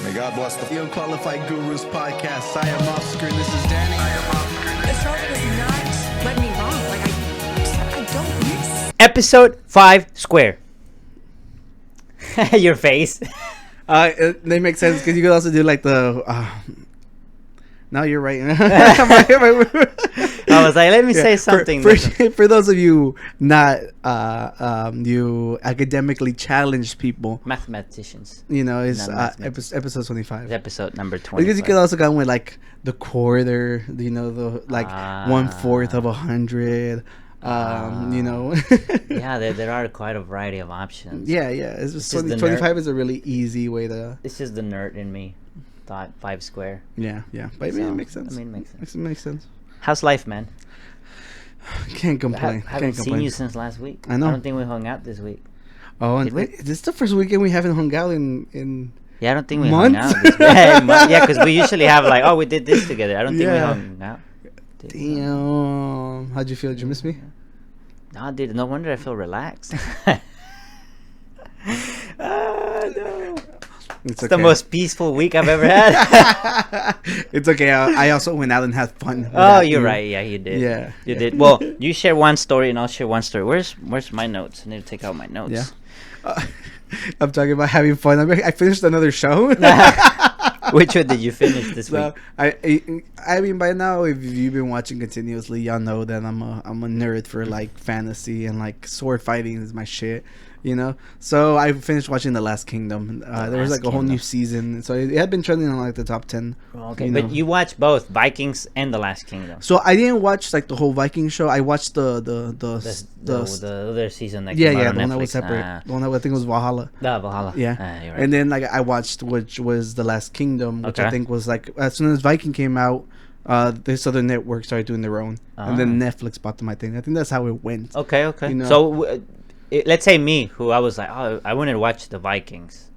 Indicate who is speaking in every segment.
Speaker 1: May God bless
Speaker 2: The Unqualified Gurus podcast. I am Oscar and this is Danny.
Speaker 3: This show does not let me wrong. Like, I don't miss.
Speaker 4: Episode 5 square. Your face.
Speaker 2: They make sense because you could also do like the. Now you're right.
Speaker 4: I was like, let me say something.
Speaker 2: For those of you not you academically challenged people,
Speaker 4: Mathematicians.
Speaker 2: you know, it's
Speaker 4: Not
Speaker 2: episode 25.
Speaker 4: It's episode number 20.
Speaker 2: Because you could also go with like the quarter, you know, the like 1/4 of 100. You know.
Speaker 4: Yeah, there are quite a variety of options.
Speaker 2: Yeah. It's just
Speaker 4: just the
Speaker 2: 25 is a really easy way to.
Speaker 4: It's just the nerd in me thought 5 square.
Speaker 2: Yeah. But I mean,
Speaker 4: So,
Speaker 2: it makes sense.
Speaker 4: It makes sense.
Speaker 2: It makes sense.
Speaker 4: How's life, man?
Speaker 2: Can't complain.
Speaker 4: I haven't seen you since last week.
Speaker 2: I know.
Speaker 4: I don't think we hung out this week.
Speaker 2: Oh,
Speaker 4: Did we?
Speaker 2: this is the first weekend we haven't hung out in
Speaker 4: Yeah, I don't think we
Speaker 2: Months?
Speaker 4: hung out this week. Yeah, because we usually have like, we did this together. I don't think we
Speaker 2: Yeah.
Speaker 4: hung out. Did we?
Speaker 2: Damn. How'd you feel? Did you miss me?
Speaker 4: No, dude, no wonder I feel relaxed. No.
Speaker 2: It's
Speaker 4: It's the most peaceful week I've ever had.
Speaker 2: It's okay. I also went out and had fun.
Speaker 4: Oh,
Speaker 2: without
Speaker 4: you're
Speaker 2: you.
Speaker 4: right. Yeah, you did.
Speaker 2: Yeah.
Speaker 4: You did. Well, you share one story and I'll share one story. Where's my notes? I need to take out my notes.
Speaker 2: Yeah. I'm talking about having fun. I finished another show.
Speaker 4: Which one did you finish this
Speaker 2: So,
Speaker 4: week?
Speaker 2: I mean, by now, if you've been watching continuously, y'all know that I'm a nerd for like fantasy and like sword fighting is my shit. You know, so I finished watching The Last Kingdom. There was
Speaker 4: Last
Speaker 2: like a whole new
Speaker 4: Kingdom.
Speaker 2: season, so it had been trending on like the top 10.
Speaker 4: Okay,
Speaker 2: you
Speaker 4: but
Speaker 2: know.
Speaker 4: you watched both Vikings and The Last Kingdom.
Speaker 2: So I didn't watch like the whole Viking show. I watched the
Speaker 4: The other season that
Speaker 2: yeah
Speaker 4: came out
Speaker 2: the
Speaker 4: on
Speaker 2: one
Speaker 4: Netflix.
Speaker 2: that was separate. The one that I think was Valhalla.
Speaker 4: Valhalla.
Speaker 2: Yeah,
Speaker 4: You're right.
Speaker 2: and then like I watched which was The Last Kingdom, which I
Speaker 4: Okay.
Speaker 2: think was like as soon as Viking came out, this other network started doing their own, and then Netflix bought them. I think that's how it went.
Speaker 4: Okay.
Speaker 2: You know.
Speaker 4: So, let's say me, who I was like, I wanted to watch the Vikings,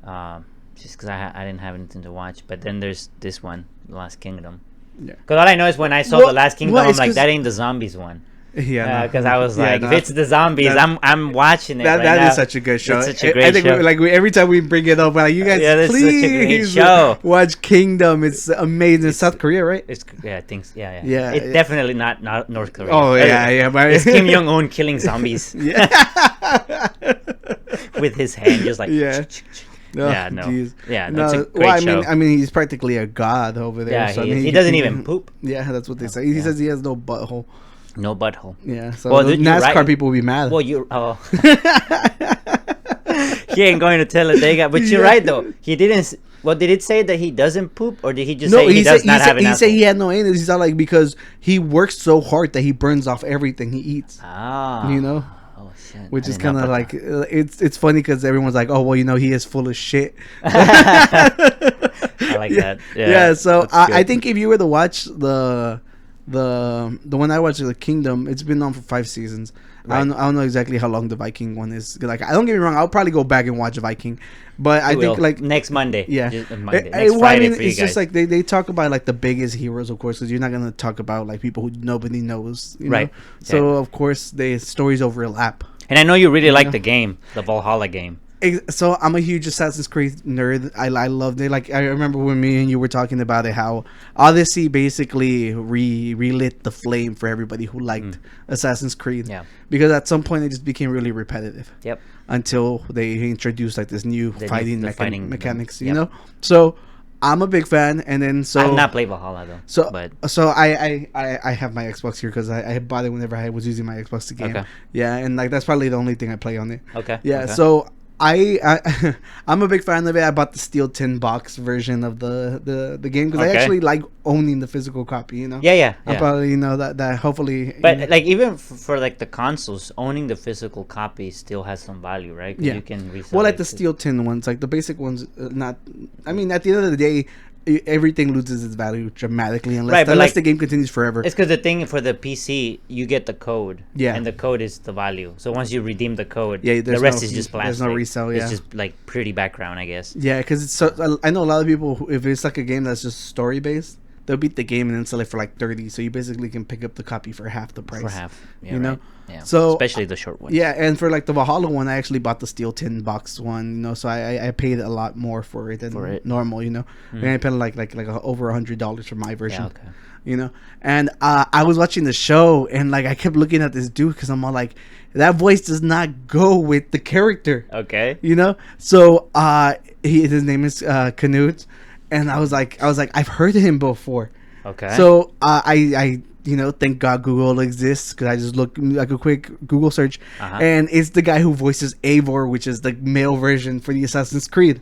Speaker 4: just because I didn't have anything to watch. But then there's this one, The Last Kingdom.
Speaker 2: Yeah.
Speaker 4: Because all I know is when I saw
Speaker 2: Well-
Speaker 4: The Last Kingdom,
Speaker 2: well,
Speaker 4: I'm
Speaker 2: it's
Speaker 4: like,
Speaker 2: 'cause-
Speaker 4: that ain't the zombies one.
Speaker 2: Yeah,
Speaker 4: Because I was
Speaker 2: Yeah,
Speaker 4: like,
Speaker 2: no.
Speaker 4: if it's the zombies,
Speaker 2: That-
Speaker 4: I'm watching it.
Speaker 2: That
Speaker 4: right now.
Speaker 2: is such a good show.
Speaker 4: It's such a
Speaker 2: I
Speaker 4: great
Speaker 2: think
Speaker 4: show.
Speaker 2: every time we bring it up, we're like, you guys,
Speaker 4: Yeah, that's such a great
Speaker 2: please
Speaker 4: show.
Speaker 2: watch Kingdom. It's amazing. It's South Korea, right?
Speaker 4: I think, yeah.
Speaker 2: Yeah,
Speaker 4: It's definitely not North Korea.
Speaker 2: Oh yeah. But
Speaker 4: It's Kim Jong Un killing zombies
Speaker 2: Yeah.
Speaker 4: with his hand, just like
Speaker 2: Yeah.
Speaker 4: Yeah, no.
Speaker 2: Jeez.
Speaker 4: Yeah,
Speaker 2: No,
Speaker 4: that's a great
Speaker 2: well,
Speaker 4: show.
Speaker 2: I mean, he's practically a god over there.
Speaker 4: Yeah,
Speaker 2: so, I
Speaker 4: he is.
Speaker 2: mean,
Speaker 4: He doesn't even poop.
Speaker 2: Yeah, that's what they say. He
Speaker 4: Yeah.
Speaker 2: says he has no butthole.
Speaker 4: No butthole.
Speaker 2: Yeah, so
Speaker 4: Well,
Speaker 2: the
Speaker 4: dude, you're
Speaker 2: NASCAR
Speaker 4: right.
Speaker 2: people will be mad.
Speaker 4: Well, he ain't going to tell it. They got, but you're
Speaker 2: Yeah.
Speaker 4: right though. He didn't. Well, did it say that he doesn't poop, or did he just
Speaker 2: no,
Speaker 4: say he does not have an
Speaker 2: he said
Speaker 4: asshole?
Speaker 2: he had no anus. He's not like because he works so hard that he burns off everything he eats.
Speaker 4: Ah,
Speaker 2: You know?
Speaker 4: Oh shit.
Speaker 2: Which
Speaker 4: I
Speaker 2: is
Speaker 4: didn't know
Speaker 2: kind of
Speaker 4: about
Speaker 2: like it's funny because everyone's like, oh well, you know, he is full of shit.
Speaker 4: that. I like that.
Speaker 2: Yeah, so
Speaker 4: that's
Speaker 2: I
Speaker 4: good.
Speaker 2: think if you were to watch the one I watched, The Kingdom, it's been on for 5 seasons.
Speaker 4: Right.
Speaker 2: I don't know exactly how long the Viking one is. Like, I don't get me wrong, I'll probably go back and watch Viking, but I
Speaker 4: You
Speaker 2: think
Speaker 4: will.
Speaker 2: like
Speaker 4: next Monday.
Speaker 2: yeah,
Speaker 4: Just, Monday.
Speaker 2: Well,
Speaker 4: Next
Speaker 2: I
Speaker 4: Friday
Speaker 2: mean,
Speaker 4: for you
Speaker 2: it's just
Speaker 4: guys.
Speaker 2: like they talk about like the biggest heroes, of course, because you're not gonna talk about like people who nobody knows, you
Speaker 4: Right.
Speaker 2: know? So
Speaker 4: Yeah.
Speaker 2: of course the stories overlap.
Speaker 4: And I know you really like
Speaker 2: know?
Speaker 4: the game, the Valhalla game.
Speaker 2: So I'm a huge Assassin's Creed nerd. I loved it. Like I remember when me and you were talking about it, how Odyssey basically relit the flame for everybody who liked Assassin's Creed.
Speaker 4: Yeah.
Speaker 2: Because at some point it just became really repetitive.
Speaker 4: Yep.
Speaker 2: Until they introduced like this new
Speaker 4: The
Speaker 2: fighting,
Speaker 4: new- the fighting
Speaker 2: mechanics,
Speaker 4: yep.
Speaker 2: you know. So I'm a big fan, and then so
Speaker 4: I have not played Valhalla though.
Speaker 2: so
Speaker 4: but
Speaker 2: so I have my Xbox here because I bought it whenever I was using my Xbox to game.
Speaker 4: Okay.
Speaker 2: Yeah, and like that's probably the only thing I play on it.
Speaker 4: okay.
Speaker 2: Yeah,
Speaker 4: okay.
Speaker 2: so I I'm a big fan of it. I bought the steel tin box version of the game because I
Speaker 4: Okay.
Speaker 2: actually like owning the physical copy. You know.
Speaker 4: yeah.
Speaker 2: I probably that hopefully.
Speaker 4: But
Speaker 2: you know,
Speaker 4: like even for like the consoles, owning the physical copy still has some value, right? 'Cause
Speaker 2: Yeah.
Speaker 4: You can resell.
Speaker 2: well, like
Speaker 4: it
Speaker 2: the
Speaker 4: to-
Speaker 2: steel tin ones, like the basic ones, not. I mean, at the end of the day, everything loses its value dramatically unless,
Speaker 4: Right, but
Speaker 2: unless
Speaker 4: like-
Speaker 2: the game continues forever.
Speaker 4: It's because the thing for the PC, you get the code.
Speaker 2: Yeah.
Speaker 4: And the code is the value. So once you redeem the code,
Speaker 2: Yeah,
Speaker 4: the
Speaker 2: there's
Speaker 4: rest
Speaker 2: no-
Speaker 4: is just
Speaker 2: there's
Speaker 4: plastic.
Speaker 2: no resale, yeah.
Speaker 4: It's just like pretty background, I guess.
Speaker 2: Yeah, because it's so. I know a lot of people. If it's like a game that's just story based, they'll beat the game and then sell it for like 30. So you basically can pick up the copy for half the price.
Speaker 4: For half. Yeah,
Speaker 2: you know?
Speaker 4: right. Yeah.
Speaker 2: So
Speaker 4: especially the short ones.
Speaker 2: Yeah, and for like the Valhalla one, I actually bought the steel tin box one. You know, so I paid a lot more for it than normal. You know, and I paid like over $100 for my version.
Speaker 4: Yeah, okay.
Speaker 2: You know, and I was watching the show and like I kept looking at this dude because I'm all like, that voice does not go with the character.
Speaker 4: Okay.
Speaker 2: You know, so his name is Canute, and I was like I've heard him before.
Speaker 4: Okay.
Speaker 2: So I you know, thank God Google exists because I just looked like a quick Google search, and it's the guy who voices Eivor, which is the male version for the Assassin's Creed.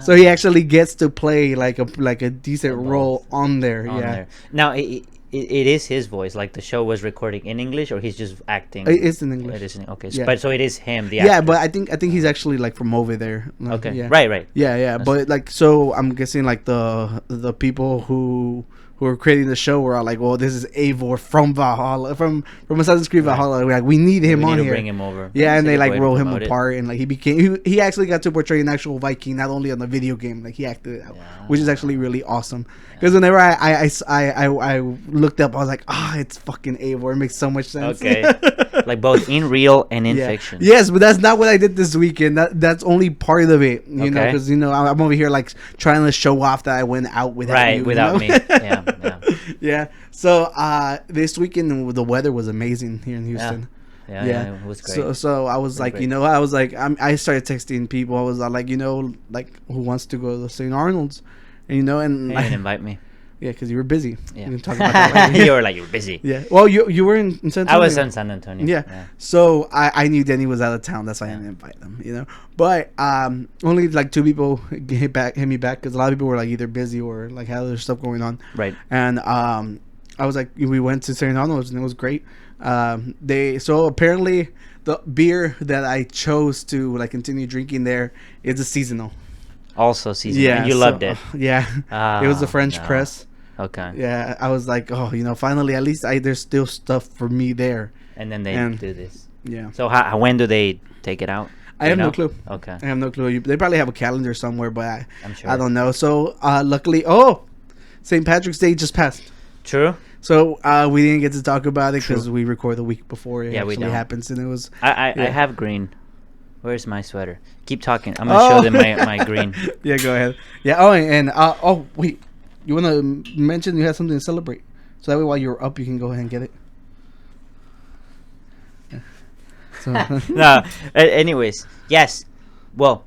Speaker 2: So he actually gets to play like a decent role on there. There.
Speaker 4: Now it is his voice. Like the show was recording in English, or he's just acting.
Speaker 2: It's in English.
Speaker 4: It is okay.
Speaker 2: Yeah.
Speaker 4: But so it is him. The actor.
Speaker 2: Yeah, but I think he's actually like from over there. Like,
Speaker 4: okay.
Speaker 2: Yeah.
Speaker 4: Right.
Speaker 2: Yeah. But like, so I'm guessing like the people who are creating the show were all like, well, this is Eivor from Valhalla, from Assassin's Creed Valhalla. We're like, we need him on here.
Speaker 4: Bring him over.
Speaker 2: Yeah, and they like roll him apart, and like he actually got to portray an actual Viking, not only on the video game, like he acted it out, which is actually really awesome. Because whenever I looked up, I was like, it's fucking Eivor. It makes so much sense.
Speaker 4: Okay, like both in real and in fiction.
Speaker 2: Yes, but that's not what I did this weekend. That's only part of it, you know, because I'm over here like trying to show off that I went out without you.
Speaker 4: Without me. Yeah.
Speaker 2: Yeah. So this weekend the weather was amazing here in Houston.
Speaker 4: Yeah, it was great.
Speaker 2: So I was like, great. I started texting people. I was like, like who wants to go to St. Arnold's, and and
Speaker 4: they didn't invite me.
Speaker 2: Yeah, because you were busy.
Speaker 4: Yeah.
Speaker 2: You didn't talk about that later.
Speaker 4: You were like, you were busy.
Speaker 2: Yeah. Well, you were in San Antonio.
Speaker 4: I was in San Antonio.
Speaker 2: Yeah. So I knew Denny was out of town. That's why I didn't invite them. But only like 2 people hit me back because a lot of people were like either busy or like had other stuff going on.
Speaker 4: Right.
Speaker 2: And I was like, we went to St. Arnold's and it was great. So apparently the beer that I chose to like continue drinking there is a seasonal.
Speaker 4: Also seasonal.
Speaker 2: Yeah.
Speaker 4: And you loved it.
Speaker 2: Yeah. It was the French press.
Speaker 4: Okay.
Speaker 2: Yeah, I was like, finally, at least there's still stuff for me there.
Speaker 4: And then they do this.
Speaker 2: Yeah.
Speaker 4: So when do they take it out?
Speaker 2: I have no clue.
Speaker 4: Okay.
Speaker 2: I have no clue. They probably have a calendar somewhere, but
Speaker 4: I'm sure.
Speaker 2: I don't know. So luckily, St. Patrick's Day just passed.
Speaker 4: True.
Speaker 2: So we didn't get to talk about it because we record the week before it actually happens, and it was.
Speaker 4: I have green. Where's my sweater? Keep talking. I'm gonna show them my green.
Speaker 2: Yeah, go ahead. Yeah. Wait. You want to mention you had something to celebrate, so that way while you're up, you can go ahead and get it. Yeah. So
Speaker 4: No. Anyways, yes. Well,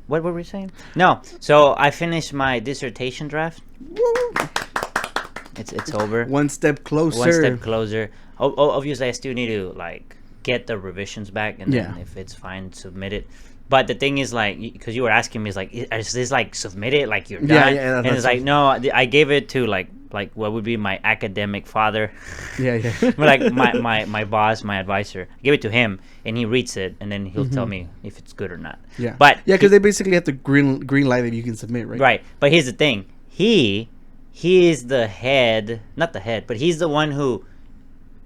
Speaker 4: what were we saying? No. So I finished my dissertation draft. It's over.
Speaker 2: One step closer.
Speaker 4: One step closer. Obviously, I still need to like get the revisions back, and then if it's fine, submit it. But the thing is, like, because you were asking me, is like, is this like submitted, like you're done?
Speaker 2: Yeah.
Speaker 4: And it's like, no, I gave it to like what would be my academic father.
Speaker 2: Yeah.
Speaker 4: Like my boss, my advisor. I gave it to him, and he reads it, and then he'll tell me if it's good or not.
Speaker 2: Yeah.
Speaker 4: But
Speaker 2: because they basically have to green light that you can submit, right?
Speaker 4: Right. But here's the thing. He is the head, not the head, but he's the one who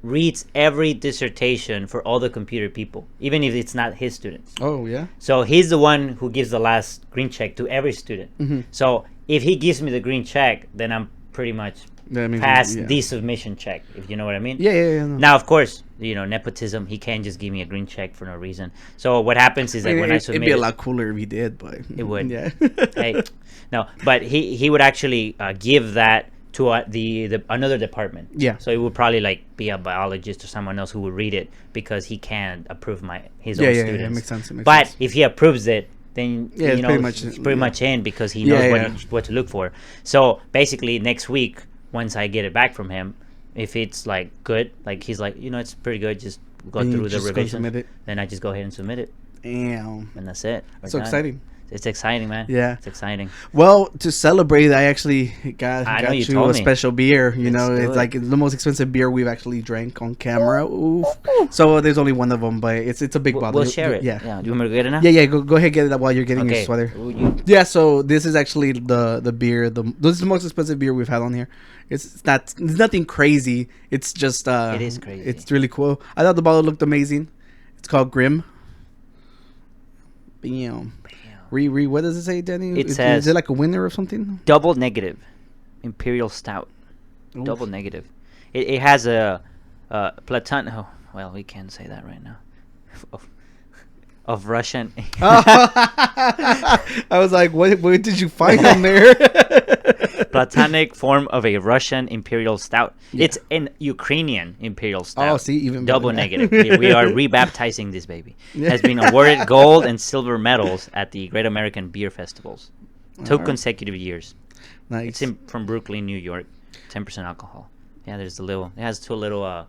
Speaker 4: reads every dissertation for all the computer people, even if it's not his students.
Speaker 2: Oh, yeah?
Speaker 4: So he's the one who gives the last green check to every student.
Speaker 2: Mm-hmm.
Speaker 4: So if he gives me the green check, then I'm pretty much past the submission check, if you know what I mean.
Speaker 2: Yeah. No.
Speaker 4: Now, of course, nepotism, he can't just give me a green check for no reason. So what happens is that when I submit,
Speaker 2: it'd be a lot cooler if he did, but
Speaker 4: it would.
Speaker 2: Yeah.
Speaker 4: Hey, no, but he would actually give that to the another department.
Speaker 2: Yeah.
Speaker 4: So it would probably like be a biologist or someone else who would read it because he can't approve his own students.
Speaker 2: Yeah, makes sense.
Speaker 4: But if he approves it, then
Speaker 2: it's
Speaker 4: pretty much in because he knows what to look for. So basically, next week, once I get it back from him, if it's like good, like he's like, it's pretty good, just go through the revision. Then I just go ahead and submit it.
Speaker 2: Damn.
Speaker 4: And that's it.
Speaker 2: So exciting.
Speaker 4: It's exciting, man.
Speaker 2: Yeah.
Speaker 4: It's exciting.
Speaker 2: Well, to celebrate, I actually got you a special beer. It's like the most expensive beer we've actually drank on camera. Oof. So there's only one of them, but it's a big bottle.
Speaker 4: We'll share it. Yeah. Do you want me to get it now?
Speaker 2: Yeah. Go ahead, get it while you're getting your sweater. Yeah. So this is actually the beer. This is the most expensive beer we've had on here. It's nothing crazy. It's just
Speaker 4: it is crazy.
Speaker 2: It's really cool. I thought the bottle looked amazing. It's called Grim. Bam. What does it say, Danny?
Speaker 4: It says,
Speaker 2: is it like a winner or something?
Speaker 4: Double negative Imperial Stout.
Speaker 2: Oof.
Speaker 4: Double negative. It has a platon. Oh, well, we can't say that right now. Of Russian.
Speaker 2: I was like, what did you find on there?
Speaker 4: Platonic form of a Russian imperial stout.
Speaker 2: Yeah.
Speaker 4: It's an Ukrainian imperial stout.
Speaker 2: Oh, see, even
Speaker 4: double
Speaker 2: better.
Speaker 4: negative. We are rebaptizing this baby. Has been awarded gold and silver medals at the Great American Beer Festivals. 2 consecutive years.
Speaker 2: Nice.
Speaker 4: It's from Brooklyn, New York. 10% alcohol. Yeah, there's it has 2 little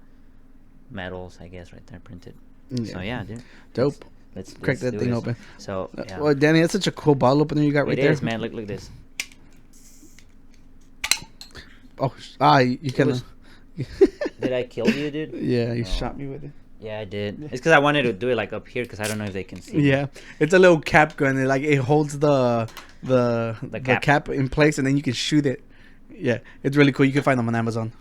Speaker 4: medals, I guess, right there printed.
Speaker 2: Yeah.
Speaker 4: So yeah, dude.
Speaker 2: Dope.
Speaker 4: Let's
Speaker 2: Crack that
Speaker 4: do
Speaker 2: thing
Speaker 4: this.
Speaker 2: open.
Speaker 4: So yeah.
Speaker 2: Well, Danny, that's such a cool bottle opener you got right there.
Speaker 4: It is, man. Look at this.
Speaker 2: Oh, you kind of.
Speaker 4: Did I kill you, dude?
Speaker 2: Yeah, you shot me with it.
Speaker 4: Yeah, I did. It's because I wanted to do it like up here because I don't know if they can see.
Speaker 2: Yeah, it's a little cap gun. It holds the cap in place, and then you can shoot it. Yeah, it's really cool. You can find them on Amazon.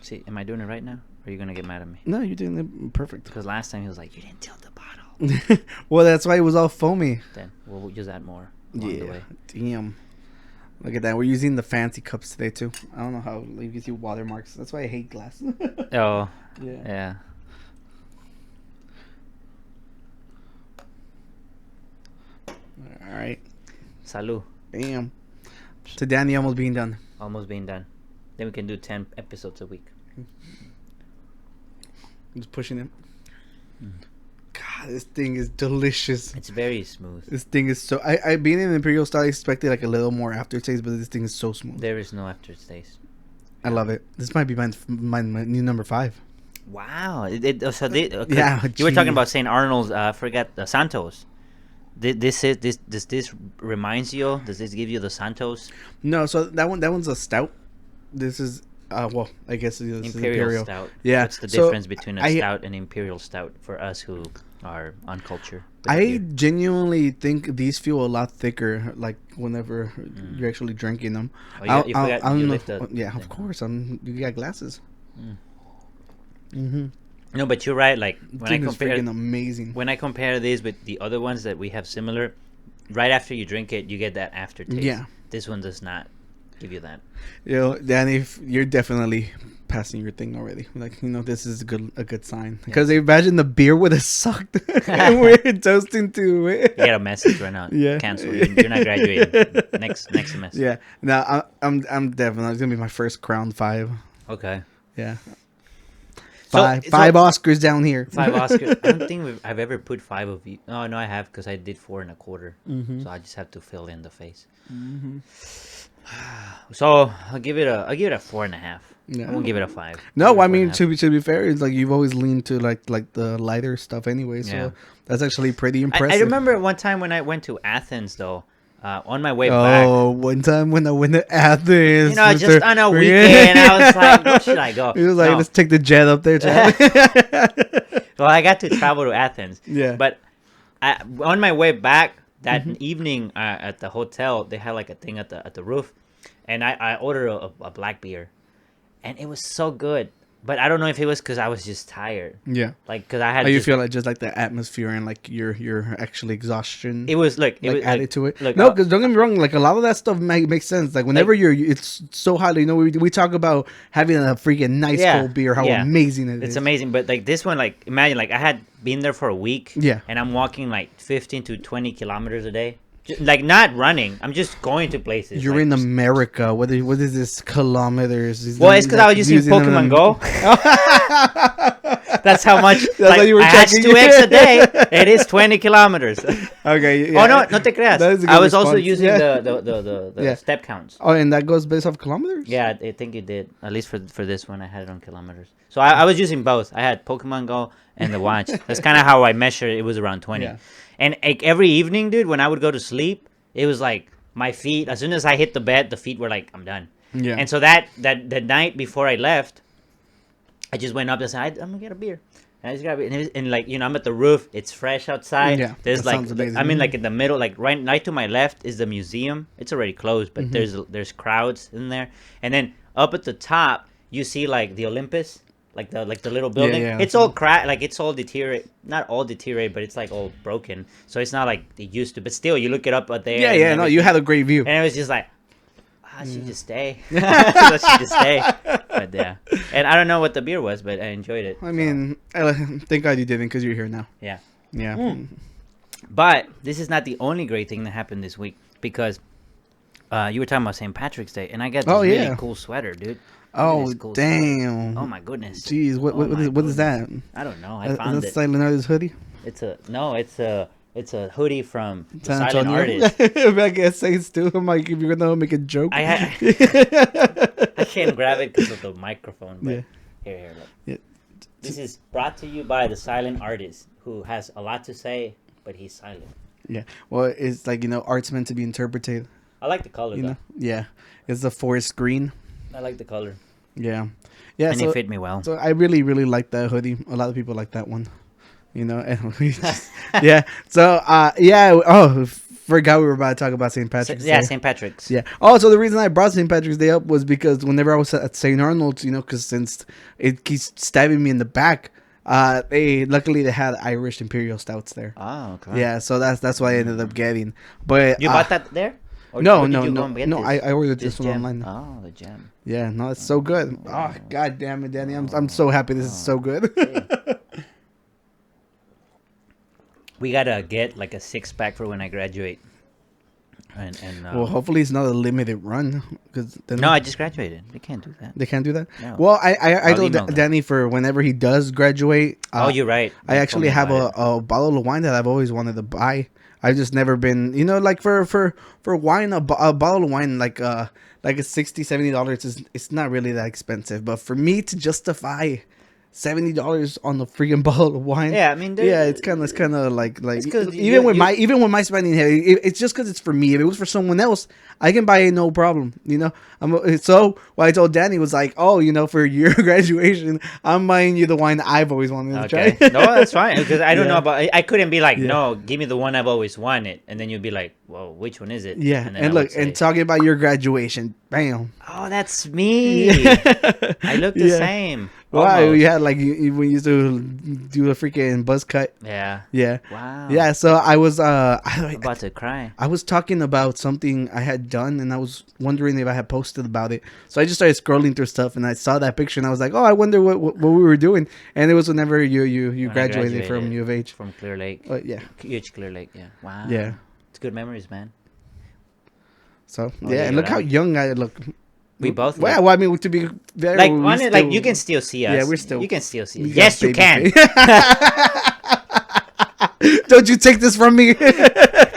Speaker 4: See, am I doing it right now? Or are you gonna get mad at me?
Speaker 2: No, you're doing it perfect.
Speaker 4: Because last time he was like, "You didn't tilt the bottle."
Speaker 2: Well, that's why it was all foamy.
Speaker 4: Then we'll use that more along the way.
Speaker 2: Damn. Look at that. We're using the fancy cups today too. I don't know how you can see watermarks. That's why I hate glass.
Speaker 4: Oh.
Speaker 2: Yeah. All right.
Speaker 4: Salud.
Speaker 2: Damn. So Danny almost being done.
Speaker 4: Almost being done. Then we can do 10 episodes a week.
Speaker 2: Just pushing it. God, this thing is delicious.
Speaker 4: It's very smooth.
Speaker 2: This thing is so. I being in Imperial style, I expected like a little more aftertaste, but this thing is so smooth.
Speaker 4: There is no aftertaste.
Speaker 2: I love it. This might be my new number 5.
Speaker 4: Wow. Yeah. You were talking about St. Arnold's. Forget Santos. Does this reminds you? Does this give you the Santos?
Speaker 2: No. So that one's a stout. This is well, I guess it's Imperial
Speaker 4: stout.
Speaker 2: Yeah.
Speaker 4: What's the difference between a stout and imperial stout for us who are uncultured?
Speaker 2: I genuinely think these feel a lot thicker. Like whenever you're actually drinking them.
Speaker 4: Oh, you forgot you lift the
Speaker 2: yeah,
Speaker 4: thing.
Speaker 2: of course. You got glasses.
Speaker 4: No, but you're right. Like when I compare,
Speaker 2: amazing.
Speaker 4: When I compare these with the other ones that we have similar, right after you drink it, you get that aftertaste.
Speaker 2: Yeah.
Speaker 4: This one does not give you that.
Speaker 2: You know, Danny, you're definitely passing your thing already. Like, this is a good sign. Because imagine the beer would have sucked and we're toasting to it.
Speaker 4: You got a message right now.
Speaker 2: Yeah.
Speaker 4: Cancel. You're not graduating next semester.
Speaker 2: Yeah. No, I'm definitely. It's gonna be my first Crown 5.
Speaker 4: Okay.
Speaker 2: Yeah. Five Oscars down here.
Speaker 4: 5 Oscars. I don't think I've ever put 5 of you. No, I have because I did 4 1/4. So I just have to fill in the face. So I'll give it a 4.5.
Speaker 2: Yeah.
Speaker 4: I won't give it a 5.
Speaker 2: No, I mean to be fair, it's like you've always leaned to like the lighter stuff anyway. So that's actually pretty impressive.
Speaker 4: I remember one time when I went to Athens though. On my way back.
Speaker 2: Oh, one time when I went to Athens.
Speaker 4: Just on a weekend, I was like, where should I go?
Speaker 2: He was like, let's take the jet up there.
Speaker 4: Well, I got to travel to Athens.
Speaker 2: Yeah.
Speaker 4: But on my way back that evening at the hotel, they had like a thing at the roof. And I ordered a black beer. And it was so good. But I don't know if it was because I was just tired.
Speaker 2: Yeah.
Speaker 4: Like, because I had.
Speaker 2: How you feel like just like the atmosphere and like your actually exhaustion.
Speaker 4: It was like
Speaker 2: it was added to it.
Speaker 4: Look,
Speaker 2: no, because don't get me wrong. Like a lot of that stuff makes sense. Like whenever it's so hot. We talk about having a freaking nice cold beer. How amazing it is.
Speaker 4: It's amazing. But like this one, like imagine like I had been there for a week.
Speaker 2: Yeah.
Speaker 4: And I'm walking like 15 to 20 kilometers a day. Like not running, I'm just going to places.
Speaker 2: You're in America. What is this kilometers?
Speaker 4: Well, it's because I was using Pokemon Go. That's how much.
Speaker 2: That's how you were checking.
Speaker 4: 2x a day. It is 20 kilometers.
Speaker 2: Okay. Yeah.
Speaker 4: Oh no te creas. I was also using the step counts.
Speaker 2: Oh, and that goes based off kilometers.
Speaker 4: Yeah, I think it did. At least for this one, I had it on kilometers. So I was using both. I had Pokemon Go and the watch. That's kind of how I measured it. It was around 20. Yeah. And like every evening, dude, when I would go to sleep, it was like my feet. As soon as I hit the bed, the feet were like, I'm done.
Speaker 2: Yeah.
Speaker 4: And so that the night before I left, I just went up and said, I'm gonna get a beer. And I just got it. And like I'm at the roof. It's fresh outside.
Speaker 2: Yeah.
Speaker 4: There's like I'm in like in the middle, like right to my left is the museum. It's already closed, but there's crowds in there. And then up at the top, you see like the Olympus. Like the little building, it's all cracked. Like it's all deteriorate. Not all deteriorate, but it's like all broken. So it's not like it used to. But still, you look it up there.
Speaker 2: Yeah. No, you had a great view.
Speaker 4: And it was just like, She just stay. She just stay. But yeah, and I don't know what the beer was, but I enjoyed it.
Speaker 2: I mean, thank God you didn't, because you're here now.
Speaker 4: Yeah.
Speaker 2: Yeah.
Speaker 4: But this is not the only great thing that happened this week, because you were talking about St. Patrick's Day, and I got this really cool sweater, dude.
Speaker 2: Oh, cool damn.
Speaker 4: Sweater. Oh my goodness.
Speaker 2: Jeez, what is that?
Speaker 4: I don't know. I found it.
Speaker 2: Is that Silent Artist hoodie?
Speaker 4: It's a hoodie from
Speaker 2: San
Speaker 4: Silent
Speaker 2: Antonio?
Speaker 4: Artist.
Speaker 2: I guess Saints too. I'm like, if you're gonna make a joke.
Speaker 4: I can't grab it because of the microphone. But here, look. Yeah. This is brought to you by the Silent Artist, who has a lot to say, but he's silent.
Speaker 2: Yeah. Well, it's like, art's meant to be interpreted.
Speaker 4: I like the color, though.
Speaker 2: Yeah. It's the forest green.
Speaker 4: I like the color.
Speaker 2: Yeah. Yeah.
Speaker 4: And it fit me well.
Speaker 2: So I really, really like that hoodie. A lot of people like that one. And yeah. So, forgot we were about to talk about St. Patrick's Day.
Speaker 4: St. Patrick's.
Speaker 2: Yeah. Oh, so the reason I brought St. Patrick's Day up was because whenever I was at St. Arnold's, because since it keeps stabbing me in the back, luckily they had Irish Imperial Stouts there.
Speaker 4: Oh, okay.
Speaker 2: Yeah, so that's why I ended up getting. But
Speaker 4: you bought that there? Or
Speaker 2: no. I ordered this one online.
Speaker 4: Oh, the gem.
Speaker 2: Yeah, no, it's so good. Oh, god damn it, Danny! I'm so happy this is so good.
Speaker 4: We gotta get like a 6-pack for when I graduate. And
Speaker 2: well, hopefully it's not a limited run, because
Speaker 4: no, I just graduated. They can't do that.
Speaker 2: They can't do that.
Speaker 4: No.
Speaker 2: Well, I told Danny for whenever he does graduate.
Speaker 4: You're right.
Speaker 2: I actually have a bottle of wine that I've always wanted to buy. I've just never been, like for wine, a bottle of wine like a $60-$70 it's not really that expensive, but for me to justify $70 on the freaking bottle of wine.
Speaker 4: Yeah, I mean,
Speaker 2: it's kind of like even with my spending heavy, it's just because it's for me. If it was for someone else, I can buy it no problem. So what I told Danny was like, for your graduation, I'm buying you the wine that I've always wanted to try.
Speaker 4: No, that's fine, because I don't know about. I couldn't be like, no, give me the one I've always wanted, and then you'd be like, well, which one is it?
Speaker 2: Yeah, and look, and talking about your graduation, bam.
Speaker 4: Oh, that's me. I look the same.
Speaker 2: Wow, you had when you used to do a freaking buzz cut.
Speaker 4: Yeah.
Speaker 2: Yeah.
Speaker 4: Wow.
Speaker 2: Yeah, so I was
Speaker 4: I'm about to cry.
Speaker 2: I was talking about something I had done, and I was wondering if I had posted about it. So I just started scrolling through stuff, and I saw that picture, and I was like, oh, I wonder what we were doing. And it was whenever you graduated from U of H.
Speaker 4: From Clear Lake.
Speaker 2: Yeah.
Speaker 4: Huge Clear Lake, yeah. Wow.
Speaker 2: Yeah.
Speaker 4: It's good memories, man.
Speaker 2: So, and look how young I look.
Speaker 4: We both.
Speaker 2: Well, I mean, to be very
Speaker 4: you can still see us.
Speaker 2: Yeah, we're still.
Speaker 4: You can still see us. Yes, you can.
Speaker 2: Don't you take this from me?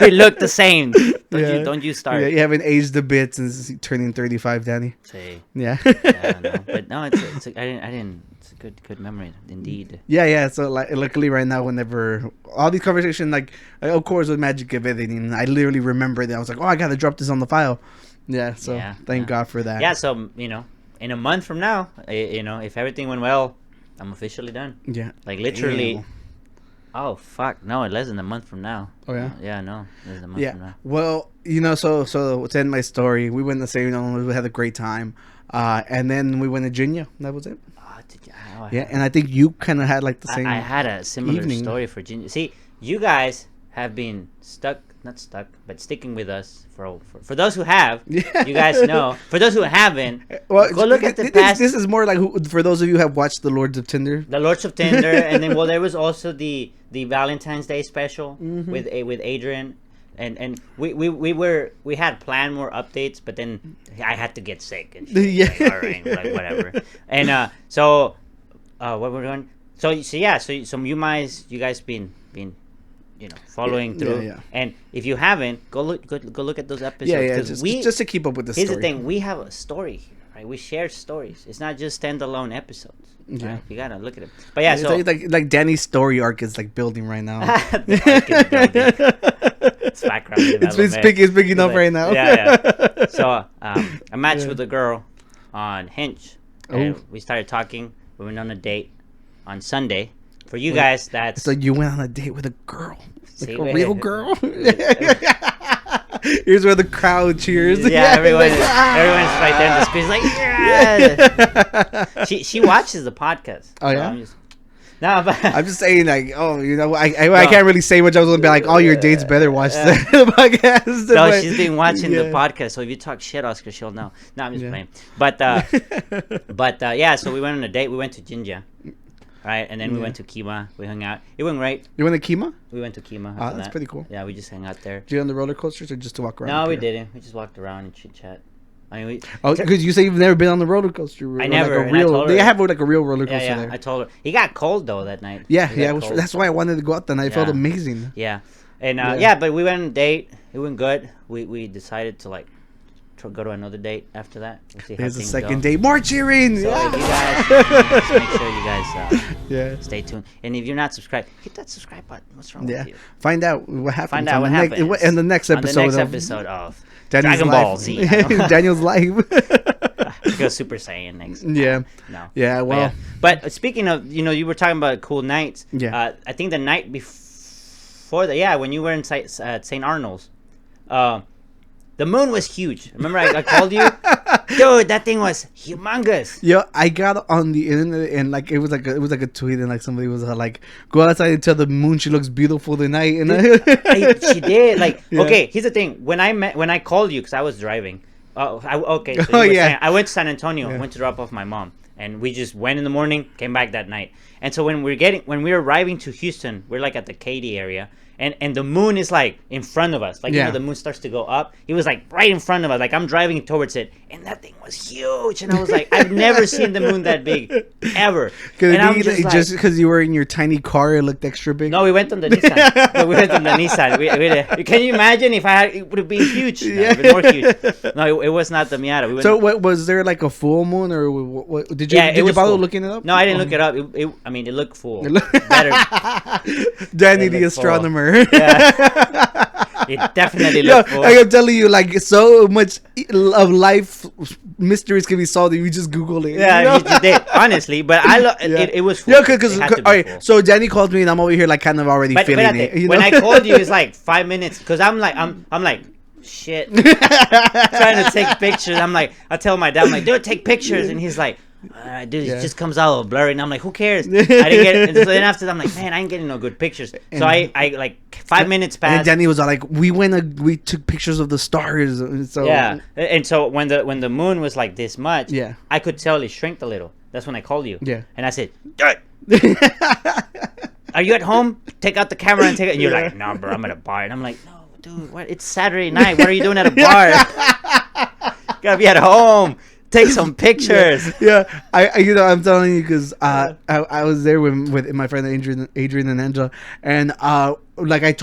Speaker 4: We look the same. Don't you start.
Speaker 2: Yeah, you haven't aged a bit since turning 35, Danny.
Speaker 4: See.
Speaker 2: Yeah.
Speaker 4: No. But no, I didn't. It's a good memory indeed.
Speaker 2: Yeah. So luckily, right now, whenever all these conversations, of course, with magic of editing, I literally remember that I was like, oh, I gotta drop this on the file. Yeah, so thank God for that.
Speaker 4: Yeah, so, in a month from now, if everything went well, I'm officially done.
Speaker 2: Yeah.
Speaker 4: Like, literally. Damn. Oh, fuck. No, less than a month from now.
Speaker 2: Oh, yeah?
Speaker 4: Yeah, no. Less than a month from now.
Speaker 2: Well, so to end my story, we went to St. Arnold's, we had a great time. And then we went to Virginia. That was it. And I think you kind of had, the same
Speaker 4: I had a similar story for Virginia. See, you guys have been not stuck, but sticking with us for those who have. You guys know. For those who haven't, go look at the past.
Speaker 2: This is more like for those of you who have watched the Lords of Tinder.
Speaker 4: The Lords of Tinder, and then there was also the Valentine's Day special with Adrian, and we had planned more updates, but then I had to get sick and shit. All right, whatever. And so what we're doing. So you guys been following through.
Speaker 2: Yeah.
Speaker 4: And if you haven't, go look at those episodes.
Speaker 2: Just to keep up with the story.
Speaker 4: Here's the thing: we have a story here, right? We share stories. It's not just standalone episodes.
Speaker 2: Yeah,
Speaker 4: right? You gotta look at it. But yeah, so
Speaker 2: like Danny's story arc is building right now.
Speaker 4: The arc is building. It's background development.
Speaker 2: It's picking up right now.
Speaker 4: Yeah. So I matched with a girl on Hinge, and we started talking. We went on a date on Sunday. For you guys, that's...
Speaker 2: So you went on a date with a girl? A real girl? Here's where the crowd cheers.
Speaker 4: Yeah, everyone's right there in the space she watches the podcast.
Speaker 2: Oh, yeah?
Speaker 4: No, but
Speaker 2: I'm just saying, like, I can't really say much. I was gonna be like, all your dates better watch the podcast.
Speaker 4: No, she's been watching the podcast, so if you talk shit, Oscar, she'll know. No, I'm just playing. But yeah, so we went on a date. We went to Jinja, right, and then we went to Kima. We hung out. It went great.
Speaker 2: You went to Kima?
Speaker 4: We went to Kima.
Speaker 2: Oh, that's pretty cool.
Speaker 4: Yeah, we just hung out there.
Speaker 2: Did you go on the roller coasters or just to walk around?
Speaker 4: No, we didn't. We just walked around and chit chat. I mean,
Speaker 2: because you say you've never been on the roller coaster.
Speaker 4: I never.
Speaker 2: Like a real, they have like a real roller coaster there.
Speaker 4: I told her. It got cold though that night.
Speaker 2: Yeah. That's why I wanted to go out that night. It felt amazing.
Speaker 4: Yeah, and but we went on a date. It went good. We decided to like go to another date after that. We'll see
Speaker 2: There's a second date. More cheering.
Speaker 4: So if you guys, just make sure you guys stay tuned. And if you're not subscribed, hit that subscribe button. What's wrong with you?
Speaker 2: Find out what happens.
Speaker 4: Find out what happens
Speaker 2: in the next episode
Speaker 4: of
Speaker 2: Daniel's
Speaker 4: Dragon Ball Z.
Speaker 2: Daniel's live.
Speaker 4: Go Super Saiyan next.
Speaker 2: Yeah.
Speaker 4: No.
Speaker 2: Yeah. Well.
Speaker 4: But speaking of, you were talking about cool nights.
Speaker 2: Yeah.
Speaker 4: I think the night before that, when you were in St. Arnold's, the moon was huge. Remember I called you? Dude, that thing was humongous.
Speaker 2: Yo, I got on the internet and like it was like a tweet and like somebody was like, go outside and tell the moon she looks beautiful tonight. And
Speaker 4: she did. Like, okay, here's the thing. When I called you because I was driving. So I went to San Antonio. I went to drop off my mom, and we just went in the morning, came back that night. And so when we were arriving to Houston, we're like at the Katy area. And the moon is like in front of us. Like, the moon starts to go up. It was like right in front of us. Like I'm driving towards it. And that thing was huge. And I was like, I've never seen the moon that big. Ever.
Speaker 2: And I'm just because you were in your tiny car, it looked extra big?
Speaker 4: No, we went on the Nissan. Can you imagine if it would have been huge? No, even more huge. No, it was not the Miata.
Speaker 2: So what, was there like a full moon or what? Did you bother looking it up?
Speaker 4: No, I didn't look it up. It looked full. Better.
Speaker 2: Danny the astronomer.
Speaker 4: Yeah. It definitely looked full.
Speaker 2: I'm telling you, like so much of life mysteries can be solved if you just Google it.
Speaker 4: Yeah, you did, honestly. But it was full.
Speaker 2: Yeah, because all right. So Danny called me and I'm over here like kind of already feeling it.
Speaker 4: When I called you, it's like 5 minutes because I'm like shit, trying to take pictures. I tell my dad, I'm like, dude, take pictures, and he's like, dude, it just comes out all blurry, and I'm like, who cares? I didn't get it. And so then after that, I'm like, man, I ain't getting no good pictures. So I like 5 minutes passed.
Speaker 2: And Danny was all like, we took pictures of the stars. So
Speaker 4: and so when the moon was like this much,
Speaker 2: yeah,
Speaker 4: I could tell it shrinked a little. That's when I called you.
Speaker 2: Yeah,
Speaker 4: and I said, are you at home? Take out the camera and take it. And you're like, no, bro, I'm at a bar. And I'm like, no, dude, what? It's Saturday night. What are you doing at a bar? Gotta be at home. Take some pictures.
Speaker 2: Yeah. I'm telling you because I was there with my friend Adrian and Angela, and like I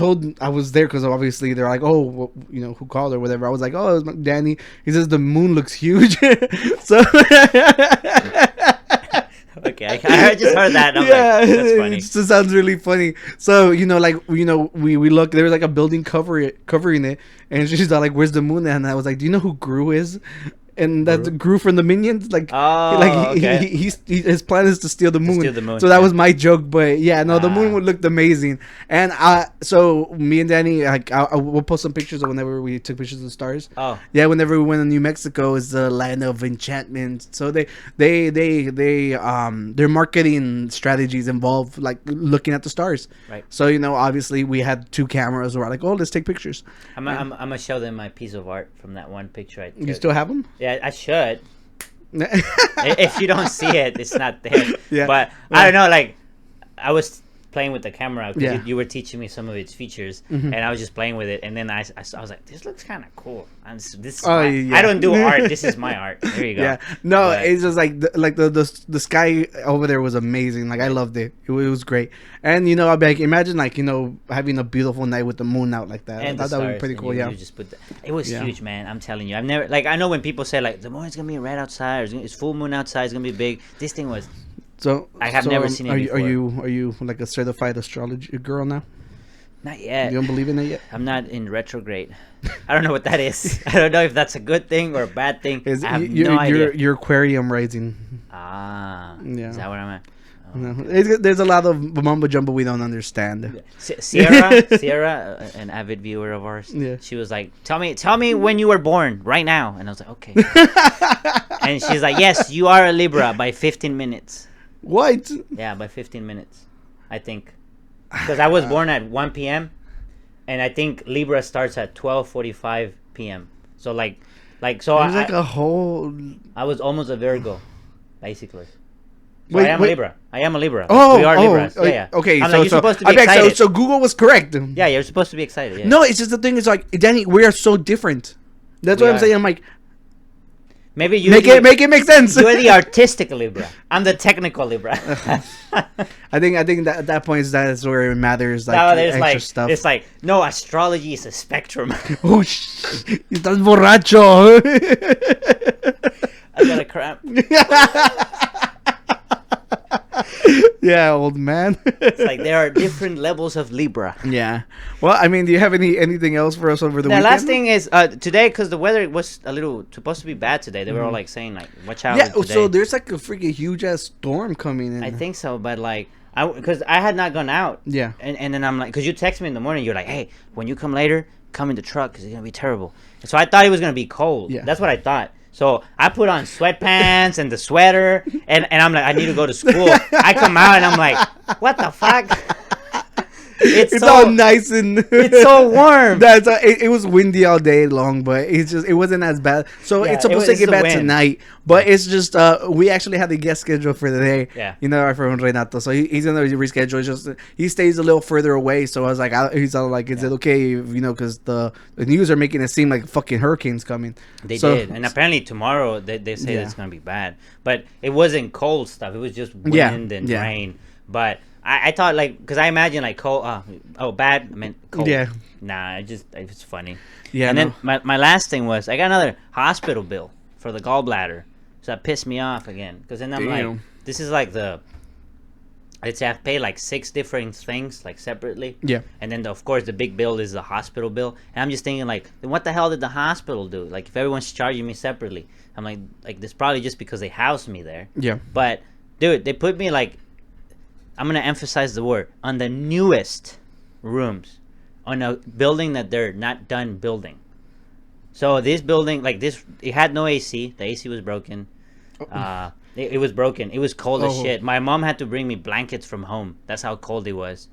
Speaker 2: was there because obviously they're like, oh, well, who called or whatever. I was like, oh, it was Danny. He says the moon looks huge. So.
Speaker 4: Okay, I just heard that. And I'm like, that's funny.
Speaker 2: It just sounds really funny. So we look. There was like a building covering it, and she's like, "Where's the moon?" And I was like, "Do you know who Gru is?" And that's Gru from the Minions. Like, his plan is to steal the moon. So that was my joke. But yeah, no, the moon looked amazing. And so me and Danny, like, we'll post some pictures of whenever we took pictures of the stars.
Speaker 4: Oh,
Speaker 2: yeah, whenever we went to New Mexico, is the land of enchantment. So their marketing strategies involve like looking at the stars.
Speaker 4: Right.
Speaker 2: So obviously we had 2 cameras. We're like, oh, let's take pictures.
Speaker 4: I'm gonna show them my piece of art from that one picture I took.
Speaker 2: You still have them?
Speaker 4: Yeah, I should. If you don't see it, it's not there.
Speaker 2: Yeah.
Speaker 4: But I don't know. Like, I was playing with the camera because you were teaching me some of its features, and I was just playing with it. And then I was like, this looks kind of cool. I don't do art. This is my art. There you go.
Speaker 2: Yeah. No, it's just like the sky over there was amazing. Like I loved it. It was great. And I'd be like, imagine like having a beautiful night with the moon out like that.
Speaker 4: And
Speaker 2: I thought that would be pretty cool.
Speaker 4: You just put it was huge, man. I'm telling you. I've never I know when people say like the moon's gonna be red outside, or it's full moon outside, it's gonna be big. This thing was.
Speaker 2: So
Speaker 4: I have never seen it before.
Speaker 2: Are you like a certified astrology girl now?
Speaker 4: Not yet.
Speaker 2: You don't believe in it yet?
Speaker 4: I'm not in retrograde. I don't know what that is. I don't know if that's a good thing or a bad thing. I have no idea.
Speaker 2: Your Aquarium rising.
Speaker 4: Ah.
Speaker 2: Yeah.
Speaker 4: Is that what I'm at? Oh,
Speaker 2: no. There's a lot of mumbo jumbo we don't understand.
Speaker 4: Sierra, an avid viewer of ours, she was like, tell me when you were born right now. And I was like, okay. And she's like, yes, you are a Libra by 15 minutes.
Speaker 2: What?
Speaker 4: Yeah, by 15 minutes. I think, because I was born at 1 p.m. and I think Libra starts at 12:45 p.m. So so
Speaker 2: It was like a whole.
Speaker 4: I was almost a Virgo, basically. So
Speaker 2: Wait,
Speaker 4: I am a Libra. I am a Libra.
Speaker 2: Oh,
Speaker 4: we are Libras. Yeah.
Speaker 2: Okay,
Speaker 4: I'm
Speaker 2: so
Speaker 4: you're supposed to be excited.
Speaker 2: So Google was correct.
Speaker 4: Yeah, you're supposed to be excited. Yeah.
Speaker 2: No, it's just the thing is like, Danny, we are so different. That's what I'm saying. I'm like,
Speaker 4: maybe you
Speaker 2: make it make sense.
Speaker 4: You're the artistic Libra. I'm the technical Libra.
Speaker 2: I think that at that point that's where it matters. Like,
Speaker 4: no, there's
Speaker 2: extra stuff.
Speaker 4: It's like no, astrology is a spectrum.
Speaker 2: Oh, estás borracho.
Speaker 4: I got a cramp.
Speaker 2: Yeah, old man.
Speaker 4: It's like there are different levels of Libra.
Speaker 2: Yeah. Well, I mean, do you have anything else for us over the weekend?
Speaker 4: The last thing is today, because the weather was supposed to be bad today. They were all like saying like, watch out.
Speaker 2: Yeah.
Speaker 4: Today.
Speaker 2: So there's like a freaking huge ass storm coming in.
Speaker 4: I think so, but like because I had not gone out.
Speaker 2: Yeah.
Speaker 4: And then I'm like, because you text me in the morning, you're like, hey, when you come later, come in the truck because it's gonna be terrible. And so I thought it was gonna be cold.
Speaker 2: Yeah.
Speaker 4: That's what I thought. So I put on sweatpants and the sweater, and I'm like, I need to go to school. I come out and I'm like, what the fuck? It's so
Speaker 2: all nice and
Speaker 4: it's so warm.
Speaker 2: It was windy all day long, but it wasn't as bad. So
Speaker 4: Yeah,
Speaker 2: it's supposed to get bad tonight, but it's just we actually had the guest schedule for the day.
Speaker 4: Yeah.
Speaker 2: You know, our friend Renato, so he's gonna reschedule. It's just he stays a little further away. So I was like, he's all like, is it okay? You know, because the news are making it seem like fucking hurricanes coming.
Speaker 4: They did, and apparently tomorrow they say it's gonna be bad, but it wasn't cold stuff. It was just wind and rain, but. I thought like because I imagine like cold bad I meant cold.
Speaker 2: Yeah.
Speaker 4: Nah, it's funny.
Speaker 2: Yeah.
Speaker 4: And then my last thing was I got another hospital bill for the gallbladder, so that pissed me off again because then I'm like, this is like I'd say I've paid like 6 different things like separately.
Speaker 2: Yeah.
Speaker 4: And then of course the big bill is the hospital bill, and I'm just thinking like, then what the hell did the hospital do? Like if everyone's charging me separately, I'm like this probably just because they housed me there.
Speaker 2: Yeah.
Speaker 4: But dude, they put me like. I'm going to emphasize the word, on the newest rooms, on a building that they're not done building. So this building, like this, it had no AC. The AC was broken. It was broken. It was cold as shit. My mom had to bring me blankets from home. That's how cold it was.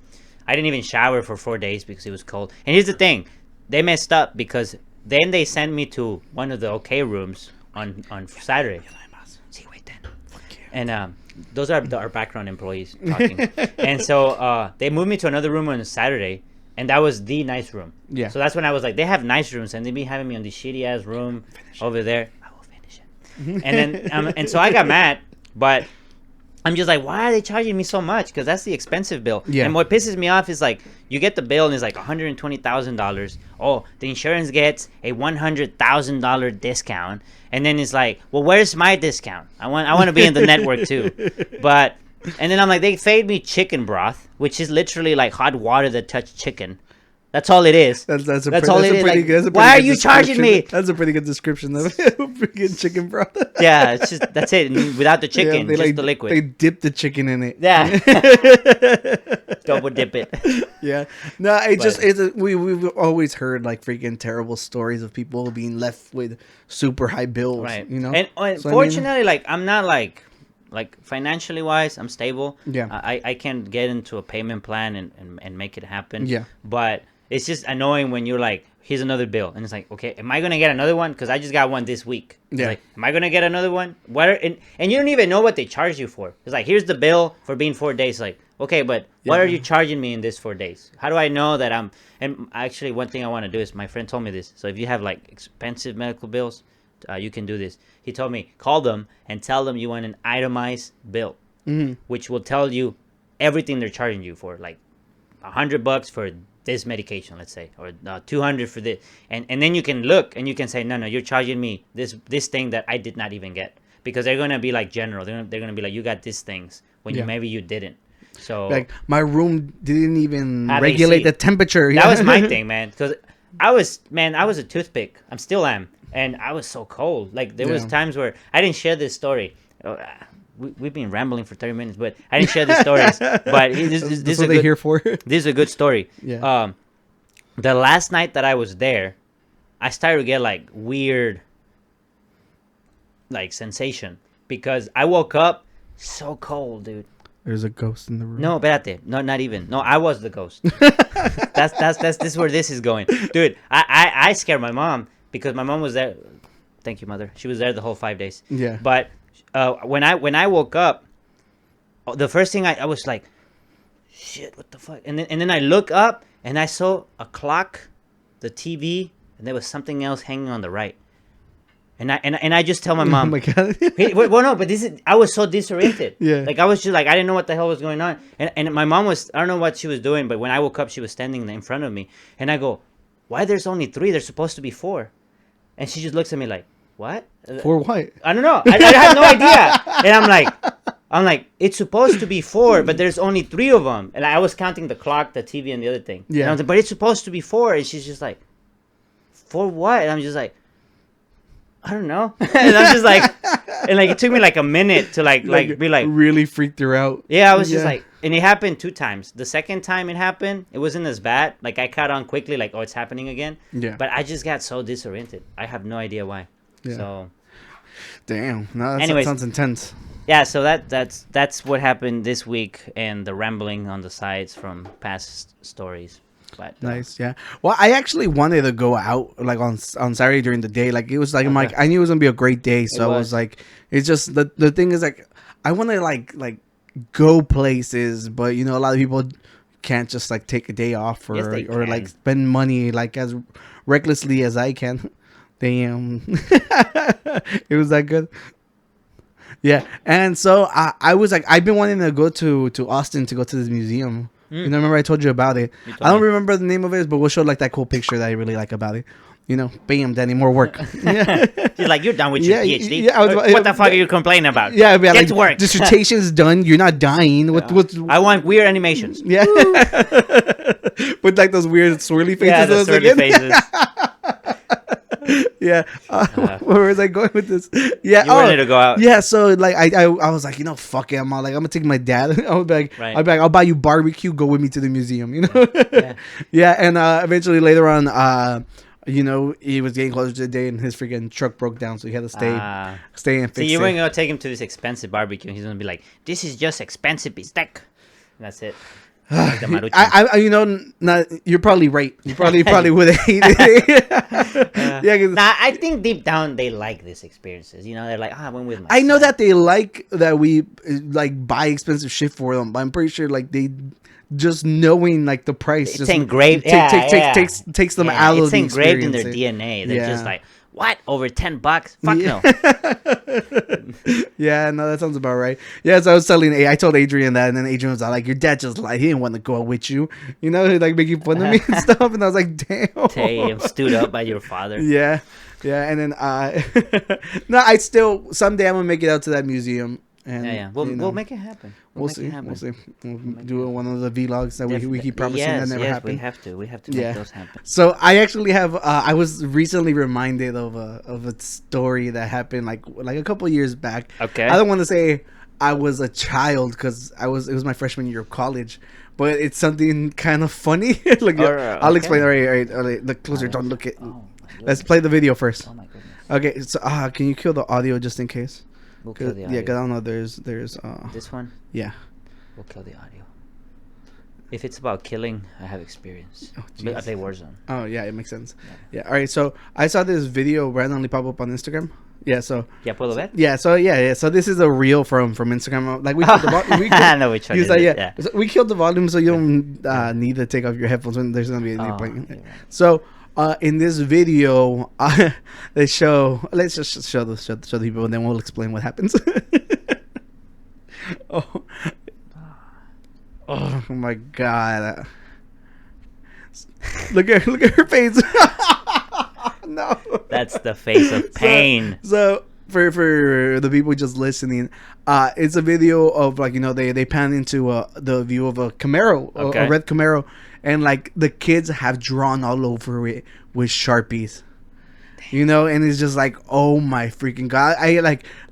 Speaker 4: I didn't even shower for 4 days because it was cold. And here's the thing. They messed up because then they sent me to one of the okay rooms on Saturday. And those are our background employees talking. And so they moved me to another room on a Saturday, and that was the nice room.
Speaker 2: Yeah.
Speaker 4: So that's when I was like, they have nice rooms, and they be having me on this shitty ass room over there. I will finish it. And then and so I got mad, but I'm just like, why are they charging me so much? Because that's the expensive bill.
Speaker 2: Yeah.
Speaker 4: And what pisses me off is like, you get the bill and it's like $120,000. Oh, the insurance gets a $100,000 discount. And then it's like, well, where's my discount? I want to be in the network too. But, and then I'm like, they fed me chicken broth, which is literally like hot water that touched chicken. That's all it is.
Speaker 2: That's
Speaker 4: all it is. Like, why are you charging me?
Speaker 2: That's a pretty good description of freaking chicken broth.
Speaker 4: Yeah, it's just that's it. Without the chicken, just
Speaker 2: like,
Speaker 4: the liquid.
Speaker 2: They dip the chicken in it.
Speaker 4: Yeah, double dip it.
Speaker 2: Yeah, no, we've always heard like freaking terrible stories of people being left with super high bills.
Speaker 4: Right.
Speaker 2: You know,
Speaker 4: and fortunately, like I'm not like financially wise, I'm stable.
Speaker 2: Yeah.
Speaker 4: I can get into a payment plan and make it happen.
Speaker 2: Yeah.
Speaker 4: But it's just annoying when you're like, here's another bill. And it's like, okay, am I going to get another one? Because I just got one this week. It's
Speaker 2: Yeah.
Speaker 4: like, am I going to get another one? And you don't even know what they charge you for. It's like, here's the bill for being 4 days. Like, okay, but what are you charging me in this 4 days? How do I know that I'm... And actually, one thing I want to do is, my friend told me this. So if you have like expensive medical bills, you can do this. He told me, call them and tell them you want an itemized bill, which will tell you everything they're charging you for, like $100 for this medication, let's say, or 200 for this, and then you can look and you can say, no, you're charging me this thing that I did not even get, because they're gonna be like general. They're gonna be like, you got these things when maybe you didn't. So
Speaker 2: like my room didn't even regulate the temperature.
Speaker 4: That was my thing, man, because I was a toothpick. I'm still am. And I was so cold. Like, there was times where I didn't share this story. We've been rambling for 30 minutes, but I didn't share the stories. But this is
Speaker 2: what they're here for.
Speaker 4: This is a good story.
Speaker 2: Yeah.
Speaker 4: The last night that I was there, I started to get, like, weird, like, sensation. Because I woke up so cold, dude.
Speaker 2: There's a ghost in the room.
Speaker 4: No, espérate. No, not even. No, I was the ghost. That's this is where this is going, dude. I scared my mom because my mom was there. Thank you, mother. She was there the whole 5 days.
Speaker 2: Yeah.
Speaker 4: But when I woke up, the first thing I was like, shit, what the fuck? And then I look up and I saw a clock, the TV, and there was something else hanging on the right. And I just tell my mom,
Speaker 2: oh my God.
Speaker 4: hey, well, no, but I was so disoriented.
Speaker 2: Yeah.
Speaker 4: Like, I was just like, I didn't know what the hell was going on. And my mom was, I don't know what she was doing, but when I woke up, she was standing in front of me. And I go, why there's only 3? There's supposed to be 4. And she just looks at me like, what?
Speaker 2: For what?
Speaker 4: I don't know. I have no idea. And I'm like, it's supposed to be 4, but there's only 3 of them. And I was counting the clock, the TV, and the other thing.
Speaker 2: Yeah.
Speaker 4: And I was like, but it's supposed to be 4. And she's just like, for what? And I'm just like, I don't know. And I'm just like, and like it took me like a minute to like be like
Speaker 2: really freaked her out.
Speaker 4: Yeah, I was just like, and it happened 2 times. The second time it happened, it wasn't as bad. Like I caught on quickly, like, oh, it's happening again.
Speaker 2: Yeah.
Speaker 4: But I just got so disoriented. I have no idea why. Yeah. So.
Speaker 2: Damn. No, that sounds intense.
Speaker 4: Yeah. So that's what happened this week, and the rambling on the sides from past stories. But,
Speaker 2: nice, yeah. Well, I actually wanted to go out like on Saturday during the day. Like it was like I'm like I knew it was gonna be a great day, so I was like, it's just the thing is like I want to like go places, but you know a lot of people can't just like take a day off or like spend money like as recklessly as I can. Damn, it was that good. Yeah, and so I was like I've been wanting to go to Austin to go to this museum. You know, remember I told you about it. I don't remember the name of it, but we'll show like that cool picture that I really like about it. You know, bam, Danny, more work. Yeah.
Speaker 4: She's like, you're done with your PhD.
Speaker 2: Yeah,
Speaker 4: what the fuck are you complaining about?
Speaker 2: Yeah,
Speaker 4: get
Speaker 2: like,
Speaker 4: to work.
Speaker 2: Dissertation's done. You're not dying.
Speaker 4: I want weird animations.
Speaker 2: Yeah. With like those weird swirly faces.
Speaker 4: Yeah, the swirly faces.
Speaker 2: Yeah, where was I going with this? Yeah,
Speaker 4: you wanted to go out.
Speaker 2: Yeah, so like I was like, you know, fuck it, I'm gonna take my dad. I'll be like, I'll buy you barbecue. Go with me to the museum. You know. Yeah, and eventually later on, you know, he was getting closer to the day, and his freaking truck broke down, so he had to stay and fix it.
Speaker 4: So you weren't gonna take him to this expensive barbecue. He's gonna be like, this is just expensive bistec. That's it. Like
Speaker 2: I you know, you're probably right. You probably would hate it.
Speaker 4: I think deep down they like these experiences. You know, they're like, I went with my
Speaker 2: I know that they like that we like buy expensive shit for them, but I'm pretty sure like they just knowing like the price
Speaker 4: it's engraved
Speaker 2: takes them out of the
Speaker 4: experience. It's engraved in their DNA. They're just like, what? Over $10? Fuck no.
Speaker 2: Yeah, no, that sounds about right. Yeah, so I told Adrian that, and then Adrian was like, your dad just lied. He didn't want to go out with you. You know, like making fun of me and stuff. And I was like, damn.
Speaker 4: Stood up by your father.
Speaker 2: Yeah. Yeah, and then no, someday I'm gonna make it out to that museum. And
Speaker 4: we'll make it happen.
Speaker 2: We'll see. We'll do one of the vlogs that we keep promising that never happen.
Speaker 4: We have to make those happen.
Speaker 2: So I actually have I was recently reminded of a story that happened like a couple years back.
Speaker 4: Okay.
Speaker 2: I don't want to say I was a child because it was my freshman year of college, but it's something kind of funny. I'll explain. All right. Look closer. Don't look at. Let's play the video first.
Speaker 4: Oh my goodness.
Speaker 2: Okay. So can you kill the audio just in case?
Speaker 4: We'll kill the audio.
Speaker 2: Yeah, because I don't know. There's
Speaker 4: this one.
Speaker 2: Yeah.
Speaker 4: We'll kill the audio. If it's about killing, I have experience. I play Warzone.
Speaker 2: Oh yeah, it makes sense. Yeah. All right. So I saw this video randomly pop up on Instagram. Yeah. So.
Speaker 4: Yeah. Puedo ver?
Speaker 2: Yeah. So yeah. So this is a reel from Instagram. Like we killed the volume.
Speaker 4: I know which one.
Speaker 2: He was like, yeah. So we killed the volume, so you don't need to take off your headphones when there's gonna be any point. Right. So. In this video, let's just show the people, and then we'll explain what happens. Oh my god! Look at her face. No,
Speaker 4: that's the face of pain.
Speaker 2: So for the people just listening, it's a video of like, you know, they pan into the view of a Camaro, a red Camaro. And like the kids have drawn all over it with Sharpies, you know, and it's just like, oh my freaking god! I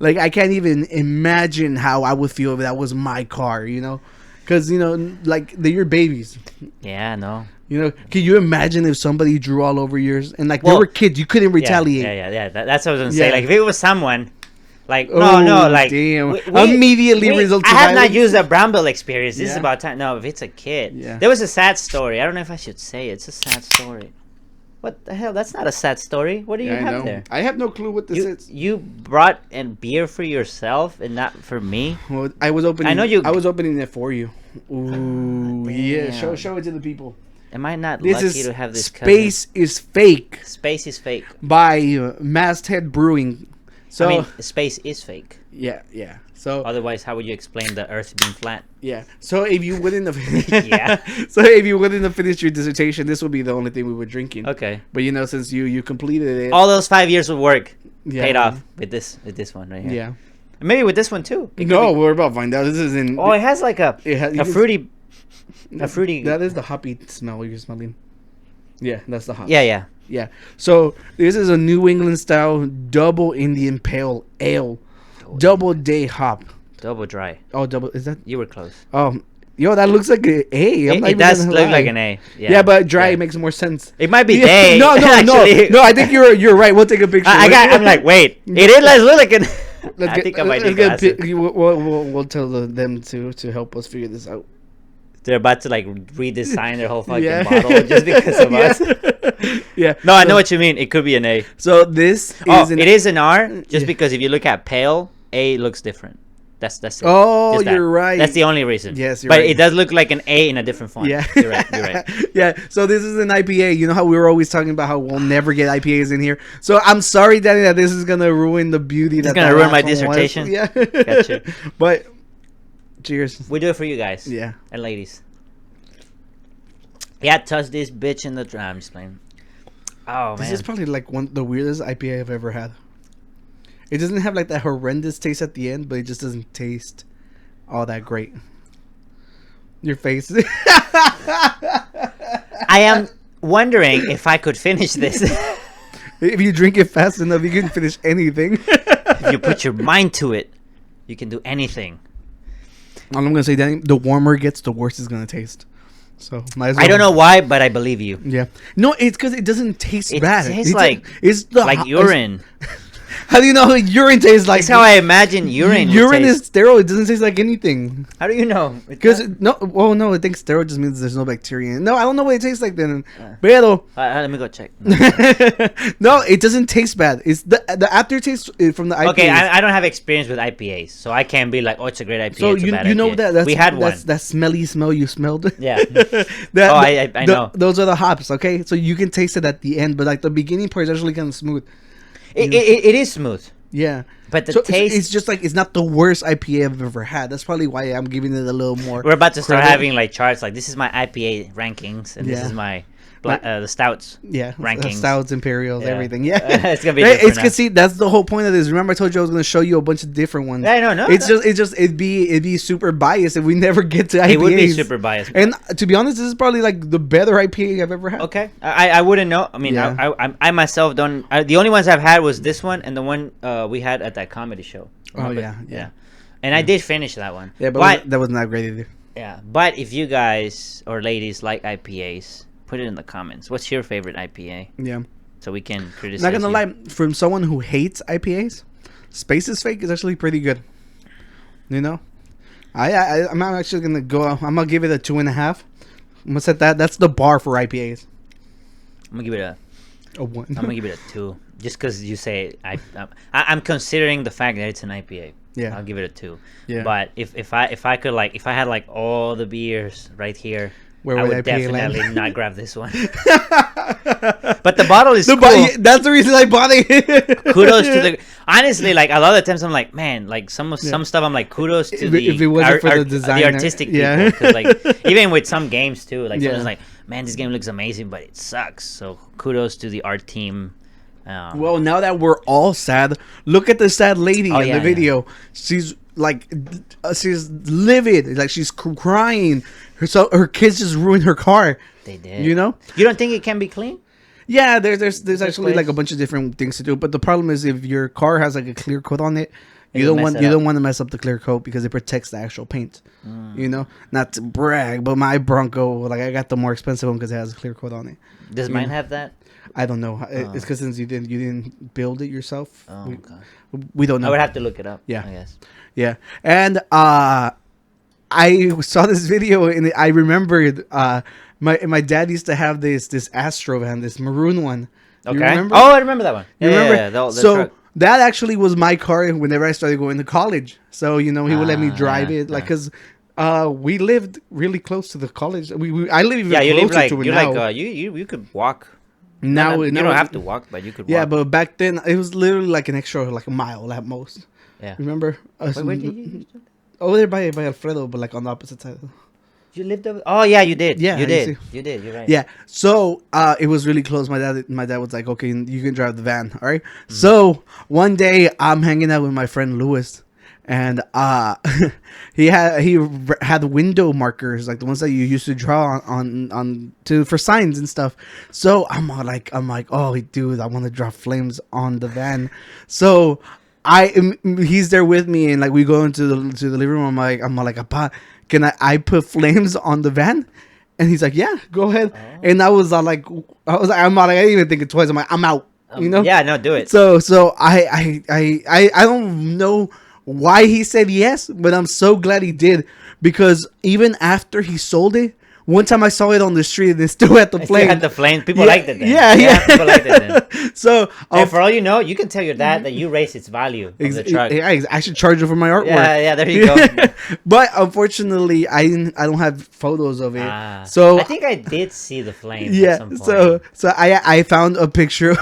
Speaker 2: I can't even imagine how I would feel if that was my car, you know, because you know, like they're your babies.
Speaker 4: Yeah, no.
Speaker 2: You know, can you imagine if somebody drew all over yours and like they were kids, you couldn't retaliate?
Speaker 4: Yeah. That's what I was gonna say. Like if it was someone. Like no, like
Speaker 2: damn. Immediately results.
Speaker 4: I have not used a brown belt experience. This is about time. No, if it's a kid,
Speaker 2: Yeah.
Speaker 4: there was a sad story. I don't know if I should say it. It's a sad story. What the hell? That's not a sad story. What do you have there?
Speaker 2: I have no clue what this is.
Speaker 4: You brought a beer for yourself and not for me.
Speaker 2: Well, I was opening.
Speaker 4: I know you.
Speaker 2: I was opening it for you. Ooh, yeah.
Speaker 4: damn.
Speaker 2: Show it to the people.
Speaker 4: Am I not
Speaker 2: This
Speaker 4: lucky
Speaker 2: is
Speaker 4: to have this?
Speaker 2: Space is Fake
Speaker 4: Space is fake.
Speaker 2: by Masthead Brewing. So
Speaker 4: I mean, space is fake.
Speaker 2: yeah. So
Speaker 4: Otherwise, how would you explain the Earth being flat?
Speaker 2: yeah. So if you wouldn't have
Speaker 4: Yeah.
Speaker 2: So if you wouldn't have finished your dissertation, this would be the only thing we were drinking.
Speaker 4: Okay.
Speaker 2: But since you completed it,
Speaker 4: All those 5 years of work
Speaker 2: Yeah.
Speaker 4: paid off with this one right here.
Speaker 2: yeah.
Speaker 4: Maybe with this one too.
Speaker 2: No, we're about to find out. This is in.
Speaker 4: Oh, it has like a fruity.
Speaker 2: That is the hoppy smell you're smelling. Yeah, that's the hop.
Speaker 4: Yeah.
Speaker 2: Yeah. So this is a New England style double Indian pale ale, double day hop.
Speaker 4: Double dry.
Speaker 2: Oh, double is that?
Speaker 4: You were close.
Speaker 2: Yo, that looks like an A.
Speaker 4: It does look like an A.
Speaker 2: Yeah, but dry makes more sense.
Speaker 4: It might be
Speaker 2: Yeah.
Speaker 4: day.
Speaker 2: No.
Speaker 4: actually.
Speaker 2: No, I think you're right. We'll take a picture.
Speaker 4: I'm like, wait. It is. Let's look like an. I think I might need glasses.
Speaker 2: We'll tell them to help us figure this out.
Speaker 4: They're about to like redesign their whole fucking
Speaker 2: Yeah.
Speaker 4: bottle just because of us.
Speaker 2: Yeah.
Speaker 4: No, I know what you mean. It could be an A.
Speaker 2: So this is
Speaker 4: it is an R just
Speaker 2: Yeah.
Speaker 4: because if you look at pale, A looks different. That's it.
Speaker 2: Oh,
Speaker 4: Just that.
Speaker 2: you're right.
Speaker 4: That's the only reason.
Speaker 2: Yes, you're
Speaker 4: but
Speaker 2: right.
Speaker 4: it does look like an A in a different font.
Speaker 2: Yeah.
Speaker 4: You're right.
Speaker 2: Yeah. So this is an IPA. You know how we were always talking about how we'll never get IPAs in here. So I'm sorry, Danny, that this is gonna ruin the beauty.
Speaker 4: It's
Speaker 2: That
Speaker 4: gonna
Speaker 2: the
Speaker 4: ruin
Speaker 2: last
Speaker 4: my
Speaker 2: one was.
Speaker 4: dissertation.
Speaker 2: Yeah.
Speaker 4: Gotcha.
Speaker 2: But cheers.
Speaker 4: We do it for you guys.
Speaker 2: Yeah.
Speaker 4: And ladies. Yeah, touch this bitch in the drum. I'm just playing. Oh,
Speaker 2: This
Speaker 4: man.
Speaker 2: is probably like the weirdest IPA I've ever had. It doesn't have like that horrendous taste at the end, but it just doesn't taste all that great. Your face.
Speaker 4: I am wondering if I could finish this.
Speaker 2: If you drink it fast enough, you can finish anything.
Speaker 4: If you put your mind to it, you can do anything.
Speaker 2: All I'm gonna say, Danny, the warmer it gets, the worse it's gonna taste. So might as well.
Speaker 4: I don't know why, but I believe you.
Speaker 2: Yeah. No, it's because it doesn't taste
Speaker 4: It
Speaker 2: bad.
Speaker 4: tastes
Speaker 2: it's the
Speaker 4: like urine.
Speaker 2: How do you know urine tastes like?
Speaker 4: That's how I imagine urine. would
Speaker 2: Urine
Speaker 4: taste.
Speaker 2: is sterile. It doesn't taste like anything.
Speaker 4: How do you know?
Speaker 2: Because no, well, no, I think sterile just means there's no bacteria. No, I don't know what it tastes like then. Pero
Speaker 4: let me go check.
Speaker 2: no, it doesn't taste bad. It's the aftertaste from the IPA.
Speaker 4: Okay, I don't have experience with IPAs, so I can't be like, oh, it's a great IPA.
Speaker 2: So
Speaker 4: it's a bad
Speaker 2: you know
Speaker 4: IPA.
Speaker 2: that's
Speaker 4: we had one.
Speaker 2: that smelly smell you smelled.
Speaker 4: Yeah.
Speaker 2: I
Speaker 4: know.
Speaker 2: Those are the hops. Okay, so you can taste it at the end, but like the beginning part is actually kind of smooth.
Speaker 4: It is smooth.
Speaker 2: Yeah,
Speaker 4: but the
Speaker 2: so
Speaker 4: taste.
Speaker 2: It's just like it's not the worst IPA I've ever had. That's probably why I'm giving it a little more.
Speaker 4: We're about to start
Speaker 2: credit.
Speaker 4: having like charts. Like this is my IPA rankings, and this is my the stouts.
Speaker 2: Yeah,
Speaker 4: rankings,
Speaker 2: stouts, imperials,
Speaker 4: Yeah.
Speaker 2: everything. Yeah,
Speaker 4: it's gonna be.
Speaker 2: Right,
Speaker 4: different
Speaker 2: it's because see that's the whole point of this. Remember I told you I was gonna show you a bunch of different ones.
Speaker 4: Yeah, no.
Speaker 2: It'd be super biased if we never get to IPAs.
Speaker 4: It would be super biased.
Speaker 2: And to be honest, this is probably like the better IPA I've ever had.
Speaker 4: Okay, I wouldn't know. I mean,
Speaker 2: Yeah.
Speaker 4: I myself don't. The only ones I've had was this one and the one we had at that comedy show. Remember?
Speaker 2: Oh yeah.
Speaker 4: And I did finish that one.
Speaker 2: Yeah, but that was not great either.
Speaker 4: Yeah, but if you guys or ladies like IPAs, put it in the comments. What's your favorite IPA?
Speaker 2: Yeah.
Speaker 4: So we can criticize.
Speaker 2: Not gonna lie, from someone who hates IPAs, Space is Fake is actually pretty good. You know, I'm actually gonna go. I'm gonna give it a 2.5. I'm gonna set that. That's the bar for IPAs.
Speaker 4: I'm gonna give it
Speaker 2: a 1.
Speaker 4: I'm gonna give it a 2, just because you say I'm considering the fact that it's an IPA.
Speaker 2: Yeah,
Speaker 4: I'll give it a 2.
Speaker 2: Yeah,
Speaker 4: but if I could like if I had like all the beers right here.
Speaker 2: Where
Speaker 4: I
Speaker 2: would
Speaker 4: would
Speaker 2: IPA
Speaker 4: definitely
Speaker 2: land?
Speaker 4: not grab this one. But the bottle is cool.
Speaker 2: That's the reason I bought it.
Speaker 4: Kudos to the. Honestly, like a lot of times, I'm like, man, like some stuff, I'm like, kudos to
Speaker 2: if it wasn't for the designer,
Speaker 4: the artistic people. 'Cause, like even with some games too, like
Speaker 2: Yeah.
Speaker 4: someone's like, man, this game looks amazing, but it sucks. So kudos to the art team.
Speaker 2: Well, now that we're all sad, look at the sad lady in the video. She's like, she's livid, like she's crying. Her kids just ruined her car.
Speaker 4: They did.
Speaker 2: You know?
Speaker 4: You don't think it can be clean?
Speaker 2: Yeah, there's actually like a bunch of different things to do, but the problem is if your car has like a clear coat on it, you don't want to mess up the clear coat because it protects the actual paint. You know, not to brag, but my Bronco, like I got the more expensive one because it has a clear coat on it.
Speaker 4: Does mine have that?
Speaker 2: I don't know. It's because since you didn't build it yourself.
Speaker 4: Oh, God.
Speaker 2: We don't know.
Speaker 4: I would have to look it up.
Speaker 2: Yeah.
Speaker 4: I guess.
Speaker 2: Yeah. And I saw this video and I remembered my dad used to have this Astro van, this maroon one.
Speaker 4: Okay.
Speaker 2: You remember?
Speaker 4: Oh, I remember that one.
Speaker 2: You remember?
Speaker 4: Yeah, the
Speaker 2: so
Speaker 4: truck.
Speaker 2: that actually was my car whenever I started going to college. So he would let me drive it, like, because we lived really close to the college. I live even
Speaker 4: you
Speaker 2: closer
Speaker 4: live like
Speaker 2: to it
Speaker 4: you're
Speaker 2: now.
Speaker 4: like you could walk.
Speaker 2: Now
Speaker 4: you
Speaker 2: now
Speaker 4: don't have to walk, but you could.
Speaker 2: Yeah,
Speaker 4: walk.
Speaker 2: but back then it was literally like an extra, like a mile at most.
Speaker 4: Yeah.
Speaker 2: Remember?
Speaker 4: Wait, where did you?
Speaker 2: Over there by Alfredo, but like on the opposite side.
Speaker 4: You lived over. Oh yeah, you did.
Speaker 2: Yeah,
Speaker 4: you
Speaker 2: you
Speaker 4: did.
Speaker 2: see.
Speaker 4: You did. You're right.
Speaker 2: Yeah. So it was really close. My dad was like, okay, you can drive the van. All right. So one day I'm hanging out with my friend Lewis, and he had window markers, like the ones that you used to draw on for signs and stuff. So I'm like, oh dude, I want to draw flames on the van. So he's there with me, and like we go into the living room. I'm like, Appa, can I put flames on the van? And he's like, yeah, go ahead. Oh. And I was like, I didn't even think it twice. I'm like, I'm out.
Speaker 4: Yeah, no, do it.
Speaker 2: So I don't know why he said yes, but I'm so glad he did, because even after he sold it, one time I saw it on the street and it still had the flame.
Speaker 4: Still had the flames. People liked it then.
Speaker 2: Yeah.
Speaker 4: People liked it then.
Speaker 2: So,
Speaker 4: and for all you know, you can tell your dad that you raised its value of the truck.
Speaker 2: I should charge it for my artwork.
Speaker 4: Yeah, there you go.
Speaker 2: But unfortunately, I don't have photos of it.
Speaker 4: So I think I did see the flames.
Speaker 2: Yeah.
Speaker 4: At some point.
Speaker 2: So I found a picture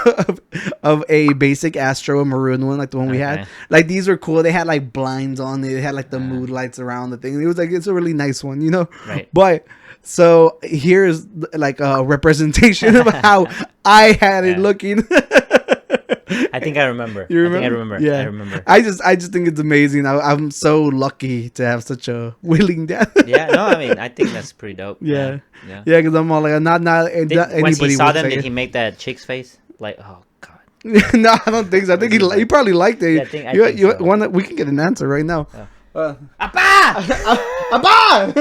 Speaker 2: of a basic Astro, a maroon one, like the one we had. Like, these were cool. They had like blinds on it. They had like the mood lights around the thing. It was like, it's a really nice one,
Speaker 4: Right.
Speaker 2: But so here's like a representation of how I had it looking.
Speaker 4: I think I remember.
Speaker 2: You remember?
Speaker 4: I remember.
Speaker 2: Yeah.
Speaker 4: I remember.
Speaker 2: I just think it's amazing. I'm so lucky to have such a willing dad.
Speaker 4: Yeah, no, I mean, I think that's pretty dope.
Speaker 2: Yeah. Because I'm all like, not anybody.
Speaker 4: Once he saw them,
Speaker 2: did
Speaker 4: he make that chick's face? Like, oh God.
Speaker 2: No, I don't think so. I think he probably liked it.
Speaker 4: Yeah, I think so.
Speaker 2: We can get an answer right now.
Speaker 4: Appa!
Speaker 2: Appa!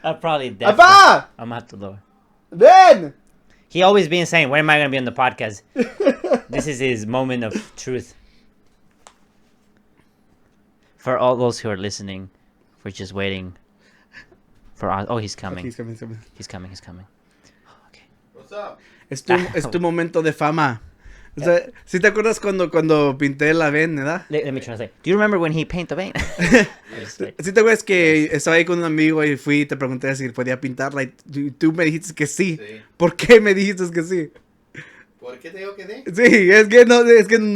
Speaker 4: I probably
Speaker 2: definitely.
Speaker 4: Appa! I'm at the door.
Speaker 2: Ben!
Speaker 4: He always been saying, when am I going to be on the podcast? This is his moment of truth. For all those who are listening, we're just waiting for... Oh, he's coming.
Speaker 2: He's coming.
Speaker 4: He's coming. Oh, okay.
Speaker 1: What's up?
Speaker 2: Es tu momento de fama. O sea, ¿sí te acuerdas cuando pinté la ven, verdad?
Speaker 4: Let me translate. Do you remember when he painted the vein?
Speaker 2: ¿Sí te acuerdas que estaba ahí con un amigo y fui y te pregunté si podía pintarla y tú me dijiste que sí? ¿Por qué me dijiste que sí?
Speaker 1: ¿Por qué te digo que sí?
Speaker 2: Sí, es que no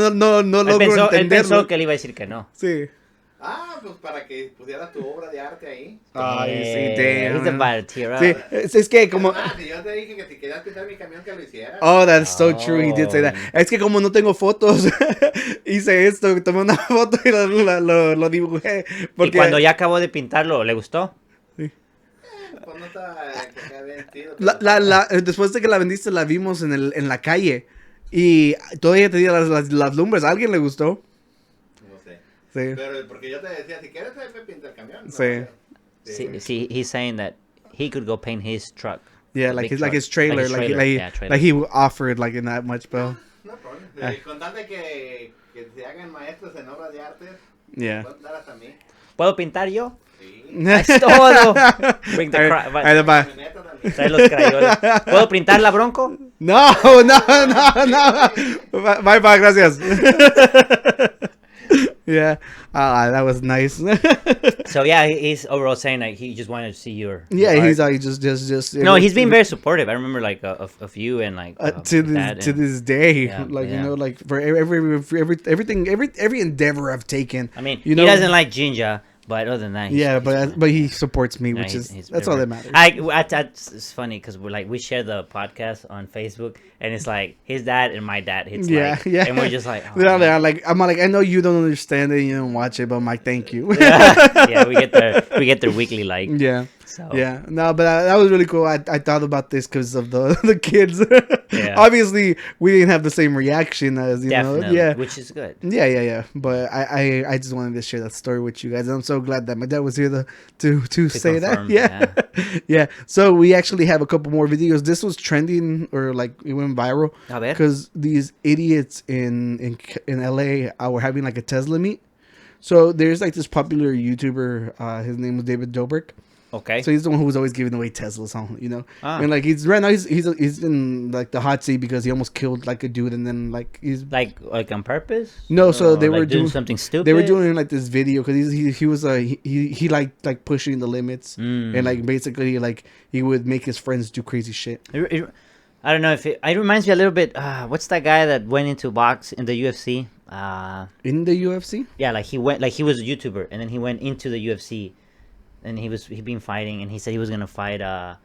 Speaker 2: logro entenderlo.
Speaker 4: Él pensó que él iba a decir que no.
Speaker 2: Sí.
Speaker 1: Pues para que pusieras tu obra de arte ahí.
Speaker 2: Ay, sí, damn.
Speaker 4: He's about to tear up.
Speaker 2: Sí, es que como...
Speaker 1: Si yo te dije que si querías pintar mi camión que lo hicieras.
Speaker 2: Oh, that's so true. He did say that. Es que como no tengo fotos, hice esto, tomé una foto y lo dibujé. Porque...
Speaker 4: Y cuando ya acabó de pintarlo, ¿le gustó?
Speaker 2: Sí.
Speaker 1: Pues no estaba
Speaker 2: después de que la vendiste, la vimos en la calle. Y todavía tenía las lumbres. ¿A alguien le gustó?
Speaker 1: No sé.
Speaker 2: Sí.
Speaker 1: Pero porque yo te decía, si quieres me pinta el camión. No,
Speaker 2: Sí.
Speaker 4: See, he's saying that he could go paint his truck.
Speaker 2: Yeah, like his trailer, like he offered like in that much, bro.
Speaker 1: No problem. Con tal de que se hagan maestros en obras de arte.
Speaker 2: Yeah.
Speaker 1: Puedes dar hasta mí.
Speaker 4: ¿Puedo pintar yo?
Speaker 1: Sí.
Speaker 4: Es todo. Bring the trae los crayolas. ¿Puedo pintar la Bronco?
Speaker 2: No. Bye, gracias. Yeah, that was nice.
Speaker 4: So yeah, he's overall saying like he just wanted to see your.
Speaker 2: Yeah,
Speaker 4: art.
Speaker 2: he's like just.
Speaker 4: No, he's been very supportive. I remember like of you and like
Speaker 2: to this day, like
Speaker 4: yeah.
Speaker 2: Like for everything, every endeavor I've taken.
Speaker 4: I mean, he doesn't like ginger. But other than that,
Speaker 2: but he supports me, which that's all that matters.
Speaker 4: It's funny because we share the podcast on Facebook, and it's like his dad and my dad. It's and we're just like,
Speaker 2: I'm like, I know you don't understand it, you don't watch it, but I'm like, thank you.
Speaker 4: Yeah, we get their weekly like.
Speaker 2: Yeah.
Speaker 4: So
Speaker 2: Yeah, no, but that was really cool. I thought about this because of the kids.
Speaker 4: Yeah.
Speaker 2: Obviously, we didn't have the same reaction as you know.
Speaker 4: definitely,
Speaker 2: Yeah,
Speaker 4: which is good.
Speaker 2: yeah. But I just wanted to share that story with you guys. I'm so glad that my dad was here to say
Speaker 4: confirm,
Speaker 2: that. Yeah, yeah. So we actually have a couple more videos. This was trending or like it went viral
Speaker 4: A ver.
Speaker 2: because these idiots in LA were having like a Tesla meet. So there's like this popular YouTuber. His name was David Dobrik.
Speaker 4: Okay.
Speaker 2: So he's the one who was always giving away Teslas, you know.
Speaker 4: Ah.
Speaker 2: And like he's right now he's in like the hot seat because he almost killed like a dude, and then like he's
Speaker 4: like on purpose.
Speaker 2: no. So
Speaker 4: Or,
Speaker 2: they
Speaker 4: like,
Speaker 2: were doing
Speaker 4: something stupid.
Speaker 2: They were doing like this video because he was he liked pushing the limits and like basically like he would make his friends do crazy shit.
Speaker 4: I don't know if it reminds me a little bit. What's that guy that went into box in the UFC?
Speaker 2: In the UFC?
Speaker 4: Yeah, like he was a YouTuber and then he went into the UFC, and he'd been fighting, and he said he was gonna fight. God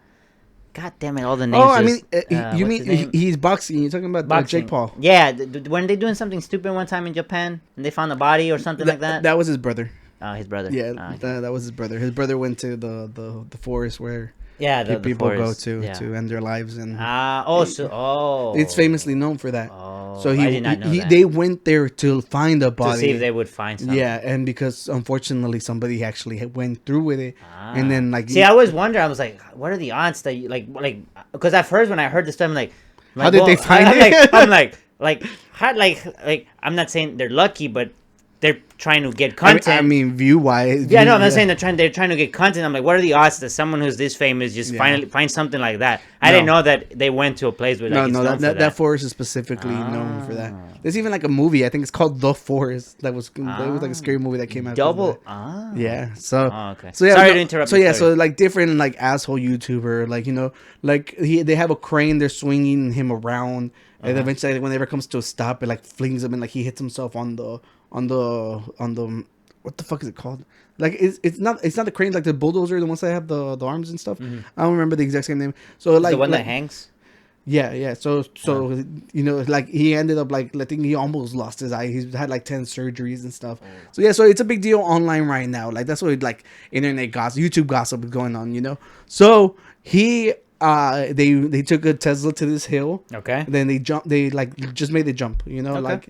Speaker 4: damn it! All the names.
Speaker 2: Oh, I mean, you
Speaker 4: what's his
Speaker 2: mean
Speaker 4: name?
Speaker 2: he's boxing? You're talking about
Speaker 4: Boxing.
Speaker 2: Jake Paul?
Speaker 4: Yeah, when they doing something stupid one time in Japan and they found a body or something like that.
Speaker 2: That was his brother.
Speaker 4: His brother.
Speaker 2: Yeah,
Speaker 4: Okay.
Speaker 2: that was his brother. His brother went to the forest where
Speaker 4: Yeah, the
Speaker 2: people
Speaker 4: forest.
Speaker 2: go
Speaker 4: Yeah.
Speaker 2: to end their lives, and
Speaker 4: it's
Speaker 2: famously known for that.
Speaker 4: Oh,
Speaker 2: So
Speaker 4: I did not know that.
Speaker 2: they went there to find a
Speaker 4: to
Speaker 2: body.
Speaker 4: see if they would find something.
Speaker 2: Yeah, and because unfortunately somebody actually went through with it, and then like
Speaker 4: see, I always wonder. I was like, what are the odds that you like because at first when I heard this stuff, I'm like,
Speaker 2: how did they find
Speaker 4: it?
Speaker 2: it?
Speaker 4: I'm like, how, like I'm not saying they're lucky, but they're trying to get content.
Speaker 2: I mean, view wise.
Speaker 4: Yeah, no, I'm not saying they're trying to get content. I'm like, what are the odds that someone who's this famous just
Speaker 2: Yeah.
Speaker 4: finally find something like that? I didn't know that they went to a place where like,
Speaker 2: that forest is specifically known for that. There's even like a movie. I think it's called The Forest. That was like a scary movie that came out.
Speaker 4: double.
Speaker 2: Yeah. So.
Speaker 4: Oh, okay.
Speaker 2: So yeah.
Speaker 4: Sorry to interrupt.
Speaker 2: So yeah. So like different like asshole YouTuber, like you know, like they have a crane. They're swinging him around, and eventually like, whenever it comes to a stop, it like flings him and like he hits himself on the what the fuck is it called? Like it's not the crane, like the bulldozer, the ones that have the arms and stuff. I don't remember the exact same name. So like
Speaker 4: the one
Speaker 2: like,
Speaker 4: that hangs.
Speaker 2: Yeah. So you know, like he ended up like I think he almost lost his eye. He's had like 10 surgeries and stuff. So yeah, so it's a big deal online right now. Like that's what like internet gossip, YouTube gossip is going on. You know. So he they took a Tesla to this hill. Okay. Then they jumped. They like just made the jump. You know, like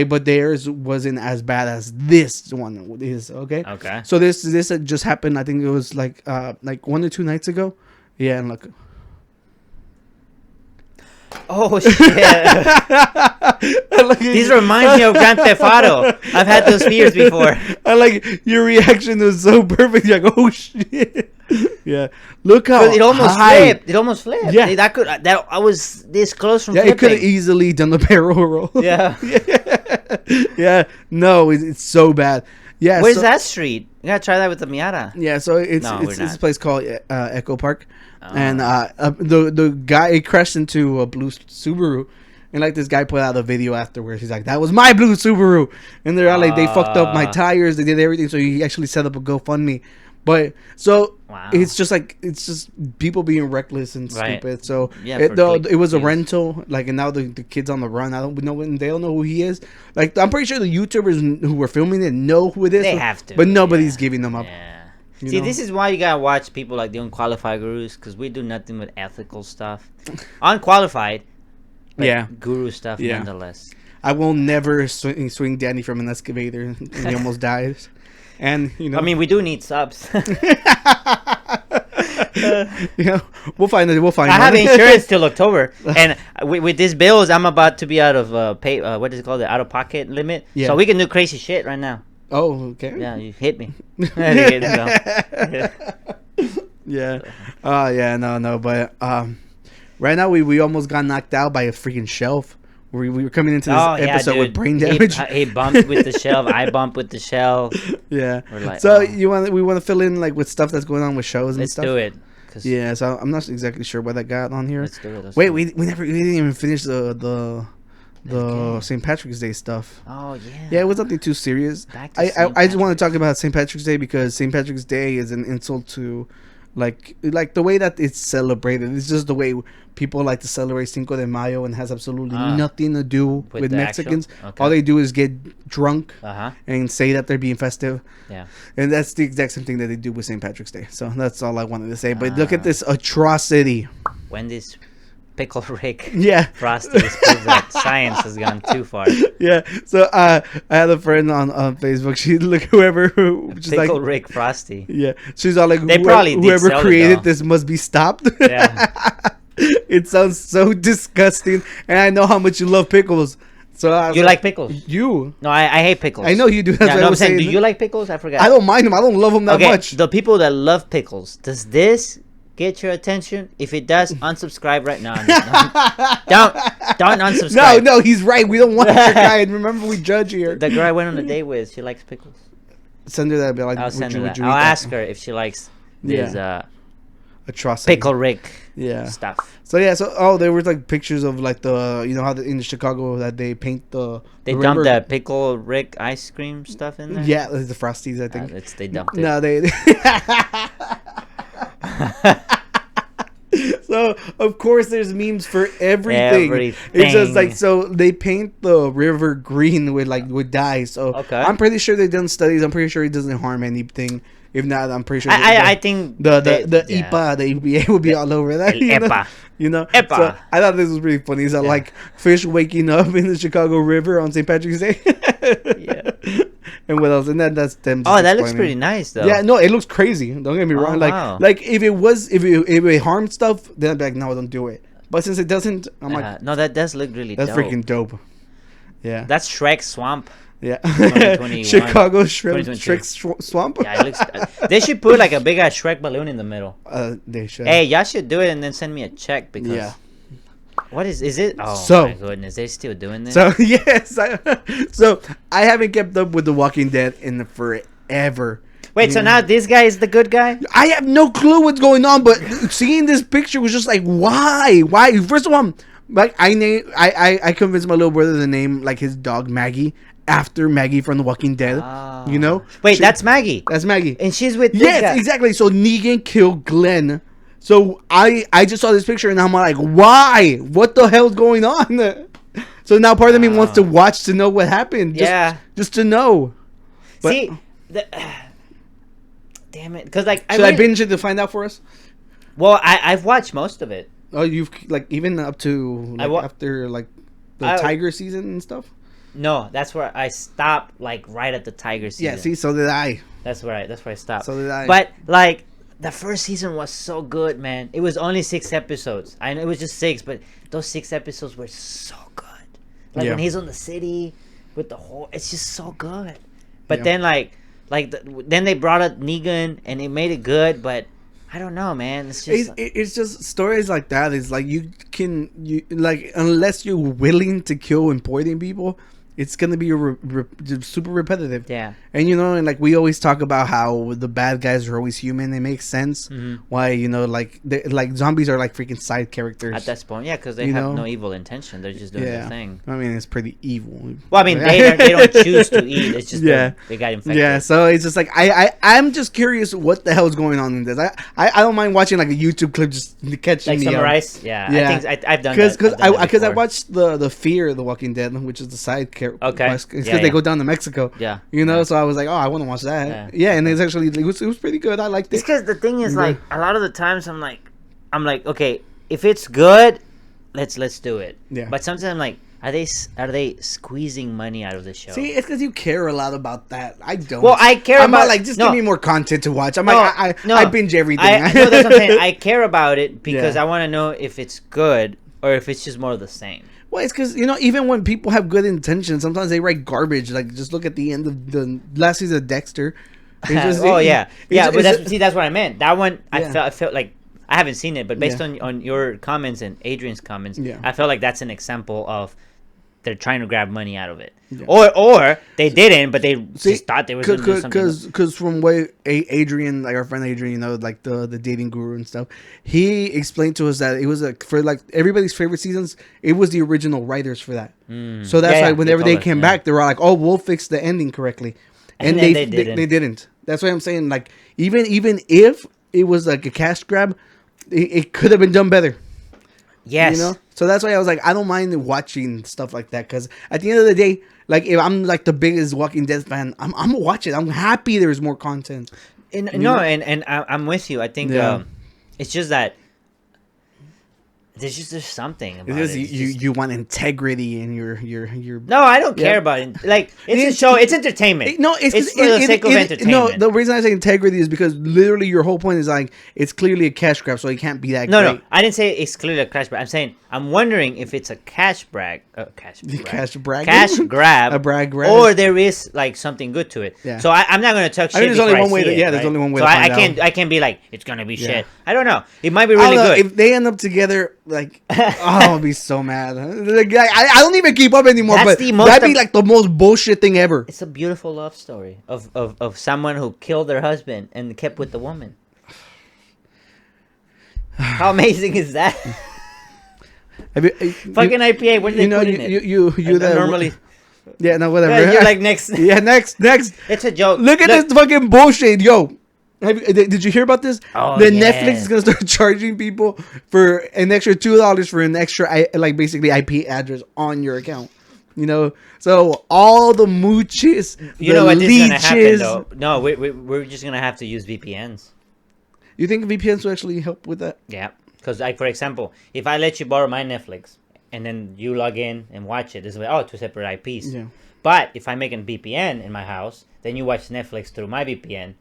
Speaker 2: but theirs wasn't as bad as this one is. Okay. Okay. So this just happened. I think it was like 1 or 2 nights ago. Yeah, and look.
Speaker 4: Oh shit! These remind me of Grand Theft Auto. I've had those fears before.
Speaker 2: I like your reaction was so perfect. You're like, oh shit! Yeah, look how
Speaker 4: it almost flipped. It almost flipped.
Speaker 2: Yeah,
Speaker 4: I was this close from.
Speaker 2: Yeah,
Speaker 4: flipping.
Speaker 2: It could have easily done the barrel roll.
Speaker 4: Yeah.
Speaker 2: Yeah. No, it's so bad. Yeah.
Speaker 4: Where's that street? You gotta try that with the Miata.
Speaker 2: Yeah. So it's a place called Echo Park. And the guy crashed into a blue Subaru, and like this guy put out a video afterwards. He's like, "That was my blue Subaru," and they're like, "They fucked up my tires. They did everything." So he actually set up a GoFundMe. But so it's just people being reckless and stupid. So it was a rental, like, and now the kid's on the run. I don't know, they don't know who he is. Like, I'm pretty sure the YouTubers who were filming it know who it is.
Speaker 4: They have to,
Speaker 2: but nobody's giving them up.
Speaker 4: Yeah. See, this is why you gotta watch people like the Unqualified gurus, because we do nothing with ethical stuff. Unqualified, but guru stuff nonetheless.
Speaker 2: I will never swing Danny from an excavator, and he almost dies. And you know,
Speaker 4: I mean, we do need subs.
Speaker 2: Yeah, we'll find it.
Speaker 4: I have insurance till October, and with these bills, I'm about to be out of what is it called, the out of pocket limit. Yeah. So we can do crazy shit right now.
Speaker 2: Oh, okay.
Speaker 4: Yeah, you hit me.
Speaker 2: Yeah. No. But right now we almost got knocked out by a freaking shelf. We were coming into this episode with brain damage.
Speaker 4: He bumped with the shelf. I bumped with the shelf.
Speaker 2: Yeah. Like, so we want to fill in like with stuff that's going on with shows and stuff.
Speaker 4: Let's do it.
Speaker 2: Yeah. So I'm not exactly sure what I got on here.
Speaker 4: Let's do it.
Speaker 2: Wait, we didn't even finish the St. Patrick's Day stuff.
Speaker 4: Oh yeah.
Speaker 2: Yeah, it was nothing too serious. I just want to talk about St. Patrick's Day because St. Patrick's Day is an insult to like the way that it's celebrated. It's just the way people like to celebrate Cinco de Mayo and has absolutely nothing to do with Mexicans. Okay. All they do is get drunk and say that they're being festive.
Speaker 4: Yeah.
Speaker 2: And that's the exact same thing that they do with St. Patrick's Day. So that's all I wanted to say. But look at this atrocity.
Speaker 4: Wendy's Pickle Rick.
Speaker 2: Yeah.
Speaker 4: Frosty proves that science has gone too far.
Speaker 2: Yeah. So I had a friend on Facebook. She whoever
Speaker 4: Pickle
Speaker 2: like,
Speaker 4: Rick Frosty.
Speaker 2: Yeah. She's all like,
Speaker 4: they probably
Speaker 2: whoever created this must be stopped.
Speaker 4: Yeah.
Speaker 2: It sounds so disgusting, and I know how much you love pickles. So
Speaker 4: you like pickles?
Speaker 2: You?
Speaker 4: No, I hate pickles.
Speaker 2: I know you do. That's
Speaker 4: what I'm saying. Do you like pickles? I forgot.
Speaker 2: I don't mind them. I don't love them that much.
Speaker 4: The people that love pickles, does this get your attention? If it does, unsubscribe right now. Don't unsubscribe.
Speaker 2: No, he's right. We don't want your guy. And remember, we judge here.
Speaker 4: The girl I went on a date with, she likes pickles.
Speaker 2: Send her that. Be like,
Speaker 4: I'll send her that. I'll ask her if she likes this
Speaker 2: atrocity.
Speaker 4: Pickle Rick stuff.
Speaker 2: So there were like pictures of like the how in Chicago that they paint
Speaker 4: they dumped the Pickle Rick ice cream stuff in there.
Speaker 2: Yeah, the Frosties, I think.
Speaker 4: They dumped it.
Speaker 2: No, they. So of course there's memes for everything. It's just like, so they paint the river green with dye. So I'm pretty sure they've done studies. I'm pretty sure it doesn't harm anything. If not, I'm pretty sure.
Speaker 4: I think
Speaker 2: the EPA, the EPA will be all over that.
Speaker 4: EPA.
Speaker 2: EPA. So I thought this was pretty funny. So like fish waking up in the Chicago River on St. Patrick's Day. Yeah. And what else? And that's them.
Speaker 4: Oh, that looks pretty nice though.
Speaker 2: Yeah, no, it looks crazy. Don't get me wrong. Like if it harmed stuff, then I'd be like, no, don't do it. But since it doesn't, I'm like,
Speaker 4: no, that does look really.
Speaker 2: That's freaking dope. Yeah.
Speaker 4: That's Shrek Swamp.
Speaker 2: Yeah. Chicago Shrek Swamp.
Speaker 4: Yeah, it looks. They should put like a big ass Shrek balloon in the middle.
Speaker 2: They should.
Speaker 4: Hey, y'all should do it and then send me a check because.
Speaker 2: Yeah.
Speaker 4: What is it? Oh my goodness, they're still doing this.
Speaker 2: So yes, I haven't kept up with The Walking Dead in forever.
Speaker 4: Wait, so now this guy is the good guy?
Speaker 2: I have no clue what's going on, but seeing this picture was just like, why? First of all, like I convinced my little brother to name like his dog Maggie after Maggie from The Walking Dead.
Speaker 4: Wait, that's Maggie.
Speaker 2: That's Maggie,
Speaker 4: and she's with this guy.
Speaker 2: Exactly. So Negan killed Glenn. So I just saw this picture and I'm like, why? What the hell's going on? So now part of me wants to watch to know what happened. Just to know. But,
Speaker 4: see, damn it, because like
Speaker 2: I binge it to find out for us?
Speaker 4: Well, I've watched most of it.
Speaker 2: Oh, you've like even up to after like the tiger season and stuff?
Speaker 4: No, that's where I stopped, like right at the tiger season.
Speaker 2: Yeah, see, so did I.
Speaker 4: That's where I stopped.
Speaker 2: So did I.
Speaker 4: But like the first season was so good, man. It was only 6 episodes. I know it was just 6, but those 6 episodes were so good. Like when he's on the city with the whole, it's just so good. But then then they brought up Negan and it made it good, but I don't know, man.
Speaker 2: It's just stories like that. It's like you like unless you're willing to kill important people, it's gonna be super repetitive.
Speaker 4: Yeah.
Speaker 2: And and like we always talk about how the bad guys are always human. It makes sense why like zombies are like freaking side characters
Speaker 4: at this point. Yeah, because they have no evil intention. They're just doing their thing.
Speaker 2: I mean, it's pretty evil.
Speaker 4: Well, I mean, they don't choose to eat. It's just they got infected.
Speaker 2: Yeah. So it's just like I'm just curious what the hell is going on in this. I don't mind watching like a YouTube clip just catching
Speaker 4: like summarize. Yeah. I think I've done that.
Speaker 2: Because I watched the Fear of the Walking Dead, which is the side character.
Speaker 4: Okay.
Speaker 2: It's because they go down to Mexico.
Speaker 4: Yeah.
Speaker 2: So I was like, oh, I want to watch that. Yeah, and it's actually it was pretty good. I liked it.
Speaker 4: It's because the thing is like a lot of the times I'm like, okay, if it's good, let's do it. Yeah. But sometimes I'm like, are they squeezing money out of the show?
Speaker 2: See, it's because you care a lot about that. I don't.
Speaker 4: Well, I care
Speaker 2: about like just give me more content to watch. I binge everything.
Speaker 4: That's what I'm saying. I care about it because I want to know if it's good or if it's just more of the same.
Speaker 2: Well, it's because, even when people have good intentions, sometimes they write garbage. Like, just look at the end of the last season of Dexter.
Speaker 4: But that's what I meant. That one, I felt like, I haven't seen it, but based on your comments and Adrian's comments, I felt like that's an example of they're trying to grab money out of it. Yeah. Or they didn't, but they just thought they were going to do something.
Speaker 2: Because from way Adrian, like our friend Adrian, like the dating guru and stuff, he explained to us that it was for like everybody's favorite seasons, it was the original writers for that. So that's why whenever they came back, they were like, oh, we'll fix the ending correctly. And they didn't. That's what I'm saying. Like even if it was like a cash grab, it could have been done better.
Speaker 4: Yes.
Speaker 2: You know? So that's why I was like, I don't mind watching stuff like that, because at the end of the day, like if I'm like the biggest Walking Dead fan, I'm gonna watch it. I'm happy there's more content.
Speaker 4: And I'm with you. I think it's just that there's something about
Speaker 2: Because
Speaker 4: it.
Speaker 2: you want integrity in your.
Speaker 4: No, I don't care about it. Like it's a show. It's entertainment.
Speaker 2: No,
Speaker 4: it's for the sake of entertainment.
Speaker 2: No, the reason I say integrity is because literally your whole point is like it's clearly a cash grab, so it can't be that.
Speaker 4: No, I didn't say it's clearly a cash grab. I'm saying I'm wondering if it's a cash grab, a
Speaker 2: brag,
Speaker 4: or there is like something good to it.
Speaker 2: Yeah.
Speaker 4: So I'm not gonna talk shit.
Speaker 2: There's only one way.
Speaker 4: There's
Speaker 2: only one way.
Speaker 4: So
Speaker 2: to
Speaker 4: I can't be like it's gonna be shit. I don't know. It might be really good.
Speaker 2: If they end up together, like I'll be so mad. Like, I don't even keep up anymore. But that'd be like the most bullshit thing ever.
Speaker 4: It's a beautiful love story of someone who killed their husband and kept with the woman. How amazing is that? Fucking IPA. What did they put in it?
Speaker 2: You that
Speaker 4: normally.
Speaker 2: Yeah, no, whatever.
Speaker 4: Yeah, you're like next.
Speaker 2: Yeah, next.
Speaker 4: It's a joke.
Speaker 2: Look at this fucking bullshit, yo. Did you hear about this?
Speaker 4: Oh,
Speaker 2: Netflix is gonna start charging people for an extra $2 for an extra, like basically IP address on your account. You know, so all the mooches,
Speaker 4: you know what is gonna happen though? No, we're just gonna have to use VPNs.
Speaker 2: You think VPNs will actually help with that?
Speaker 4: Yeah, because like for example, if I let you borrow my Netflix and then you log in and watch it, this is two separate IPs.
Speaker 2: Yeah.
Speaker 4: But if I make a VPN in my house, then you watch Netflix through my VPN.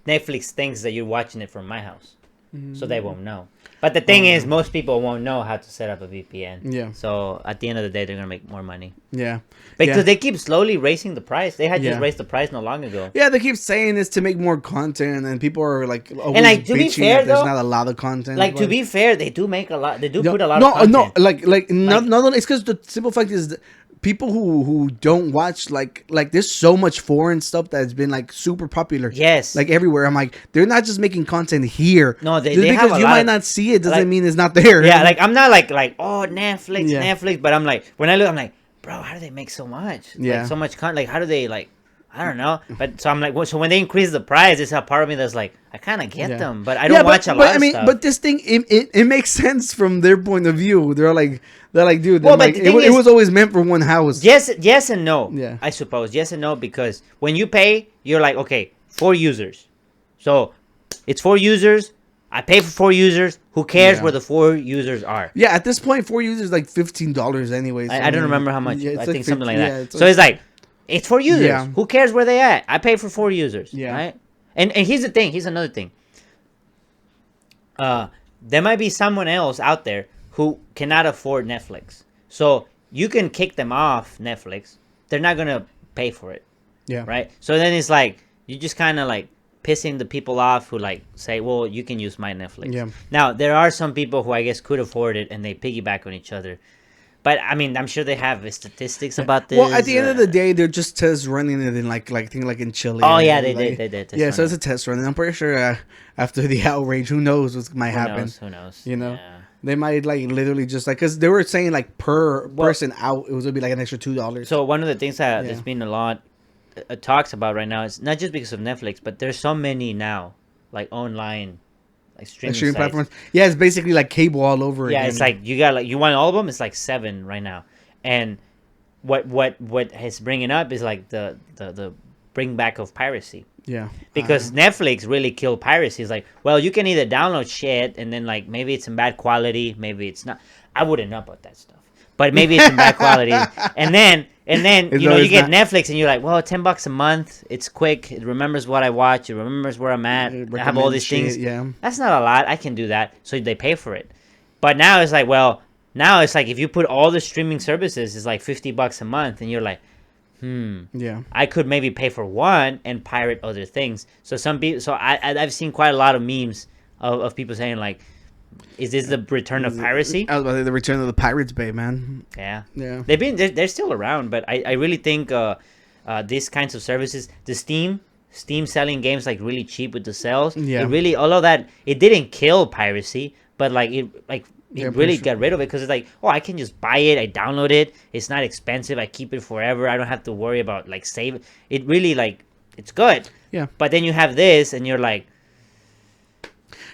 Speaker 4: Netflix thinks that you're watching it from my house, so they won't know. But the thing is, most people won't know how to set up a VPN.
Speaker 2: Yeah.
Speaker 4: So at the end of the day, they're gonna make more money.
Speaker 2: Yeah.
Speaker 4: Because they keep slowly raising the price. They had just
Speaker 2: Yeah.
Speaker 4: raised the price not long ago.
Speaker 2: Yeah, they keep saying this to make more content, and people are like always
Speaker 4: And like to be
Speaker 2: bitching
Speaker 4: fair,
Speaker 2: that there's
Speaker 4: though,
Speaker 2: not a lot of content.
Speaker 4: like to
Speaker 2: but-
Speaker 4: be fair, they do make a lot. They do
Speaker 2: No,
Speaker 4: put a lot of content.
Speaker 2: No, not only it's because the simple fact is that people who don't watch like there's so much foreign stuff that's been like super popular.
Speaker 4: Yes.
Speaker 2: Like everywhere. I'm like, they're not just making content here.
Speaker 4: No,
Speaker 2: Just
Speaker 4: they have
Speaker 2: because
Speaker 4: a
Speaker 2: you
Speaker 4: lot
Speaker 2: might
Speaker 4: of-
Speaker 2: not see it doesn't
Speaker 4: like-
Speaker 2: mean it's not there.
Speaker 4: Yeah, like I'm not like oh Netflix,
Speaker 2: Yeah.
Speaker 4: Netflix, but I'm like when I look, I'm like, bro, how do they make so much?
Speaker 2: Yeah.
Speaker 4: Like, so much content. Like how do they like? I don't know. But so I'm like, well, so when they increase the price, it's a part of me that's like, I kind of get
Speaker 2: Yeah.
Speaker 4: them, but I don't watch a lot of stuff.
Speaker 2: But this thing, it makes sense from their point of view. They're like, dude.
Speaker 4: Well,
Speaker 2: Like,
Speaker 4: but the thing
Speaker 2: it
Speaker 4: is-
Speaker 2: was always meant for one house.
Speaker 4: Yes and no.
Speaker 2: Yeah.
Speaker 4: I suppose yes and no, because when you pay, you're like, okay, 4 users. So it's 4 users. I pay for 4 users. Who cares
Speaker 2: Yeah.
Speaker 4: where the 4 users are?
Speaker 2: Yeah, at this point, 4 users like $15 anyways.
Speaker 4: I don't remember how much.
Speaker 2: Yeah, it's
Speaker 4: I
Speaker 2: like
Speaker 4: think something like
Speaker 2: 50
Speaker 4: that.
Speaker 2: yeah,
Speaker 4: So it's like, it's 4 users.
Speaker 2: Yeah.
Speaker 4: Who cares where they at? I pay for 4 users.
Speaker 2: Yeah.
Speaker 4: Right. And here's the thing. Here's another thing. There might be someone else out there who cannot afford Netflix. So you can kick them off Netflix. They're not gonna pay for it.
Speaker 2: Yeah.
Speaker 4: Right. So then it's like you just kind of like pissing the people off who like say, well, you can use my Netflix.
Speaker 2: Yeah.
Speaker 4: Now there are some people who I guess could afford it and they piggyback on each other. But I mean, I'm sure they have statistics about this.
Speaker 2: Well, at the end of the day, they're just test running it in like in Chile.
Speaker 4: Oh yeah, they
Speaker 2: like,
Speaker 4: did.
Speaker 2: Yeah, so it's a test run. And I'm pretty sure after the outrage, who knows what might happen?
Speaker 4: Who knows?
Speaker 2: You know,
Speaker 4: Yeah.
Speaker 2: they might like literally just like because they were saying like per person out, it was gonna be like an extra $2.
Speaker 4: So one of the things that
Speaker 2: Yeah.
Speaker 4: there's been a lot talks about right now is not just because of Netflix, but there's so many now, like online, like streaming sites.
Speaker 2: platforms. Yeah, it's basically like cable all over
Speaker 4: Yeah,
Speaker 2: again.
Speaker 4: it's like you want all of them. It's like 7 right now, and what is bringing up is like the bring back of piracy.
Speaker 2: Yeah,
Speaker 4: Because Netflix really killed piracy. It's like, well, you can either download shit and then like maybe it's in bad quality, maybe it's not. I wouldn't know about that stuff, but maybe it's in bad quality. And then you know you get Netflix and you're like, well, $10 a month. It's quick. It remembers what I watch. It remembers where I'm at. I have all these things.
Speaker 2: Yeah,
Speaker 4: That's not a lot. I can do that. So they pay for it. But now it's like, well, now it's like if you put all the streaming services, it's like $50 a month, and you're like,
Speaker 2: yeah.
Speaker 4: I could maybe pay for one and pirate other things. So some people, so I've seen quite a lot of memes of people saying like, is this the return of piracy?
Speaker 2: I was about to say the return of the Pirates Bay, man.
Speaker 4: Yeah.
Speaker 2: Yeah.
Speaker 4: They're still around, but I really think these kinds of services, the Steam selling games like really cheap with the sales.
Speaker 2: Yeah.
Speaker 4: It really, although that it didn't kill piracy, but like it
Speaker 2: Yeah,
Speaker 4: really
Speaker 2: sure.
Speaker 4: got rid of it because it's like, oh, I can just buy it, I download it, it's not expensive, I keep it forever, I don't have to worry about like save it really like it's good.
Speaker 2: Yeah.
Speaker 4: But then you have this and you're like,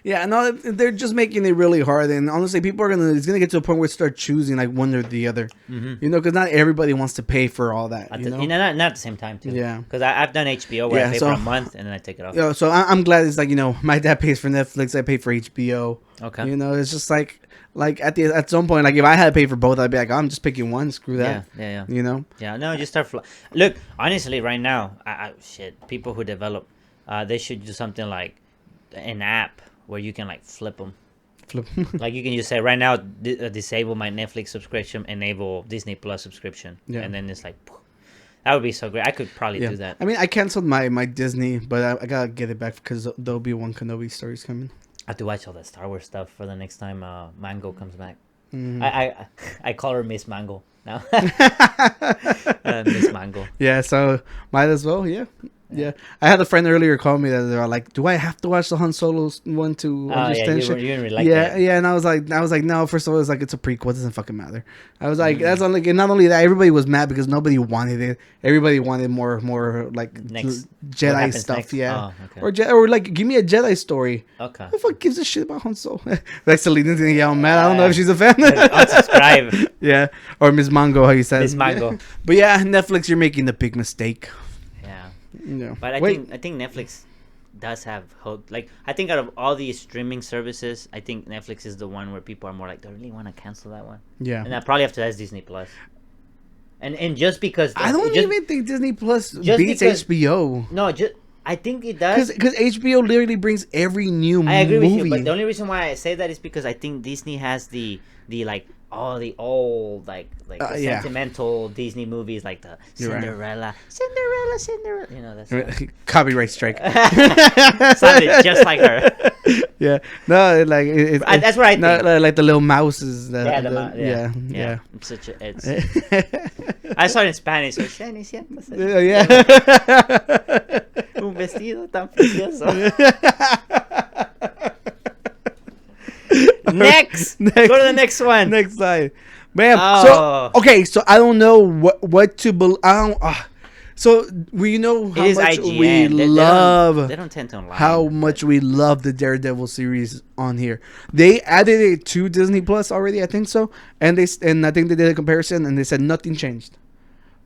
Speaker 2: Yeah, no, they're just making it really hard, and honestly, people are it's gonna get to a point where they start choosing like one or the other, you know, because not everybody wants to pay for all that.
Speaker 4: Not at the same time too.
Speaker 2: Yeah,
Speaker 4: because I've done HBO where I pay for a month and then I take it off.
Speaker 2: Yeah, so I'm glad it's like, you know, my dad pays for Netflix, I pay for HBO.
Speaker 4: Okay,
Speaker 2: you know, it's just like at some point, like if I had to pay for both, I'd be like, I'm just picking one. Screw that.
Speaker 4: Yeah.
Speaker 2: You know.
Speaker 4: Yeah, no, just start. Look, honestly, right now, people who develop, they should do something like an app where you can like flip them. Like you can just say right now, disable my Netflix subscription, enable Disney Plus subscription, and then it's like, that would be so great. I could probably do that.
Speaker 2: I mean, I canceled my Disney, but I gotta get it back because there'll be one Kenobi story's coming.
Speaker 4: I have to watch all that Star Wars stuff for the next time Mango comes back.
Speaker 2: Mm-hmm.
Speaker 4: I call her Miss Mango now. Miss Mango.
Speaker 2: Yeah, so might as well. Yeah, I had a friend earlier call me that they were like, "Do I have to watch the Han Solo one to understand shit?"
Speaker 4: You didn't really like that.
Speaker 2: Yeah, and I was like, no. First of all, it's like it's a prequel; it doesn't fucking matter. I was like, that's only. And not only that, everybody was mad because nobody wanted it. Everybody wanted more like Jedi stuff. Next? Yeah, okay. or like give me a Jedi story.
Speaker 4: Okay.
Speaker 2: Who the fuck gives a shit about Han Solo? Like Selena's gonna yell mad. I don't know if she's a fan.
Speaker 4: Unsubscribe.
Speaker 2: Yeah, or Miss Mango, how you said.
Speaker 4: Miss Mango.
Speaker 2: But yeah, Netflix, you're making the big mistake.
Speaker 4: Yeah, but I think Netflix does have hope. Like I think out of all these streaming services, I think Netflix is the one where people are more like, do I really want to cancel that one?
Speaker 2: Yeah,
Speaker 4: and I probably have to ask Disney Plus. And just because
Speaker 2: I don't even think Disney Plus beats HBO.
Speaker 4: No, I think it does
Speaker 2: because HBO literally brings every new movie. I agree with you,
Speaker 4: but the only reason why I say that is because I think Disney has the like all the old like sentimental Disney movies like the Cinderella, you know, that's
Speaker 2: copyright strike.
Speaker 4: Sounded just like her.
Speaker 2: Yeah, no, like
Speaker 4: that's what I think.
Speaker 2: Like the little mouses.
Speaker 4: Yeah. It's such a. I saw it in Spanish. So Cenicienta.
Speaker 2: Yeah.
Speaker 4: Un vestido tan precioso. Next. Go to the next one.
Speaker 2: Next slide, man. So I don't know what to believe. So we know how much we love.
Speaker 4: They don't tend to lie.
Speaker 2: How much we love the Daredevil series on here. They added it to Disney Plus already, I think so. And I think they did a comparison and they said nothing changed.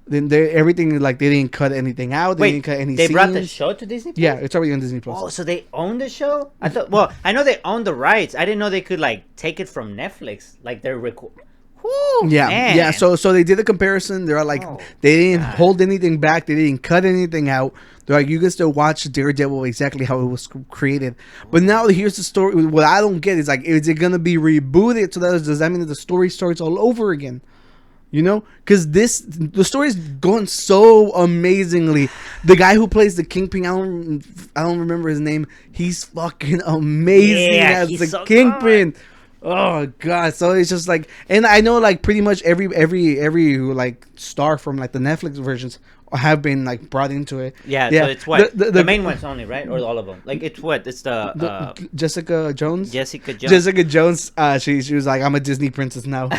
Speaker 2: Then everything, like, they didn't cut anything out. They didn't cut any scenes.
Speaker 4: They brought the show to Disney Plus?
Speaker 2: Yeah, it's already on Disney Plus.
Speaker 4: Oh, so they own the show? I thought. Well, I know they own the rights. I didn't know they could like take it from Netflix. Like they're
Speaker 2: Yeah. So they did a comparison. They're like, they didn't hold anything back. They didn't cut anything out. They're like, you can still watch Daredevil exactly how it was created. But now here's the story. What I don't get is like, is it gonna be rebooted? So does that mean that the story starts all over again? You know, because the story is going so amazingly. The guy who plays the Kingpin, I don't remember his name. He's fucking amazing as the so Kingpin. Good. Oh god! So it's just like, and I know like pretty much every like star from like the Netflix versions have been like brought into it.
Speaker 4: Yeah. So it's what the main ones only, right? Or all of them? Like it's what? It's the
Speaker 2: Jessica Jones.
Speaker 4: Jessica Jones.
Speaker 2: She was like, I'm a Disney princess now.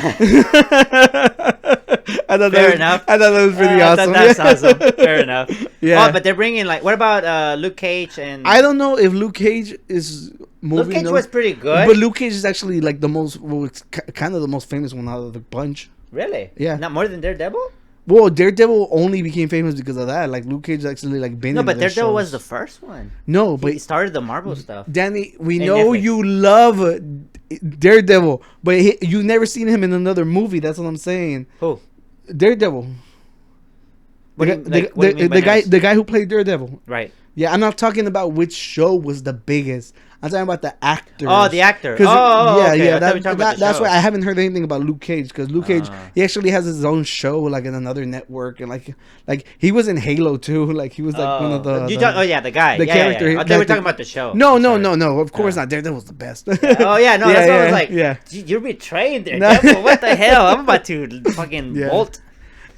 Speaker 4: Fair enough.
Speaker 2: I thought that was pretty awesome.
Speaker 4: That's awesome. Fair enough.
Speaker 2: Yeah.
Speaker 4: Oh, but they're bringing like, what about Luke Cage and?
Speaker 2: I don't know if Luke Cage is.
Speaker 4: Luke Cage was pretty good,
Speaker 2: but Luke Cage is actually like the most, it's kind of the most famous one out of the bunch.
Speaker 4: Really?
Speaker 2: Yeah.
Speaker 4: Not more than Daredevil?
Speaker 2: Well, Daredevil only became famous because of that. Like Luke Cage actually like been.
Speaker 4: No, but Daredevil was the first one.
Speaker 2: No, but
Speaker 4: he started the Marvel stuff.
Speaker 2: Danny, we know Netflix. You love Daredevil, but you've never seen him in another movie. That's what I'm saying.
Speaker 4: Who?
Speaker 2: Daredevil. The guy who played Daredevil.
Speaker 4: Right.
Speaker 2: Yeah, I'm not talking about which show was the biggest. I'm talking about the actor.
Speaker 4: Oh, the actor.
Speaker 2: Okay.
Speaker 4: That's
Speaker 2: why I haven't heard anything about Luke Cage, because Luke Cage, he actually has his own show like in another network, and like he was in Halo too. Like he was like one of the.
Speaker 4: the guy. The character. Yeah. They were talking about the show.
Speaker 2: No. Of course not. Daredevil was the best.
Speaker 4: That's what I was like. Yeah. You're betraying Daredevil. What the hell? I'm about to fucking bolt.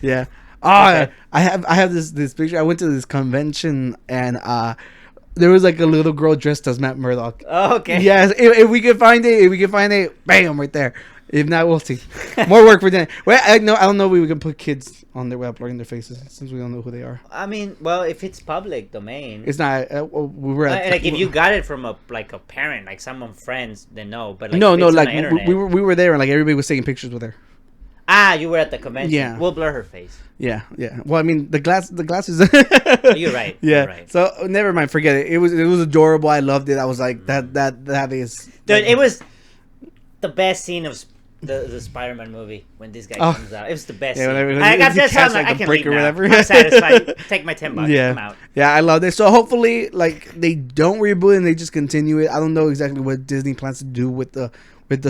Speaker 2: Yeah. I have this picture. I went to this convention and there was like a little girl dressed as Matt Murdock.
Speaker 4: Oh, okay.
Speaker 2: Yes, if we can find it, bam, right there. If not, we'll see. More work for them. Well, I don't know. We can put kids on there without blurring their faces since we don't know who they are.
Speaker 4: I mean, well, if it's public domain,
Speaker 2: it's not. We were at,
Speaker 4: like if you got it from a parent, like someone friends, then no. But like,
Speaker 2: no, like we were there and like everybody was taking pictures with her.
Speaker 4: Ah, you were at the convention.
Speaker 2: Yeah,
Speaker 4: we'll blur her face.
Speaker 2: Yeah. Well, I mean, the glasses.
Speaker 4: Oh, you're right.
Speaker 2: Yeah.
Speaker 4: You're right.
Speaker 2: So never mind. Forget it. It was adorable. I loved it. I was like, that is.
Speaker 4: Dude,
Speaker 2: like,
Speaker 4: it was the best scene of the Spider-Man movie when this guy comes out. It was the best. Yeah, I got this. I can leave now. I'm satisfied. Take my $10.
Speaker 2: Yeah.
Speaker 4: I'm out.
Speaker 2: Yeah, I loved it. So hopefully, like they don't reboot and they just continue it. I don't know exactly what Disney plans to do with the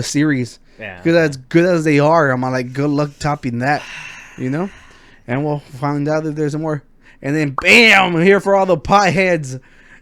Speaker 2: series.
Speaker 4: Yeah.
Speaker 2: Because as good as they are, I'm like, good luck topping that. You know. And we'll find out if there's more. And then, bam! Here for all the potheads.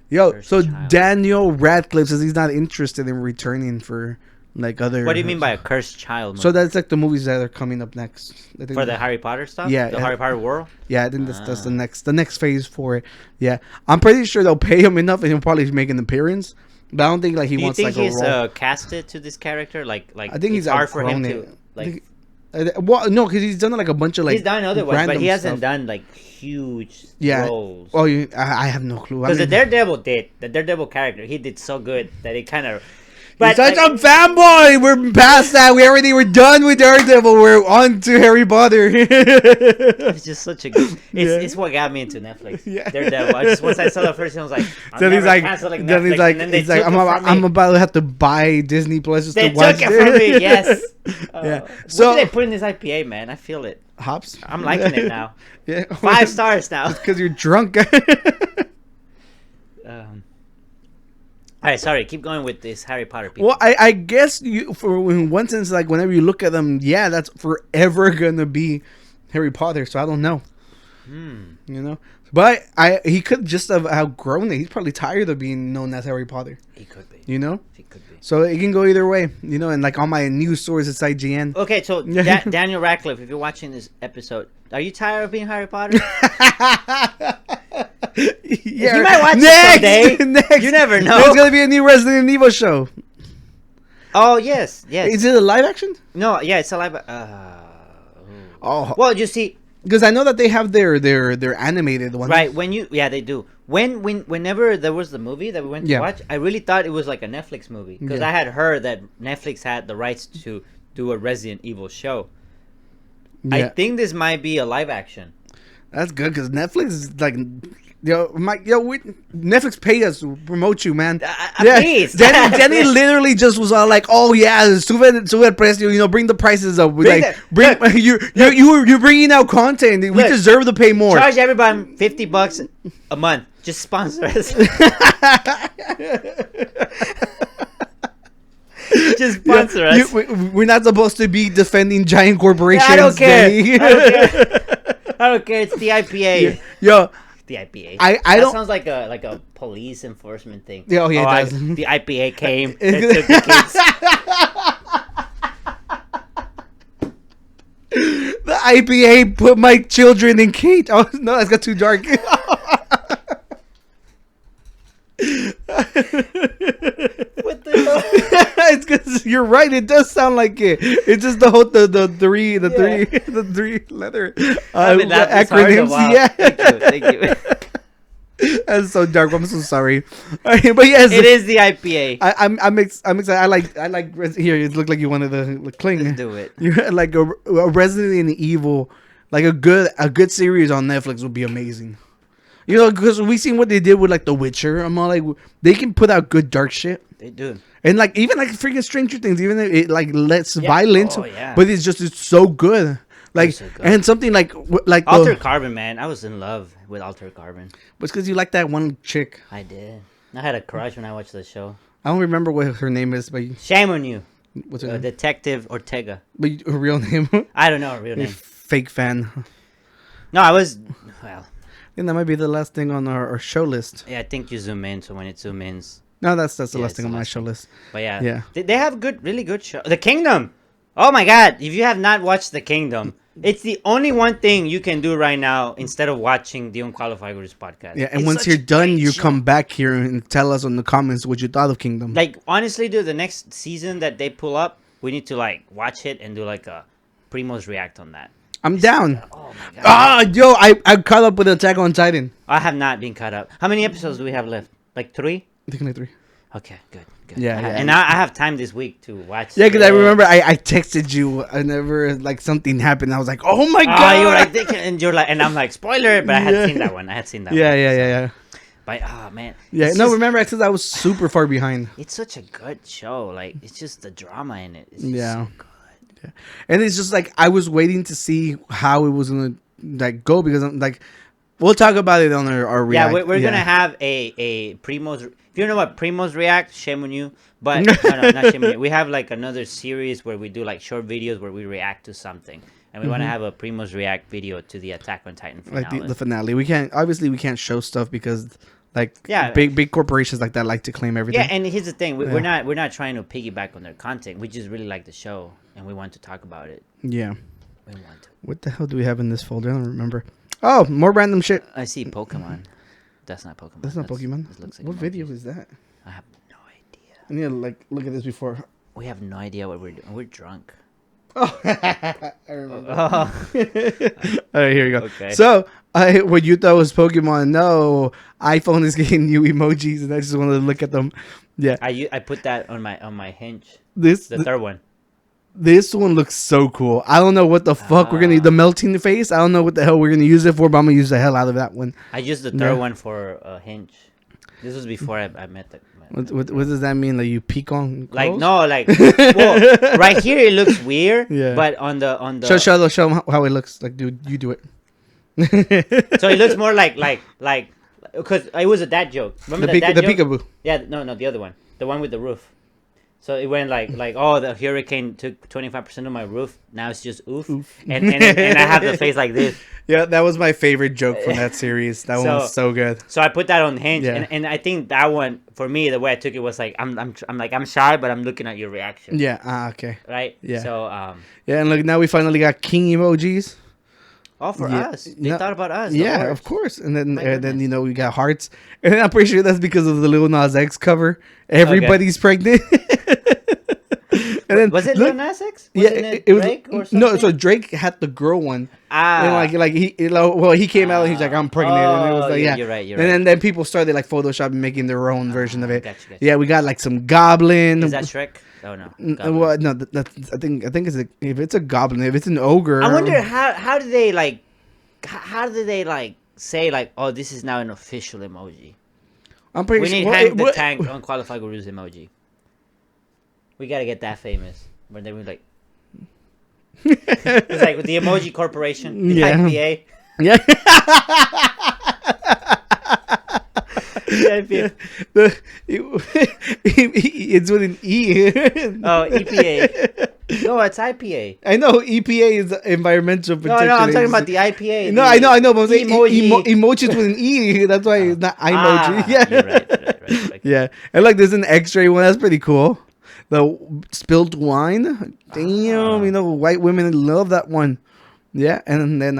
Speaker 2: Yo, Cursed so child. Daniel Radcliffe says he's not interested in returning for like other.
Speaker 4: What do you mean by a cursed child movie?
Speaker 2: So that's like the movies that are coming up next.
Speaker 4: For the Harry Potter stuff?
Speaker 2: Yeah.
Speaker 4: The Harry Potter world?
Speaker 2: Yeah, I think that's the next phase for it. Yeah. I'm pretty sure they'll pay him enough and he'll probably make an appearance. But I don't think like he wants like a role.
Speaker 4: Do you think he's casted to this character? Like
Speaker 2: I think he's
Speaker 4: hard for him to like.
Speaker 2: Well, no, because he's done like a bunch of like.
Speaker 4: He's done other ones, but he hasn't done like huge roles.
Speaker 2: Oh, I have no clue.
Speaker 4: Because the Daredevil character, he did so good that it kind of.
Speaker 2: But such a fanboy. We're past that. We're done with Daredevil. We're on to Harry Potter.
Speaker 4: It's just such a good. It's what got me into Netflix. Yeah. Daredevil. Once I saw the first one, I was like, I'm never canceling Netflix.
Speaker 2: He's like, I'm about to have to buy Disney Plus just to watch it.
Speaker 4: They took it from me. Yes.
Speaker 2: Yeah.
Speaker 4: So what did they put in this IPA, man? I feel it.
Speaker 2: Hops.
Speaker 4: I'm liking it now.
Speaker 2: Yeah.
Speaker 4: 5 stars now.
Speaker 2: Because you're drunk.
Speaker 4: All right, sorry. Keep going with this Harry Potter people.
Speaker 2: Well, I guess for in one sense, like whenever you look at them, yeah, that's forever gonna be Harry Potter. So I don't know, you know. But he could just have outgrown it. He's probably tired of being known as Harry Potter.
Speaker 4: He could be.
Speaker 2: You know.
Speaker 4: He could be.
Speaker 2: So it can go either way, you know. And like on my news source, it's IGN.
Speaker 4: Okay, so Daniel Radcliffe, if you're watching this episode, are you tired of being Harry Potter?
Speaker 2: Yeah,
Speaker 4: you might watch it someday.
Speaker 2: Next.
Speaker 4: You never know.
Speaker 2: There's gonna be a new Resident Evil show.
Speaker 4: Oh yes.
Speaker 2: Is it a live action?
Speaker 4: No, yeah, it's a live.
Speaker 2: Oh.
Speaker 4: Well, you see,
Speaker 2: because I know that they have their animated one.
Speaker 4: Right. They do. Whenever there was the movie that we went to watch, I really thought it was like a Netflix movie because I had heard that Netflix had the rights to do a Resident Evil show. Yeah. I think this might be a live action.
Speaker 2: That's good because Netflix is like, Netflix pay us to promote you, man.
Speaker 4: Please.
Speaker 2: Danny literally just was all like, "Oh yeah, sube el precio, you know, bring the prices up." You're bringing out content. We deserve to pay more.
Speaker 4: Charge everybody $50 a month. Just sponsor us. Just sponsor us.
Speaker 2: We're not supposed to be defending giant corporations.
Speaker 4: I don't care. I don't care. It's the IPA.
Speaker 2: Yo,
Speaker 4: the IPA.
Speaker 2: I don't.
Speaker 4: Sounds like a police enforcement thing.
Speaker 2: Oh yeah, it does.
Speaker 4: The IPA came and took the kids.
Speaker 2: The IPA put my children in cage. Oh no, that's got too dark.
Speaker 4: What the hell?
Speaker 2: It's because you're right. It does sound like it. It's just the whole the three letter acronyms. Yeah.
Speaker 4: Thank you.
Speaker 2: That's so dark. I'm so sorry. But yes,
Speaker 4: it is the IPA.
Speaker 2: I'm excited. I like here. It looked like you wanted to cling.
Speaker 4: Let's do it.
Speaker 2: You like a Resident Evil, like a good series on Netflix would be amazing. You know, because we seen what they did with like The Witcher. I'm all like, they can put out good dark shit.
Speaker 4: They do.
Speaker 2: And like even like freaking Stranger Things, even if it like lets violence, but it's so good. Like so good. And something like
Speaker 4: Altered Carbon, man. I was in love with Altered Carbon.
Speaker 2: But it's because you like that one chick.
Speaker 4: I did. I had a crush when I watched the show.
Speaker 2: I don't remember what her name is, but
Speaker 4: shame on you.
Speaker 2: What's her name?
Speaker 4: Detective Ortega.
Speaker 2: But her real name?
Speaker 4: I don't know her real name.
Speaker 2: Fake fan.
Speaker 4: No, I was
Speaker 2: I think that might be the last thing on our show list.
Speaker 4: Yeah, I think you zoom in, so when it zoom ins.
Speaker 2: No, that's the last thing on my show list.
Speaker 4: But yeah. They have really good show. The Kingdom. Oh my God! If you have not watched The Kingdom, it's the only one thing you can do right now instead of watching the Unqualified podcast.
Speaker 2: Yeah, and once you're done, you come back here and tell us in the comments what you thought of Kingdom.
Speaker 4: Like honestly, dude, the next season that they pull up, we need to like watch it and do like a Primo's react on that.
Speaker 2: I'm down.
Speaker 4: Oh my god.
Speaker 2: Yo, I caught up with Attack on Titan.
Speaker 4: I have not been caught up. How many episodes do we have left? Like 3?
Speaker 2: I think like 3.
Speaker 4: Okay, good.
Speaker 2: Yeah.
Speaker 4: And I have time this week to watch.
Speaker 2: Yeah, because I remember I texted you whenever like something happened. I was like, oh my god.
Speaker 4: You were like, and you're like, and I'm like, spoiler, but I had seen that one.
Speaker 2: Yeah.
Speaker 4: But man.
Speaker 2: Yeah, no, remember I said I was super far behind.
Speaker 4: It's such a good show. Like, it's just the drama in it. It's
Speaker 2: Yeah.
Speaker 4: so good.
Speaker 2: Yeah. And it's just like I was waiting to see how it was gonna like go because I'm like, we'll talk about it on our react.
Speaker 4: Yeah, we're gonna have a Primo's. If you know what Primo's react, shame on you. But no, not shame on you. We have like another series where we do like short videos where we react to something, and we want to have a Primo's react video to the Attack on Titan finale.
Speaker 2: Like the finale. We can't show stuff because like
Speaker 4: Yeah.
Speaker 2: big corporations like that like to claim everything.
Speaker 4: Yeah, and here's the thing: we're not trying to piggyback on their content. We just really like the show, and we want to talk about it.
Speaker 2: Yeah.
Speaker 4: We want to.
Speaker 2: What the hell do we have in this folder? I don't remember. Oh, more random shit.
Speaker 4: I see Pokemon. That's not Pokemon.
Speaker 2: That's not Pokemon.
Speaker 4: This looks like
Speaker 2: What
Speaker 4: emojis.
Speaker 2: video is that?
Speaker 4: I have no idea.
Speaker 2: I need to like look at this before.
Speaker 4: We have no idea what we're doing. We're drunk.
Speaker 2: Oh, I remember.
Speaker 4: Oh.
Speaker 2: All right, here we go.
Speaker 4: Okay.
Speaker 2: So, what you thought was Pokemon? No, iPhone is getting new emojis, and I just wanted to look at them. Yeah,
Speaker 4: I put that on my hinge. The
Speaker 2: this
Speaker 4: third one.
Speaker 2: this one looks so cool. I don't know what the fuck we're gonna the melting face. I don't know what the hell we're gonna use it for, but I'm gonna use the hell out of that one.
Speaker 4: I used the third one for a hinge. This was before I met the.
Speaker 2: What does that mean? Like you peek on? Clothes?
Speaker 4: Like no, like well, right here it looks weird.
Speaker 2: Yeah.
Speaker 4: But on the
Speaker 2: Show them how it looks. Like, dude, you do it.
Speaker 4: so it looks more like because it was a dad joke. Remember
Speaker 2: the
Speaker 4: that dad joke?
Speaker 2: peekaboo.
Speaker 4: Yeah, no, the other one, the one with the roof. So it went like oh, the hurricane took 25% of my roof. Now it's just oof. And I have the face like this.
Speaker 2: Yeah, that was my favorite joke from that series. That one was so good.
Speaker 4: So I put that on Hinge,
Speaker 2: Yeah.
Speaker 4: and I think that one for me, the way I took it was like I'm shy, but I'm looking at your reaction.
Speaker 2: Yeah. Okay.
Speaker 4: Right.
Speaker 2: Yeah.
Speaker 4: So
Speaker 2: Yeah, and look, now we finally got king emojis.
Speaker 4: all for us. They thought about us.
Speaker 2: Yeah,
Speaker 4: Lord.
Speaker 2: of course. And then
Speaker 4: My goodness.
Speaker 2: you know we got hearts, and then I'm pretty sure that's because of the Lil Nas X cover. Everybody's pregnant. And then
Speaker 4: Was it
Speaker 2: look,
Speaker 4: Lil Nas X?
Speaker 2: Yeah,
Speaker 4: Wasn't
Speaker 2: it was
Speaker 4: Drake or something?
Speaker 2: no. So Drake had the girl one. And like he came out and he's like, I'm pregnant, and it was like, yeah,
Speaker 4: you're right.
Speaker 2: And then people started like photoshopping, making their own version of it.
Speaker 4: Gotcha.
Speaker 2: Yeah, we got like some goblin.
Speaker 4: Is that Shrek? Oh no.
Speaker 2: Well, no, that's I think if it's a goblin, if it's an ogre.
Speaker 4: I wonder how do they like say like, oh, this is now an official emoji.
Speaker 2: I'm pretty
Speaker 4: We
Speaker 2: sure.
Speaker 4: need Hank the Tank Unqualified Guru's emoji. We gotta get that famous. But then we like, it's like with the Emoji Corporation, the
Speaker 2: Yeah.
Speaker 4: IPA.
Speaker 2: Yeah.
Speaker 4: The IPA.
Speaker 2: It's with an E.
Speaker 4: Oh, EPA. No, it's IPA.
Speaker 2: I know EPA is Environmental Protection.
Speaker 4: No, I'm talking about
Speaker 2: Agency.
Speaker 4: the IPA.
Speaker 2: No, I know, but I'm saying
Speaker 4: Emoji.
Speaker 2: emojis with an E. That's why it's not emoji. Yeah,
Speaker 4: You're right. Okay.
Speaker 2: yeah. And like, there's an X-ray one. That's pretty cool. The spilled wine. Damn, you know, white women love that one. Yeah, and then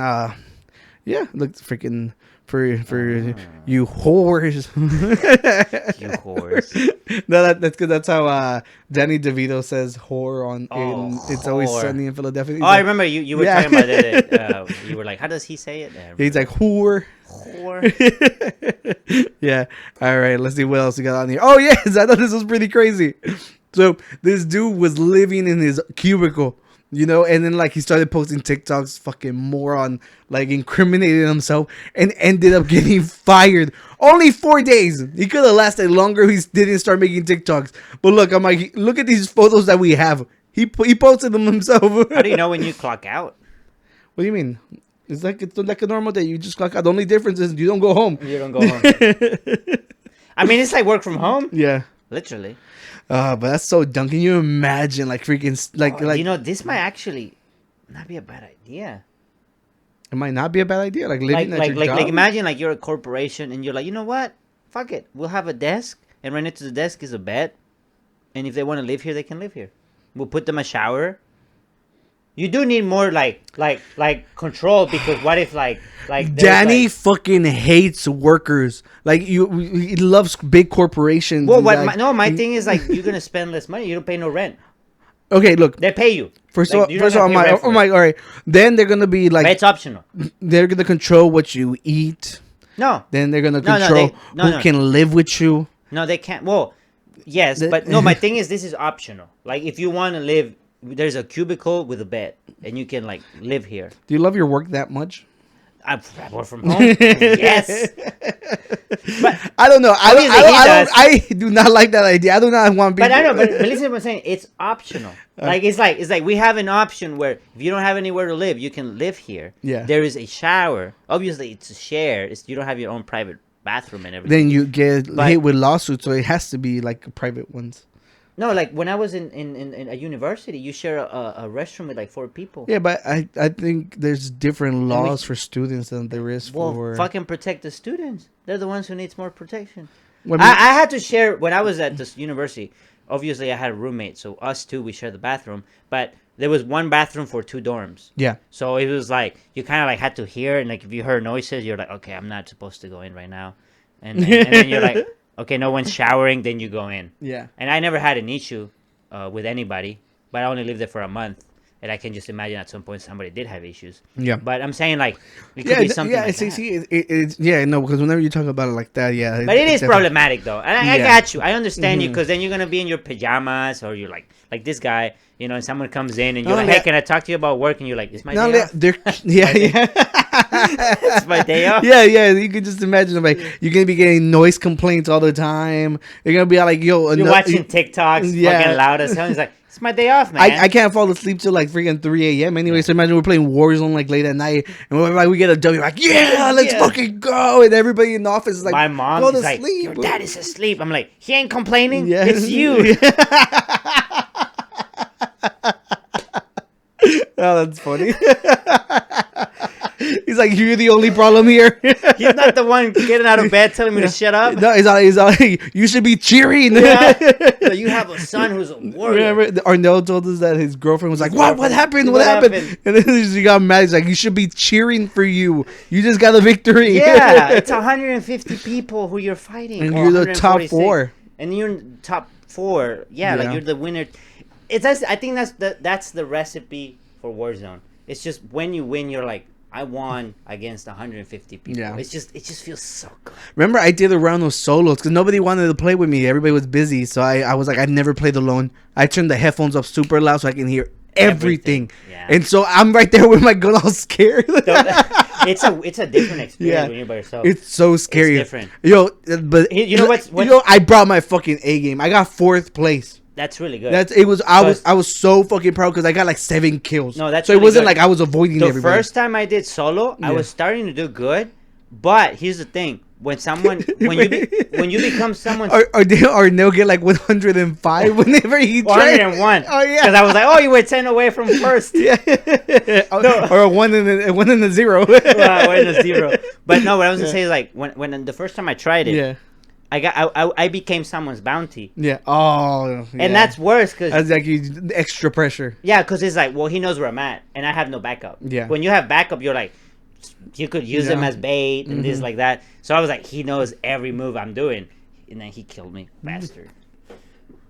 Speaker 2: yeah, look, freaking for you whores.
Speaker 4: You whores.
Speaker 2: No, that's good. That's how Danny DeVito says whore in It's Always
Speaker 4: whore.
Speaker 2: Sunny in Philadelphia. He's
Speaker 4: Oh, I remember you were
Speaker 2: Yeah.
Speaker 4: talking about it. You were like, how does he say it?
Speaker 2: He's like whore.
Speaker 4: whore.
Speaker 2: Yeah. All right. Let's see what else we got on here. Oh yes, I thought this was pretty crazy. So this dude was living in his cubicle, you know, and then like he started posting TikToks, fucking moron, like incriminating himself, and ended up getting fired. Only 4 days. He could have lasted longer. He didn't start making TikToks. But look, I'm like, look at these photos that we have. He posted them himself.
Speaker 4: How do you know when you clock out?
Speaker 2: What do you mean? It's like a normal day. You just clock out. The only difference is you don't go home.
Speaker 4: You don't go home. I mean, it's like work from home.
Speaker 2: Yeah.
Speaker 4: Literally.
Speaker 2: But that's so dumb. Can you imagine, like, freaking, like,
Speaker 4: You know, this might actually not be a bad idea.
Speaker 2: it might not be a bad idea. Like living at your job.
Speaker 4: Like imagine like you're a corporation and you're like, you know what? Fuck it. We'll have a desk, and right next to the desk is a bed. And if they want to live here, they can live here. We'll put them a shower. You do need more like control, because what if like
Speaker 2: Danny fucking hates workers. Like he loves big corporations.
Speaker 4: Well,
Speaker 2: and,
Speaker 4: what
Speaker 2: like,
Speaker 4: my thing is, like, you're gonna spend less money. You don't pay no rent.
Speaker 2: Okay, look.
Speaker 4: They pay you.
Speaker 2: First of all, all right. Then they're gonna be like.
Speaker 4: But it's optional.
Speaker 2: They're gonna control what you eat.
Speaker 4: No.
Speaker 2: Then they're gonna control who can live with you.
Speaker 4: No, they can't. Well, yes, but no. My thing is, this is optional. Like, if you want to live, there's a cubicle with a bed, and you can like live here.
Speaker 2: Do you love your work that much?
Speaker 4: I work from home. Yes.
Speaker 2: But I don't know. I do not like that idea. I do not want people.
Speaker 4: But I know. But listen to what I'm saying. It's optional. Like it's like we have an option where if you don't have anywhere to live, you can live here.
Speaker 2: Yeah.
Speaker 4: There is a shower. Obviously, it's a share. You don't have your own private bathroom and everything.
Speaker 2: Then you get hit with lawsuits, so it has to be like private ones.
Speaker 4: No, like when I was in a university, you share a restroom with like 4 people.
Speaker 2: Yeah, but I think there's different laws for students than there is for...
Speaker 4: Well, fucking protect the students. They're the ones who needs more protection.
Speaker 2: Well,
Speaker 4: I had to share... When I was at this university, obviously I had a roommate, so us two, we shared the bathroom. But there was one bathroom for 2 dorms.
Speaker 2: Yeah.
Speaker 4: So it was like, you kind of like had to hear, and like if you heard noises, you're like, okay, I'm not supposed to go in right now. And then you're like... Okay, no one's showering, then you go in.
Speaker 2: Yeah.
Speaker 4: And I never had an issue with anybody, but I only lived there for a month. And I can just imagine at some point somebody did have issues.
Speaker 2: Yeah.
Speaker 4: But I'm saying, like, it could be something like that.
Speaker 2: No, because whenever you talk about it like that, yeah.
Speaker 4: But it is problematic, though. And I got you. I understand you, because then you're going to be in your pajamas, or you're like this guy, you know, and someone comes in, and you're like, hey, can I talk to you about work? And you're like, it's my day off. It's my day off.
Speaker 2: Yeah. You can just imagine, like, you're going to be getting noise complaints all the time. You're going to be like, yo.
Speaker 4: You're watching TikToks, fucking loud as hell. He's like, it's my day off, man.
Speaker 2: I can't fall asleep till like freaking 3 a.m. anyway. So imagine we're playing Warzone like late at night, and we're like, we get a W, like, let's fucking go, and everybody in the office is like,
Speaker 4: my mom
Speaker 2: go to
Speaker 4: is like,
Speaker 2: sleep.
Speaker 4: Your dad is asleep. I'm like, he ain't complaining. Yeah. It's you.
Speaker 2: Oh, that's funny. He's like, you're the only problem here.
Speaker 4: He's not the one getting out of bed telling me to shut up.
Speaker 2: No, he's all, you should be cheering.
Speaker 4: Yeah. So you have a son who's a warrior.
Speaker 2: Remember, Arnell told us that his girlfriend was like, what happened? What happened? And then he got mad. He's like, you should be cheering for you. You just got a victory.
Speaker 4: Yeah, it's 150 people who you're fighting.
Speaker 2: And you're the top 4.
Speaker 4: And you're in top 4. Yeah, like you're the winner. I think that's the recipe for Warzone. It's just when you win, you're like, I won against 150 people. Yeah. It just feels so good.
Speaker 2: Remember, I did a round of solos because nobody wanted to play with me. Everybody was busy. So I was like, I've never played alone. I turned the headphones up super loud so I can hear everything. Yeah. And so I'm right there with my gun all scared.
Speaker 4: It's a different experience when you're by yourself.
Speaker 2: It's so scary.
Speaker 4: It's different.
Speaker 2: Yo, but
Speaker 4: you know what's
Speaker 2: I brought my fucking A game. I got 4th place.
Speaker 4: That's really good.
Speaker 2: I was so fucking proud because I got like 7 kills.
Speaker 4: No, that's
Speaker 2: so
Speaker 4: really
Speaker 2: it wasn't
Speaker 4: good.
Speaker 2: like I was avoiding everybody.
Speaker 4: The first time I did solo, I was starting to do good, but here's the thing: when you become someone,
Speaker 2: or they'll get like 105 whenever he tries.
Speaker 4: 101. Oh yeah, because I was like, oh, you were 10 away from first.
Speaker 2: Yeah, no. Or a 1 and a 0.
Speaker 4: 1 and a 0. But no, what I was gonna say is like when the first time I tried it.
Speaker 2: Yeah.
Speaker 4: I became someone's bounty.
Speaker 2: Yeah. Oh. Yeah.
Speaker 4: And that's worse because
Speaker 2: that's like extra pressure.
Speaker 4: Yeah, because it's like, well, he knows where I'm at, and I have no backup.
Speaker 2: Yeah.
Speaker 4: When you have backup, you're like, you could use him as bait and this like that. So I was like, he knows every move I'm doing, and then he killed me, bastard.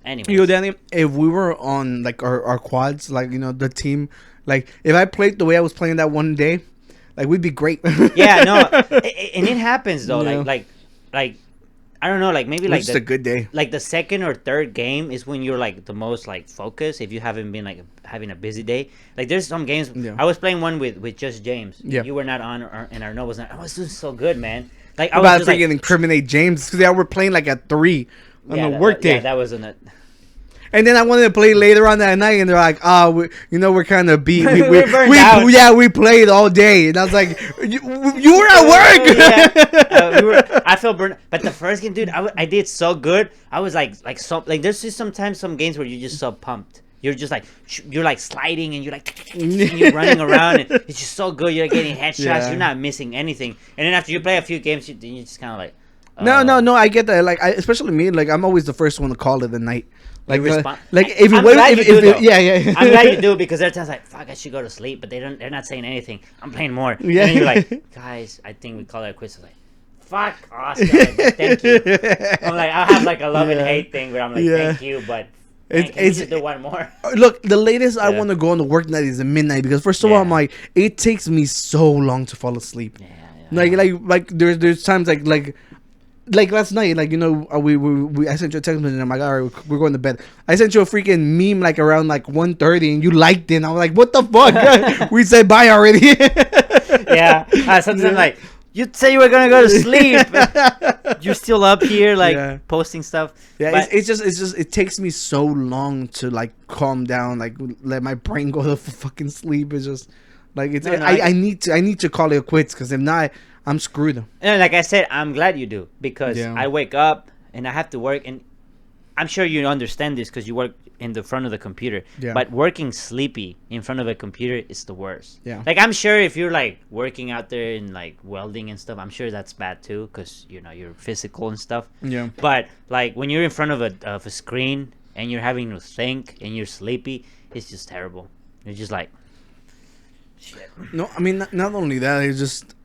Speaker 4: Anyway.
Speaker 2: Yo, Danny, if we were on like our quads, like the team, like if I played the way I was playing that one day, like we'd be great.
Speaker 4: Yeah. No. And it happens though. Yeah. Like. I don't know, like maybe like
Speaker 2: just a good day.
Speaker 4: Like the second or third game is when you're like the most like focused. If you haven't been like having a busy day, like there's some games. Yeah. I was playing one with just James. Yeah. You were not on, and Arnaud was not. I was doing so good, man. Like I was
Speaker 2: about to freaking incriminate James because we're playing like at 3 on the work day.
Speaker 4: Yeah, that wasn't it.
Speaker 2: And then I wanted to play later on that night, and they're like, we're kind of beat.
Speaker 4: We're burned out.
Speaker 2: Yeah, we played all day. And I was like, you were at
Speaker 4: work. I felt burned. But the first game, dude, I did so good. I was like there's just sometimes some games where you're just so pumped. You're just like, you're like sliding, and you're like, and you're running around, and it's just so good. You're getting headshots. Yeah. You're not missing anything. And then after you play a few games, you're just kind of like,
Speaker 2: No, I get that. Like, especially me, like I'm always the first one to call it the night. Like,
Speaker 4: if you wait, yeah. I'm glad you do because there are times like, fuck, I should go to sleep, but they're not saying anything. I'm playing more. Yeah. And then you're like, guys, I think we call it quits. I'm like, fuck, Oscar, but thank you. I'm like, I have like a love and hate thing where I'm like, thank you, but Can you do one more?
Speaker 2: Look, the latest I want to go on the work night is at midnight because first of all, I'm like, it takes me so long to fall asleep. Like there's times like last night, like, you know, I sent you a text message and I'm like, all right, we're going to bed. I sent you a freaking meme like around like 1:30 and you liked it. And I was like, what the fuck? We said bye already.
Speaker 4: Something like, you say you were gonna go to sleep. You're still up here, like posting stuff.
Speaker 2: Yeah, but it's just it takes me so long to like calm down, like let my brain go to fucking sleep. It's just like I need to call it quits because if not, I'm screwed.
Speaker 4: And like I said, I'm glad you do because I wake up and I have to work, and I'm sure you understand this because you work in the front of the computer. Yeah. But working sleepy in front of a computer is the worst. Yeah. Like I'm sure if you're like working out there and like welding and stuff, I'm sure that's bad too because you know you're physical and stuff. Yeah. But like when you're in front of a screen and you're having to think and you're sleepy, it's just terrible. You're just like, shit.
Speaker 2: No, I mean not only that, it's just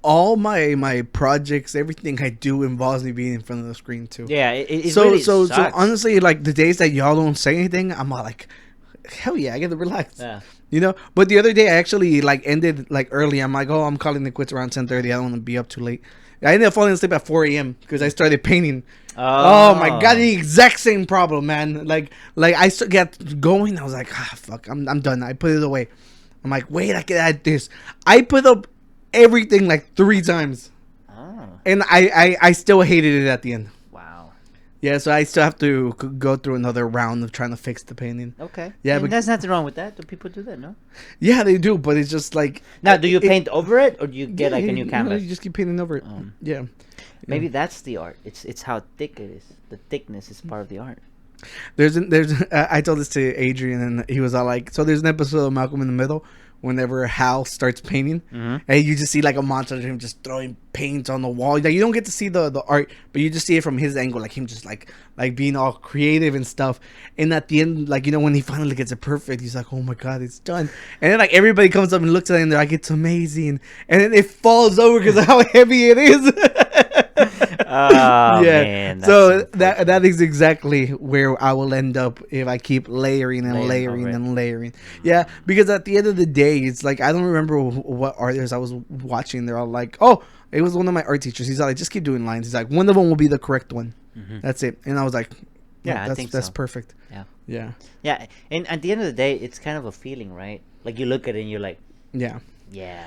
Speaker 2: all my projects, everything I do involves me being in front of the screen too.
Speaker 4: Yeah, it really
Speaker 2: so honestly, like the days that y'all don't say anything, I'm all like, hell yeah, I get to relax. Yeah. You know, but the other day I actually like ended like early. I'm like, oh, I'm calling it quits around 10:30. I don't want to be up too late. I ended up falling asleep at 4 a.m. because I started painting. Oh my god, the exact same problem, man. Like I got going. I was like, fuck, I'm done. I put it away. I'm like, wait, I can add this. I put up everything like 3 times, and I still hated it at the end.
Speaker 4: Wow.
Speaker 2: Yeah, so I still have to go through another round of trying to fix the painting.
Speaker 4: Okay. Yeah, but there's nothing wrong with that. Do people do that? No.
Speaker 2: Yeah, they do, but it's just like
Speaker 4: now. Do you paint over it, or do you get like a new canvas?
Speaker 2: You just keep painting over it. Yeah.
Speaker 4: Maybe that's the art. It's how thick it is. The thickness is part of the art.
Speaker 2: There's I told this to Adrian, and he was all like, so there's an episode of Malcolm in the Middle. Whenever Hal starts painting, and you just see like a montage of him just throwing paint on the wall. Like you don't get to see the art, but you just see it from his angle, like him just like being all creative and stuff. And at the end, like, you know, when he finally gets it perfect, he's like, "Oh my god, it's done!" And then like everybody comes up and looks at it and they're like, "It's amazing!" And then it falls over because of how heavy it is.
Speaker 4: Oh, yeah. Man,
Speaker 2: so that is exactly where I will end up if I keep layering and layering and layering. Yeah, because at the end of the day, it's like I don't remember what artists I was watching. They're all like, "Oh, it was one of my art teachers." He's like, "Just keep doing lines." He's like, "One of them will be the correct one." That's it. And I was like, "Yeah, I think that's perfect."
Speaker 4: Yeah. And at the end of the day, it's kind of a feeling, right? Like you look at it and you're like,
Speaker 2: yeah.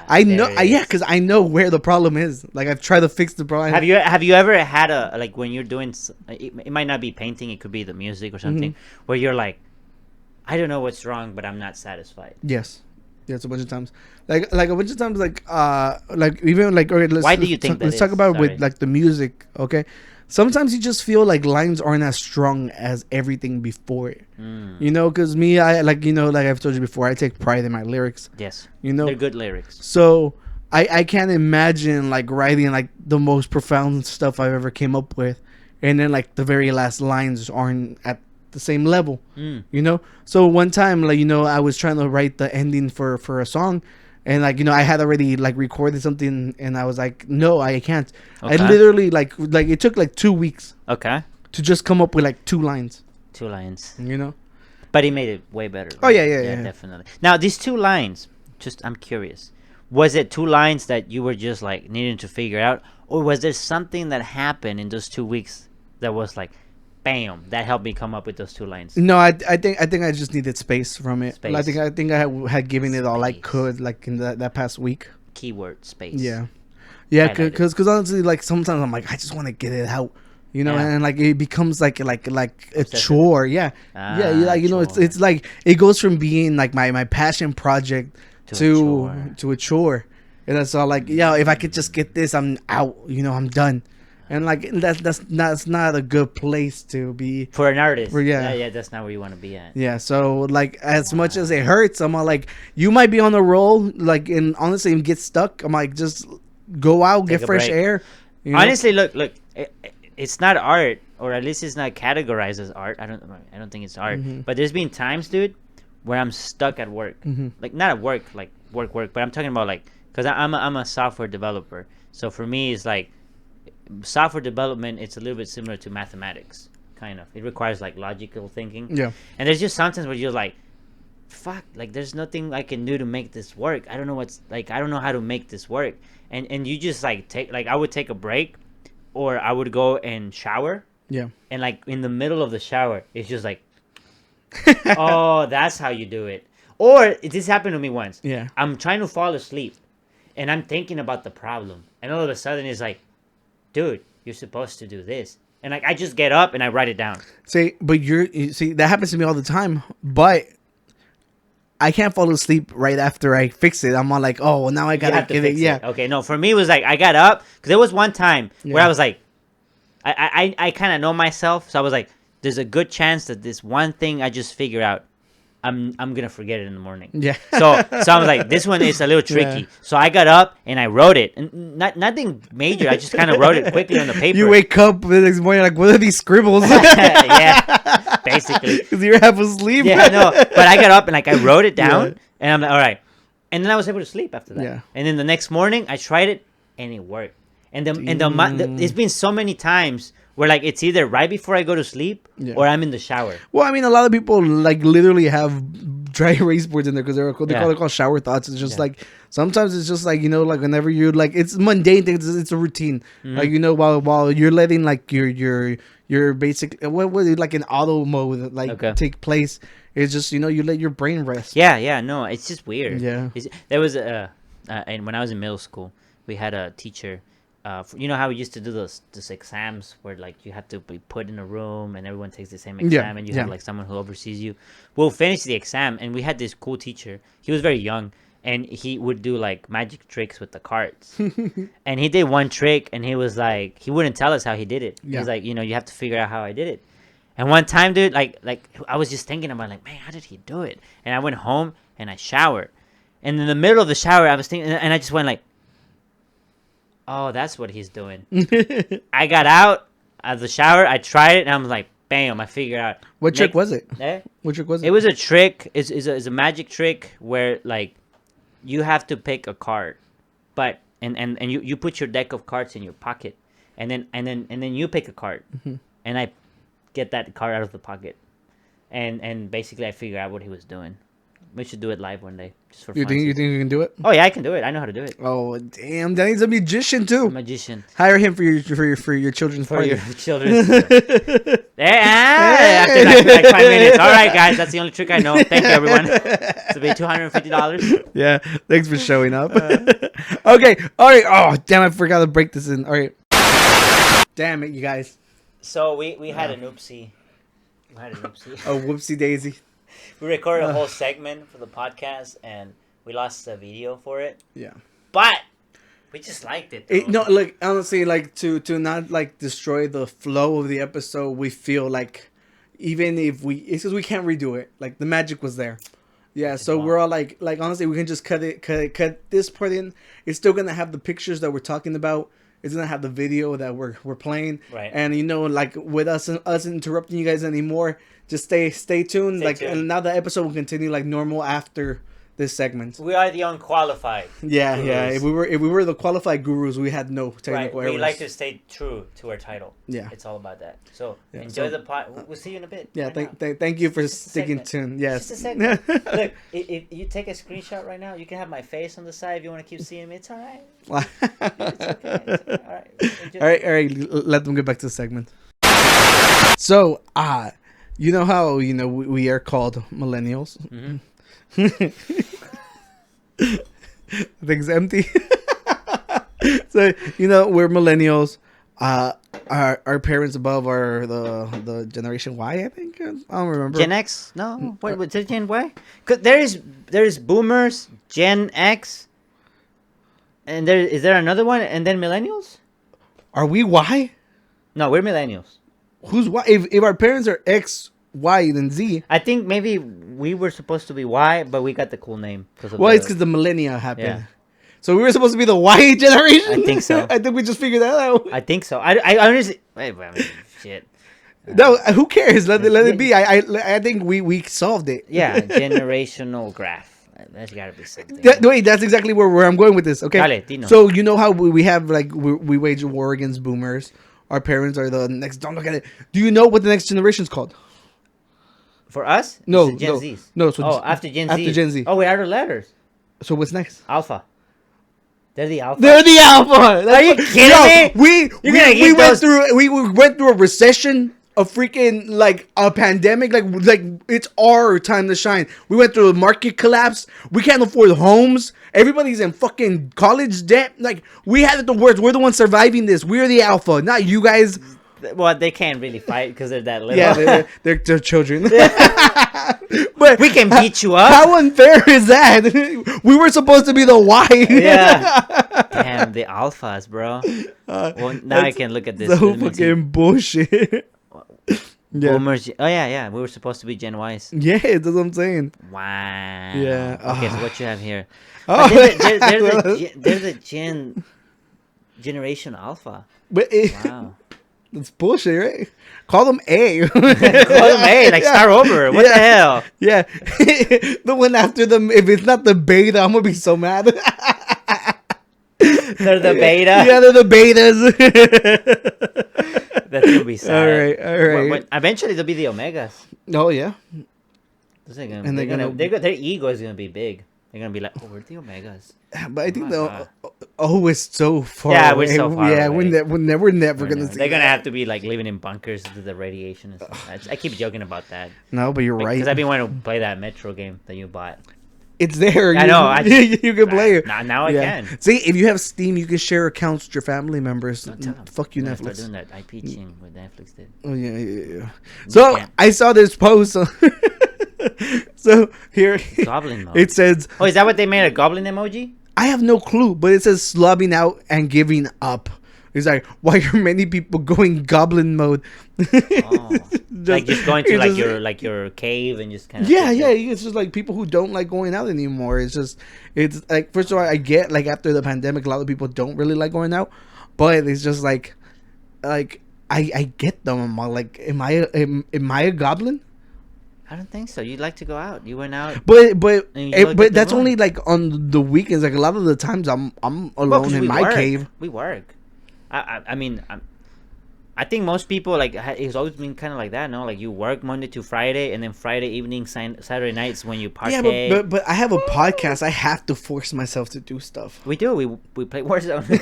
Speaker 2: I know. Because I know where the problem is. Like I've tried to fix the problem.
Speaker 4: Have you ever had a like when you're doing? It might not be painting. It could be the music or something where you're like, I don't know what's wrong, but I'm not satisfied.
Speaker 2: Yes, a bunch of times. Like a bunch of times. Like even like. Okay,
Speaker 4: why do you think that?
Speaker 2: Let's talk about with like the music. Okay. Sometimes you just feel like lines aren't as strong as everything before it. You know, because me, I like, you know, like I've told you before, I take pride in my lyrics.
Speaker 4: Yes.
Speaker 2: You know,
Speaker 4: they're good lyrics.
Speaker 2: So I can't imagine like writing like the most profound stuff I've ever came up with, and then like the very last lines aren't at the same level. You know. So one time, like, you know, I was trying to write the ending for a song. And like, you know, I had already like recorded something, and I was like, no, I can't. Okay. I literally like it took like 2 weeks.
Speaker 4: Okay.
Speaker 2: To just come up with like 2 lines.
Speaker 4: 2 lines.
Speaker 2: You know.
Speaker 4: But he made it way better. Right?
Speaker 2: Oh yeah,
Speaker 4: definitely. Now these 2 lines, just I'm curious, was it 2 lines that you were just like needing to figure out, or was there something that happened in those 2 weeks that was like, bam, that helped me come up with those 2 lines?
Speaker 2: No, I think I just needed space from it. Space. I think I had given it all I could, like in that past week.
Speaker 4: Keyword space.
Speaker 2: Yeah, because honestly, like sometimes I'm like, I just want to get it out, you know, and like it becomes like a chore. Yeah, like, you know, it's like it goes from being like my passion project to a chore, and that's all like, yeah, if I could just get this, I'm out, you know, I'm done. And like that's not a good place to be
Speaker 4: for an artist. Yeah, that's not where you want to be at.
Speaker 2: Yeah, so like as much as it hurts, I'm all like, you might be on a roll, like, and honestly get stuck. I'm like, just go out, get fresh air.
Speaker 4: You know? Honestly, look, it's not art, or at least it's not categorized as art. I don't think it's art. But there's been times, dude, where I'm stuck at work, like not at work, like work, but I'm talking about like, because I'm a software developer, so for me it's like. Software development, it's a little bit similar to mathematics. kind of. It requires like logical thinking.
Speaker 2: Yeah.
Speaker 4: And there's just sometimes where you're like, fuck, like there's nothing I can do to make this work. I don't know how to make this work. And you just like I would take a break, or I would go and shower.
Speaker 2: Yeah.
Speaker 4: And like in the middle of the shower, it's just like, oh, that's how you do it. Or this happened to me once.
Speaker 2: Yeah.
Speaker 4: I'm trying to fall asleep, and I'm thinking about the problem, and all of a sudden it's like, dude, you're supposed to do this, and like I just get up and I write it down.
Speaker 2: See, but you see that happens to me all the time, but I can't fall asleep right after I fix it. I'm all like, oh, well, now I gotta get it. Yeah.
Speaker 4: Okay. No, for me it was like I got up because there was one time where I was like, I kind of know myself, so I was like, there's a good chance that this one thing I just figured out, I'm gonna forget it in the morning.
Speaker 2: Yeah.
Speaker 4: So I was like, this one is a little tricky. Yeah. So I got up and I wrote it, and nothing major. I just kind of wrote it quickly on the paper.
Speaker 2: You wake up the next morning like, what are these scribbles?
Speaker 4: Yeah, basically.
Speaker 2: Because you're half asleep.
Speaker 4: Yeah, no. But I got up and like I wrote it down, and I'm like, all right. And then I was able to sleep after that.
Speaker 2: Yeah.
Speaker 4: And then the next morning I tried it, and it worked. And it's been so many times where like it's either right before I go to sleep or I'm in the shower.
Speaker 2: Well, I mean, a lot of people like literally have dry erase boards in there because they're called shower thoughts. It's just like sometimes it's just like, you know, like whenever you're like, it's mundane things. It's a routine. Mm-hmm. Like, you know, while you're letting like your basic what like an auto mode like take place. It's just, you know, you let your brain rest.
Speaker 4: Yeah, no, it's just weird.
Speaker 2: Yeah,
Speaker 4: there was and when I was in middle school, we had a teacher. You know how we used to do those exams where like you have to be put in a room and everyone takes the same exam and you have like someone who oversees you. We'll finish the exam and we had this cool teacher. He was very young and he would do like magic tricks with the cards. And he did one trick and he was like, he wouldn't tell us how he did it. Yeah. He was like, you know, you have to figure out how I did it. And one time, dude, like I was just thinking about like, man, how did he do it? And I went home and I showered. And in the middle of the shower, I was thinking, and I just went like, oh, that's what he's doing. I got out of the shower. I tried it, and I'm like, bam, I figured out.
Speaker 2: What trick was it? What trick was it?
Speaker 4: It was a trick. It's a magic trick where, like, you have to pick a card. But, and you put your deck of cards in your pocket. And then you pick a card. Mm-hmm. And I get that card out of the pocket. And basically, I figure out what he was doing. We should do it live one day, just for fun.
Speaker 2: You think you can do it?
Speaker 4: Oh yeah, I can do it. I know how to do it.
Speaker 2: Oh damn, Danny's a magician too.
Speaker 4: A magician.
Speaker 2: Hire him for your children's party.
Speaker 4: For your children's. After like 5 minutes. All right, guys, that's the only trick I know. Thank you, everyone. It's be $250.
Speaker 2: Yeah, thanks for showing up. Okay, all right. Oh damn, I forgot to break this in. All right. Damn it, you guys.
Speaker 4: So we had an oopsie. A
Speaker 2: whoopsie daisy.
Speaker 4: We recorded a whole segment for the podcast, and we lost the video for it.
Speaker 2: Yeah,
Speaker 4: but we just liked it.
Speaker 2: No, like honestly, like to not like destroy the flow of the episode. We feel like even if it's because we can't redo it. Like the magic was there. Yeah, so we're all like honestly, we can just cut this part in. It's still gonna have the pictures that we're talking about. It's gonna have the video that we're playing.
Speaker 4: Right.
Speaker 2: And you know, like with us interrupting you guys anymore. Just stay tuned. And now the episode will continue like normal after this segment.
Speaker 4: We are the unqualified.
Speaker 2: Yeah, gurus. Yeah. If we were the qualified gurus, we had no technical errors.
Speaker 4: We like to stay true to our title.
Speaker 2: Yeah,
Speaker 4: it's all about that. So enjoy the pod. We'll see you in a bit.
Speaker 2: Yeah, thank you for sticking tuned. Yes.
Speaker 4: Just a segment. Look, if you take a screenshot right now, you can have my face on the side if you want to keep seeing me. It's all right. It's okay. All right. All right.
Speaker 2: Let them get back to the segment. So, you know how we are called millennials. Mm-hmm. Thing's empty. So we're millennials. Our parents above are the generation Y. I think I don't remember.
Speaker 4: Gen X? No, what's it? Gen Y? Cause there's boomers, Gen X, and is there another one? And then millennials?
Speaker 2: Are we Y?
Speaker 4: No, we're millennials.
Speaker 2: Who's Y? If our parents are X, Y, then Z.
Speaker 4: I think maybe we were supposed to be Y, but we got the cool name.
Speaker 2: It's because the millennia happened. Yeah. So we were supposed to be the Y generation?
Speaker 4: I think so.
Speaker 2: I think we just figured that out.
Speaker 4: I think so. I honestly... shit.
Speaker 2: No, who cares? Let it be. I think we solved it.
Speaker 4: Yeah, generational graph. That's got to be something.
Speaker 2: Wait, that's exactly where I'm going with this. Okay.
Speaker 4: Dale, Tino.
Speaker 2: So you know how we have like we wage war against boomers. our parents are the next. Don't look at it. Do you know what the next generation is called?
Speaker 4: For us?
Speaker 2: No,
Speaker 4: Gen Zs.
Speaker 2: No. So
Speaker 4: after Gen Z.
Speaker 2: After Gen Z.
Speaker 4: Oh, we are the letters.
Speaker 2: So what's next?
Speaker 4: Alpha. They're the alpha.
Speaker 2: They're the alpha.
Speaker 4: Are you kidding me?
Speaker 2: We went through a recession, a freaking like a pandemic, like it's our time to shine. We went through a market collapse. We can't afford homes. Everybody's in fucking college debt. Like we had it the worst. We're the ones surviving this. We're the alpha, not you guys.
Speaker 4: Well, they can't really fight because they're that little.
Speaker 2: Yeah, they're children.
Speaker 4: But we can beat you up.
Speaker 2: How unfair is that? We were supposed to be the Y.
Speaker 4: Yeah. Damn, the alphas, bro. Well, now I can look at this.
Speaker 2: So fucking bullshit. Yeah.
Speaker 4: Boomers. Oh, yeah. We were supposed to be Gen Ys.
Speaker 2: Yeah, that's what I'm saying.
Speaker 4: Wow.
Speaker 2: Yeah.
Speaker 4: Okay, so what you have here?
Speaker 2: Oh.
Speaker 4: There's a Generation Alpha.
Speaker 2: But
Speaker 4: Wow.
Speaker 2: That's bullshit, right? Call them A.
Speaker 4: Call them A, like start over. What the hell?
Speaker 2: Yeah. The one after them, if it's not the beta, I'm going to be so mad.
Speaker 4: They're the beta?
Speaker 2: Yeah, they're the betas.
Speaker 4: That's going to be sad.
Speaker 2: All right.
Speaker 4: But eventually, they'll be the Omegas.
Speaker 2: Oh, yeah.
Speaker 4: Their ego is going to be big. They're going to be like, oh, we're the Omegas.
Speaker 2: But I think is so far
Speaker 4: yeah,
Speaker 2: away.
Speaker 4: we're so far
Speaker 2: yeah,
Speaker 4: away.
Speaker 2: we're never going to see
Speaker 4: They're going to
Speaker 2: that.
Speaker 4: have to be like living in bunkers to the radiation and stuff. I keep joking about that.
Speaker 2: No, but you're right.
Speaker 4: Because I've been wanting to play that Metro game that you bought.
Speaker 2: It's there.
Speaker 4: I know.
Speaker 2: You can play it.
Speaker 4: Now I can.
Speaker 2: See, if you have Steam, you can share accounts with your family members. Fuck you,
Speaker 4: Start
Speaker 2: Netflix.
Speaker 4: doing that IP thing what Netflix did.
Speaker 2: Oh, yeah. So, I saw this post. So, here.
Speaker 4: Goblin mode.
Speaker 2: It says...
Speaker 4: Oh, is that what they made, a goblin emoji?
Speaker 2: I have no clue, but it says slobbing out and giving up. It's like, why are many people going goblin mode?
Speaker 4: Just going to your cave and just kind of...
Speaker 2: Yeah. It's just like people who don't like going out anymore. It's like, first of all, I get like after the pandemic, a lot of people don't really like going out, but it's just like I get them. I'm all like, am I a goblin?
Speaker 4: I don't think so. You'd like to go out. You went out.
Speaker 2: But that's only like on the weekends. Like a lot of the times I'm alone in my cave.
Speaker 4: We work. I mean, I think most people like it's always been kind of like that. No, like you work Monday to Friday, and then Friday evening, Saturday nights when you partay.
Speaker 2: Yeah, but I have a podcast. I have to force myself to do stuff.
Speaker 4: We do. We play Warzone.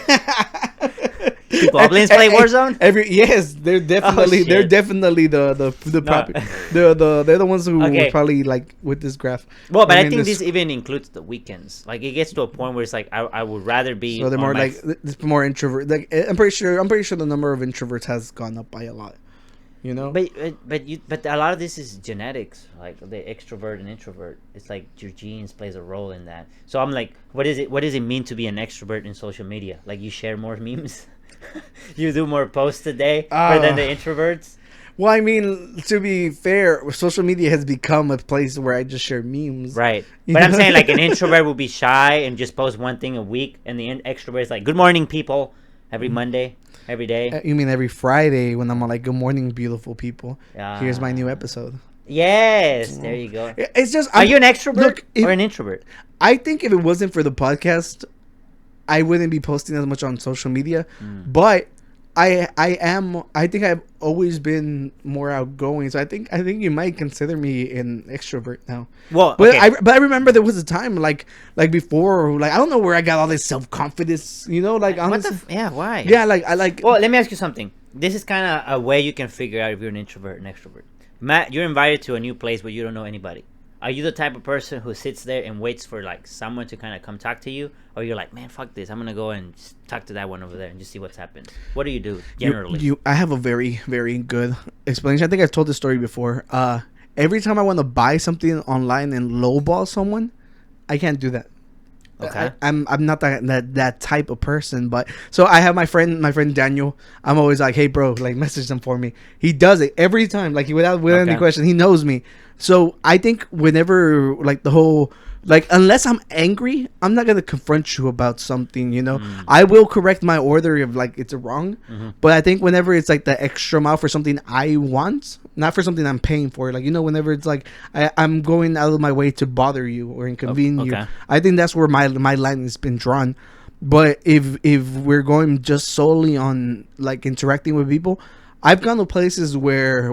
Speaker 4: Goblins play Warzone?
Speaker 2: They're definitely they're the ones who were probably like with this graph.
Speaker 4: Well, but I think this even includes the weekends. Like it gets to a point where it's like I would rather be.
Speaker 2: So they're more like it's more introvert. Like I'm pretty sure the number of introverts has gone up by a lot. You know.
Speaker 4: But a lot of this is genetics. Like the extrovert and introvert. It's like your genes plays a role in that. So I'm like, what does it mean to be an extrovert in social media? Like you share more memes. You do more posts a day than the introverts?
Speaker 2: Well, I mean, to be fair, social media has become a place where I just share memes.
Speaker 4: Right. But I'm saying like an introvert will be shy and just post one thing a week, and the extrovert is like, good morning, people, every Monday, every day.
Speaker 2: You mean every Friday when I'm like, good morning, beautiful people. Here's my new episode.
Speaker 4: Yes, there you go.
Speaker 2: It's just...
Speaker 4: Are you an extrovert or an introvert?
Speaker 2: I think if it wasn't for the podcast... I wouldn't be posting as much on social media, but I think I've always been more outgoing, so I think you might consider me an extrovert now.
Speaker 4: Well,
Speaker 2: but I remember there was a time like before, like I don't know where I got all this self-confidence, you know, like honestly.
Speaker 4: Why?
Speaker 2: Yeah, like I like.
Speaker 4: Well, let me ask you something. This is kind of a way you can figure out if you're an introvert or an extrovert. Matt, you're invited to a new place where you don't know anybody. Are you the type of person who sits there and waits for like someone to kind of come talk to you, or you're like, man, fuck this, I'm gonna go and just talk to that one over there and just see what's happened? What do you do generally?
Speaker 2: I have a very, very good explanation. I think I've told this story before. Every time I want to buy something online and lowball someone, I can't do that.
Speaker 4: Okay.
Speaker 2: I'm not that type of person, but so I have my friend Daniel. I'm always like, hey bro, like message them for me. He does it every time, like without any question. He knows me. So I think whenever like the whole like unless I'm angry, I'm not gonna confront you about something, you know. I will correct my order if like it's wrong. But I think whenever it's like the extra mile for something I want, not for something I'm paying for, like, you know, whenever it's like I'm going out of my way to bother you or inconvene you, I think that's where my line has been drawn. But if we're going just solely on like interacting with people, I've gone to places where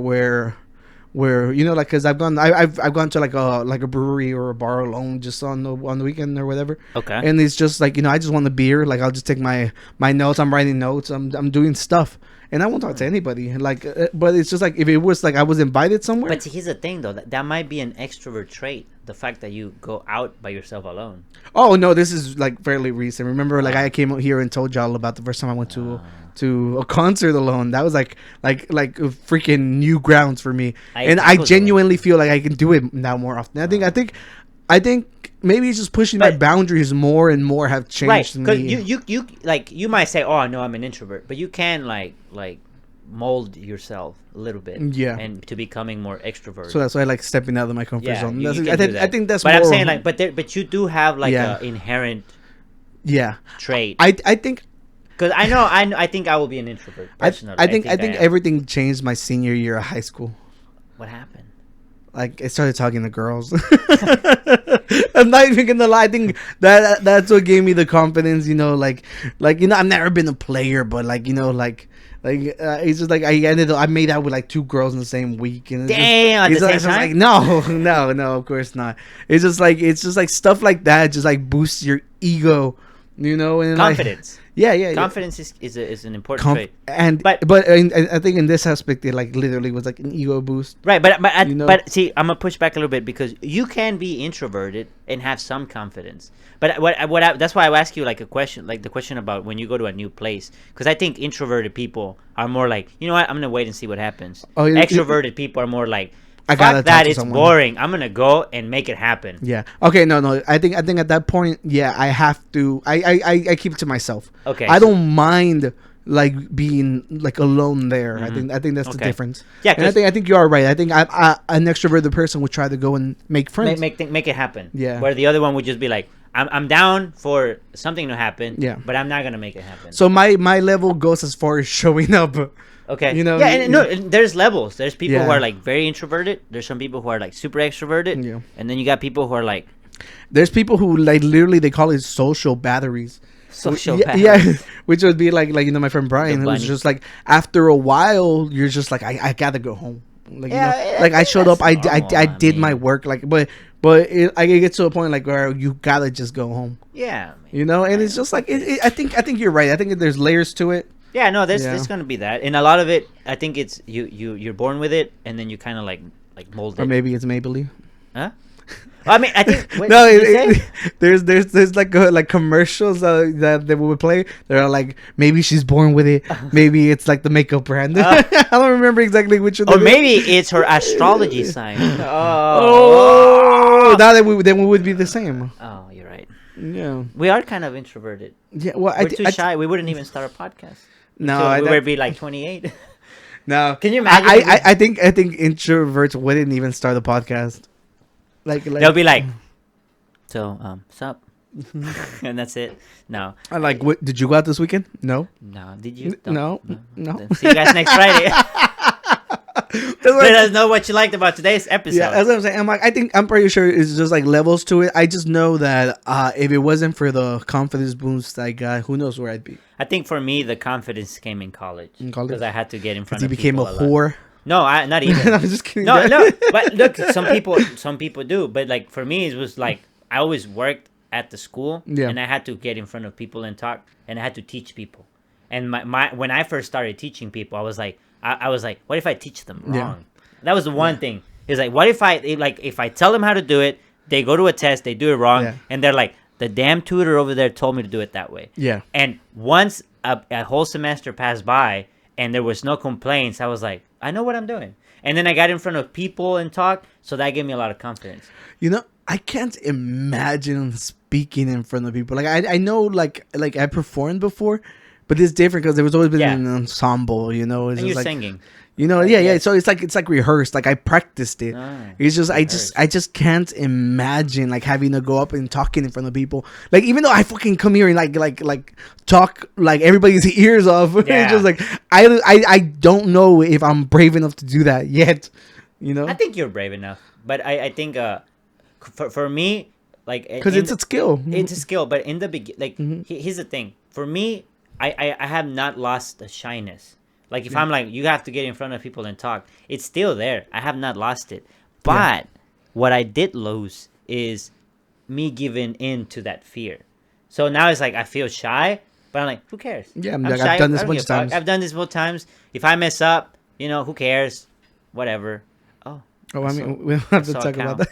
Speaker 2: you know, like, because I've gone to like a brewery or a bar alone just on the weekend or whatever.
Speaker 4: Okay.
Speaker 2: And it's just like, you know, I just want the beer. Like, I'll just take my notes. I'm writing notes. I'm doing stuff, and I won't talk to anybody. Like, but it's just like if it was like I was invited somewhere.
Speaker 4: But here's the thing, though, that might be an extrovert trait. The fact that you go out by yourself alone.
Speaker 2: Oh no, this is like fairly recent. Remember, like I came out here and told y'all about the first time I went to a concert alone. That was like freaking new grounds for me, and I genuinely feel like I can do it now more often. I think maybe it's just pushing my boundaries more and more have changed.
Speaker 4: Right, because you like you might say, oh no, I'm an introvert, but you can like mold yourself a little bit, and to becoming more extroverted.
Speaker 2: So that's why I like stepping out of my comfort zone. I think that's.
Speaker 4: But I'm saying like, but you do have like a inherent trait.
Speaker 2: I think.
Speaker 4: Because I think I will be an introvert. Personally.
Speaker 2: I think everything changed my senior year of high school.
Speaker 4: What happened?
Speaker 2: Like, I started talking to girls. I'm not even gonna lie. I think that's what gave me the confidence. You know, like you know, I've never been a player, but like, you know, like it's just like I made out with like 2 girls in the same week. And
Speaker 4: damn, at the same time?
Speaker 2: Like, no, of course not. It's just like stuff like that just like boosts your ego, you know, and
Speaker 4: confidence.
Speaker 2: Yeah.
Speaker 4: Confidence is an important trait.
Speaker 2: But I think in this aspect, it like literally was like an ego boost.
Speaker 4: Right, but see, I'm gonna push back a little bit because you can be introverted and have some confidence. But that's why I ask you like a question, like the question about when you go to a new place, because I think introverted people are more like, you know what, I'm gonna wait and see what happens. Extroverted people are more like, fuck that, it's boring. I'm gonna go and make it happen.
Speaker 2: Yeah. Okay. No. I think at that point, yeah, I have to. I keep it to myself.
Speaker 4: Okay.
Speaker 2: I don't mind like being like alone there.
Speaker 4: Mm-hmm.
Speaker 2: I think that's the difference.
Speaker 4: Yeah.
Speaker 2: And I think you are right. I think an extroverted person would try to go and make friends.
Speaker 4: Make it happen.
Speaker 2: Yeah.
Speaker 4: Where the other one would just be like, I'm down for something to happen.
Speaker 2: Yeah.
Speaker 4: But I'm not gonna make it happen.
Speaker 2: So my level goes as far as showing up.
Speaker 4: Okay.
Speaker 2: You know.
Speaker 4: Yeah, and there's levels. There's people who are like very introverted. There's some people who are like super extroverted.
Speaker 2: Yeah.
Speaker 4: And then you got people who are like.
Speaker 2: There's people who like literally they call it social batteries.
Speaker 4: Batteries.
Speaker 2: Yeah, which would be like you know, my friend Brian, who was just like, after a while you're just like I gotta go home. Like, you know, like I showed up, I did my work, like, but I get to a point like where you gotta just go home.
Speaker 4: Yeah.
Speaker 2: You know, and it's just like I think you're right. I think there's layers to it.
Speaker 4: Yeah, no, there's gonna be that, and a lot of it, I think it's you're born with it, and then you kind of like mold it.
Speaker 2: Or maybe it's Maybelline.
Speaker 4: Huh? Well, I mean, I think
Speaker 2: there's like commercials that they would play. They're like, maybe she's born with it. Maybe it's like the makeup brand. I don't remember exactly which one.
Speaker 4: Or maybe it's her astrology sign.
Speaker 2: Oh, now that we would be the same.
Speaker 4: Oh, you're right.
Speaker 2: Yeah,
Speaker 4: we are kind of introverted.
Speaker 2: Yeah, well,
Speaker 4: we're too shy. We wouldn't even start a podcast.
Speaker 2: No,
Speaker 4: we would be like 28.
Speaker 2: No,
Speaker 4: can you imagine?
Speaker 2: I think introverts wouldn't even start a podcast. Like
Speaker 4: they'll be like, so sup, and that's it. No,
Speaker 2: I like. What, did you go out this weekend? No.
Speaker 4: Did you?
Speaker 2: No.
Speaker 4: Then see you guys next Friday. Let us know what you liked about today's episode.
Speaker 2: Yeah, that's what I'm saying. I'm pretty sure it's just like levels to it. I just know that if it wasn't for the confidence boost I got, who knows where I'd be.
Speaker 4: I think for me, the confidence came in college. Because I had to get in front of people.
Speaker 2: You became a whore.
Speaker 4: No, not even.
Speaker 2: I'm just kidding.
Speaker 4: No. But look, some people do. But like for me, it was like I always worked at the school, and I had to get in front of people and talk, and I had to teach people. And my when I first started teaching people, I was like, what if I teach them wrong? Yeah. That was the one thing. It's like, what if I tell them how to do it, they go to a test, they do it wrong, and they're like, the damn tutor over there told me to do it that way.
Speaker 2: Yeah.
Speaker 4: And once a whole semester passed by and there was no complaints, I was like, I know what I'm doing. And then I got in front of people and talked, so that gave me a lot of confidence.
Speaker 2: You know, I can't imagine speaking in front of people. Like I know, like I performed before, but it's different because there was always been an ensemble. You know,
Speaker 4: and you're singing.
Speaker 2: You know, yeah. So it's like rehearsed. Like I practiced it. It's just I just can't imagine like having to go up and talking in front of people. Like even though I fucking come here and like talk like everybody's ears off.
Speaker 4: Yeah.
Speaker 2: It's just like I don't know if I'm brave enough to do that yet. You know.
Speaker 4: I think you're brave enough, but I think for me, like
Speaker 2: because it's a skill.
Speaker 4: It's a skill, but in the beginning, like
Speaker 2: Mm-hmm.
Speaker 4: here's the thing. For me, I have not lost the shyness. Like if I'm like, you have to get in front of people and talk, it's still there. I have not lost it. But what I did lose is me giving in to that fear. So now it's like I feel shy, but I'm like, who cares?
Speaker 2: Yeah,
Speaker 4: I'm
Speaker 2: like,
Speaker 4: shy.
Speaker 2: I've done this
Speaker 4: I
Speaker 2: a
Speaker 4: don't
Speaker 2: bunch
Speaker 4: give
Speaker 2: of
Speaker 4: a fuck.
Speaker 2: times.
Speaker 4: I've done this multiple times. If I mess up, who cares? Whatever. Oh,
Speaker 2: Oh, I mean,
Speaker 4: saw-
Speaker 2: we don't have to
Speaker 4: saw a
Speaker 2: talk about
Speaker 4: cow.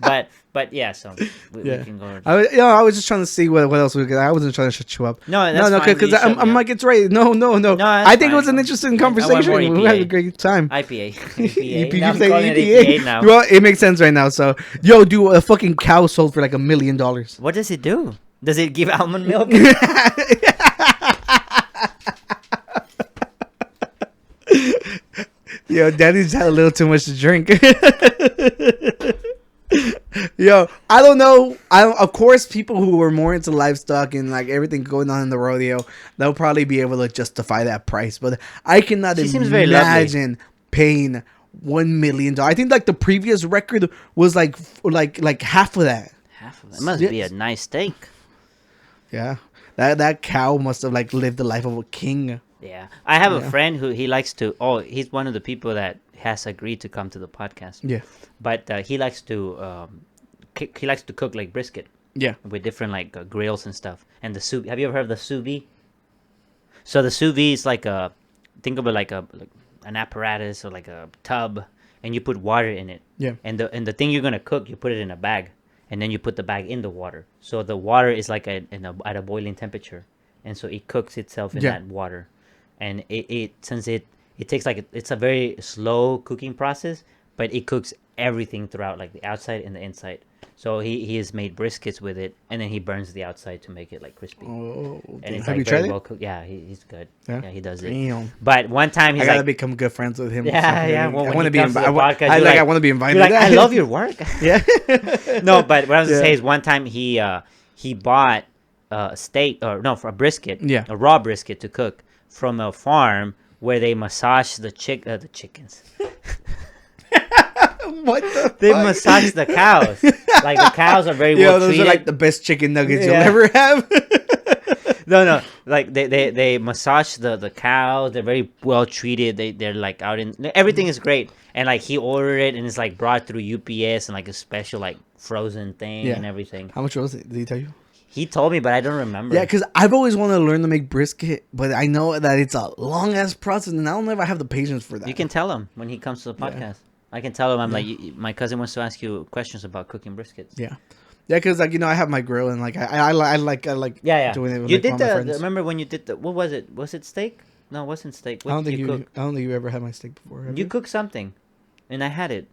Speaker 2: that.
Speaker 4: but yeah, so we can go.
Speaker 2: I was just trying to see what else we could. I wasn't trying to shut you up.
Speaker 4: No, that's fine.
Speaker 2: because
Speaker 4: You shut me
Speaker 2: I'm
Speaker 4: up.
Speaker 2: like, it's right. No.
Speaker 4: that's
Speaker 2: I think it was
Speaker 4: fine.
Speaker 2: an interesting
Speaker 4: I want
Speaker 2: conversation.
Speaker 4: more
Speaker 2: We had a
Speaker 4: EPA.
Speaker 2: great time.
Speaker 4: IPA.
Speaker 2: EP,
Speaker 4: Now I'm
Speaker 2: you say
Speaker 4: calling it
Speaker 2: EPA?
Speaker 4: EPA now.
Speaker 2: Well, it makes sense right now. So, yo, dude, a fucking cow sold for like $1 million.
Speaker 4: What does it do? Does it give almond milk?
Speaker 2: Yo, Daddy's had a little too much to drink. Yo, I don't know. Of course, people who are more into livestock and like everything going on in the rodeo, they'll probably be able to justify that price. But I cannot
Speaker 4: She seems very lovely.
Speaker 2: imagine paying $1 million. I think like the previous record was like half of that.
Speaker 4: Half of it must be a nice steak.
Speaker 2: Yeah, that cow must have like lived the life of a king.
Speaker 4: Yeah, I have a friend who he likes to. Oh, he's one of the people that has agreed to come to the podcast.
Speaker 2: Yeah,
Speaker 4: but he likes to cook like brisket.
Speaker 2: Yeah,
Speaker 4: with different like grills and stuff. And the sous. Have you ever heard of the sous vide? So the sous vide is like think of it like an apparatus or like a tub, and you put water in it.
Speaker 2: Yeah.
Speaker 4: And the thing you're gonna cook, you put it in a bag, and then you put the bag in the water. So the water is like at a boiling temperature, and so it cooks itself in that water. And since it takes like it's a very slow cooking process, but it cooks everything throughout, like the outside and the inside. So he has made briskets with it, and then he burns the outside to make it like crispy.
Speaker 2: Oh,
Speaker 4: and it's
Speaker 2: have
Speaker 4: like
Speaker 2: you
Speaker 4: very
Speaker 2: tried
Speaker 4: well
Speaker 2: it?
Speaker 4: cooked. Yeah, he's good.
Speaker 2: Yeah?
Speaker 4: Yeah, he does it.
Speaker 2: Damn.
Speaker 4: But one time
Speaker 2: I
Speaker 4: he's
Speaker 2: gotta
Speaker 4: like,
Speaker 2: become good friends with him.
Speaker 4: yeah. Well,
Speaker 2: I
Speaker 4: when
Speaker 2: want to
Speaker 4: he
Speaker 2: be.
Speaker 4: comes to the podcast,
Speaker 2: I
Speaker 4: you're
Speaker 2: like. I want to be invited.
Speaker 4: You're like,
Speaker 2: to that.
Speaker 4: I love your work.
Speaker 2: Yeah.
Speaker 4: No, but what I was gonna
Speaker 2: Yeah.
Speaker 4: say is one time he bought a steak for a brisket, a raw brisket to cook from a farm where they massage the chickens.
Speaker 2: What the
Speaker 4: They
Speaker 2: fuck?
Speaker 4: massage the cows. Like the cows are very well
Speaker 2: those
Speaker 4: treated.
Speaker 2: are like the best chicken nuggets
Speaker 4: Yeah.
Speaker 2: you'll ever have.
Speaker 4: No, like they massage the cows. They're very well treated. They're like out in everything is great. And like he ordered it and it's like brought through UPS and like a special like frozen thing and everything.
Speaker 2: How much was it? Did he tell you?
Speaker 4: He told me, but I don't remember.
Speaker 2: Yeah, because I've always wanted to learn to make brisket, but I know that it's a long ass process, and I don't know if I have the patience for that.
Speaker 4: You can tell him when he comes to the podcast. I can tell him I'm like, my cousin wants to ask you questions about cooking briskets.
Speaker 2: Yeah, because like I have my grill and like I like doing it. With,
Speaker 4: You
Speaker 2: like,
Speaker 4: did
Speaker 2: all my friends.
Speaker 4: remember when you did what was it? Was it steak? No, it wasn't steak. What
Speaker 2: I don't
Speaker 4: did
Speaker 2: think
Speaker 4: you cook?
Speaker 2: I don't think you ever had my steak before. Have
Speaker 4: You cooked something, and I had it.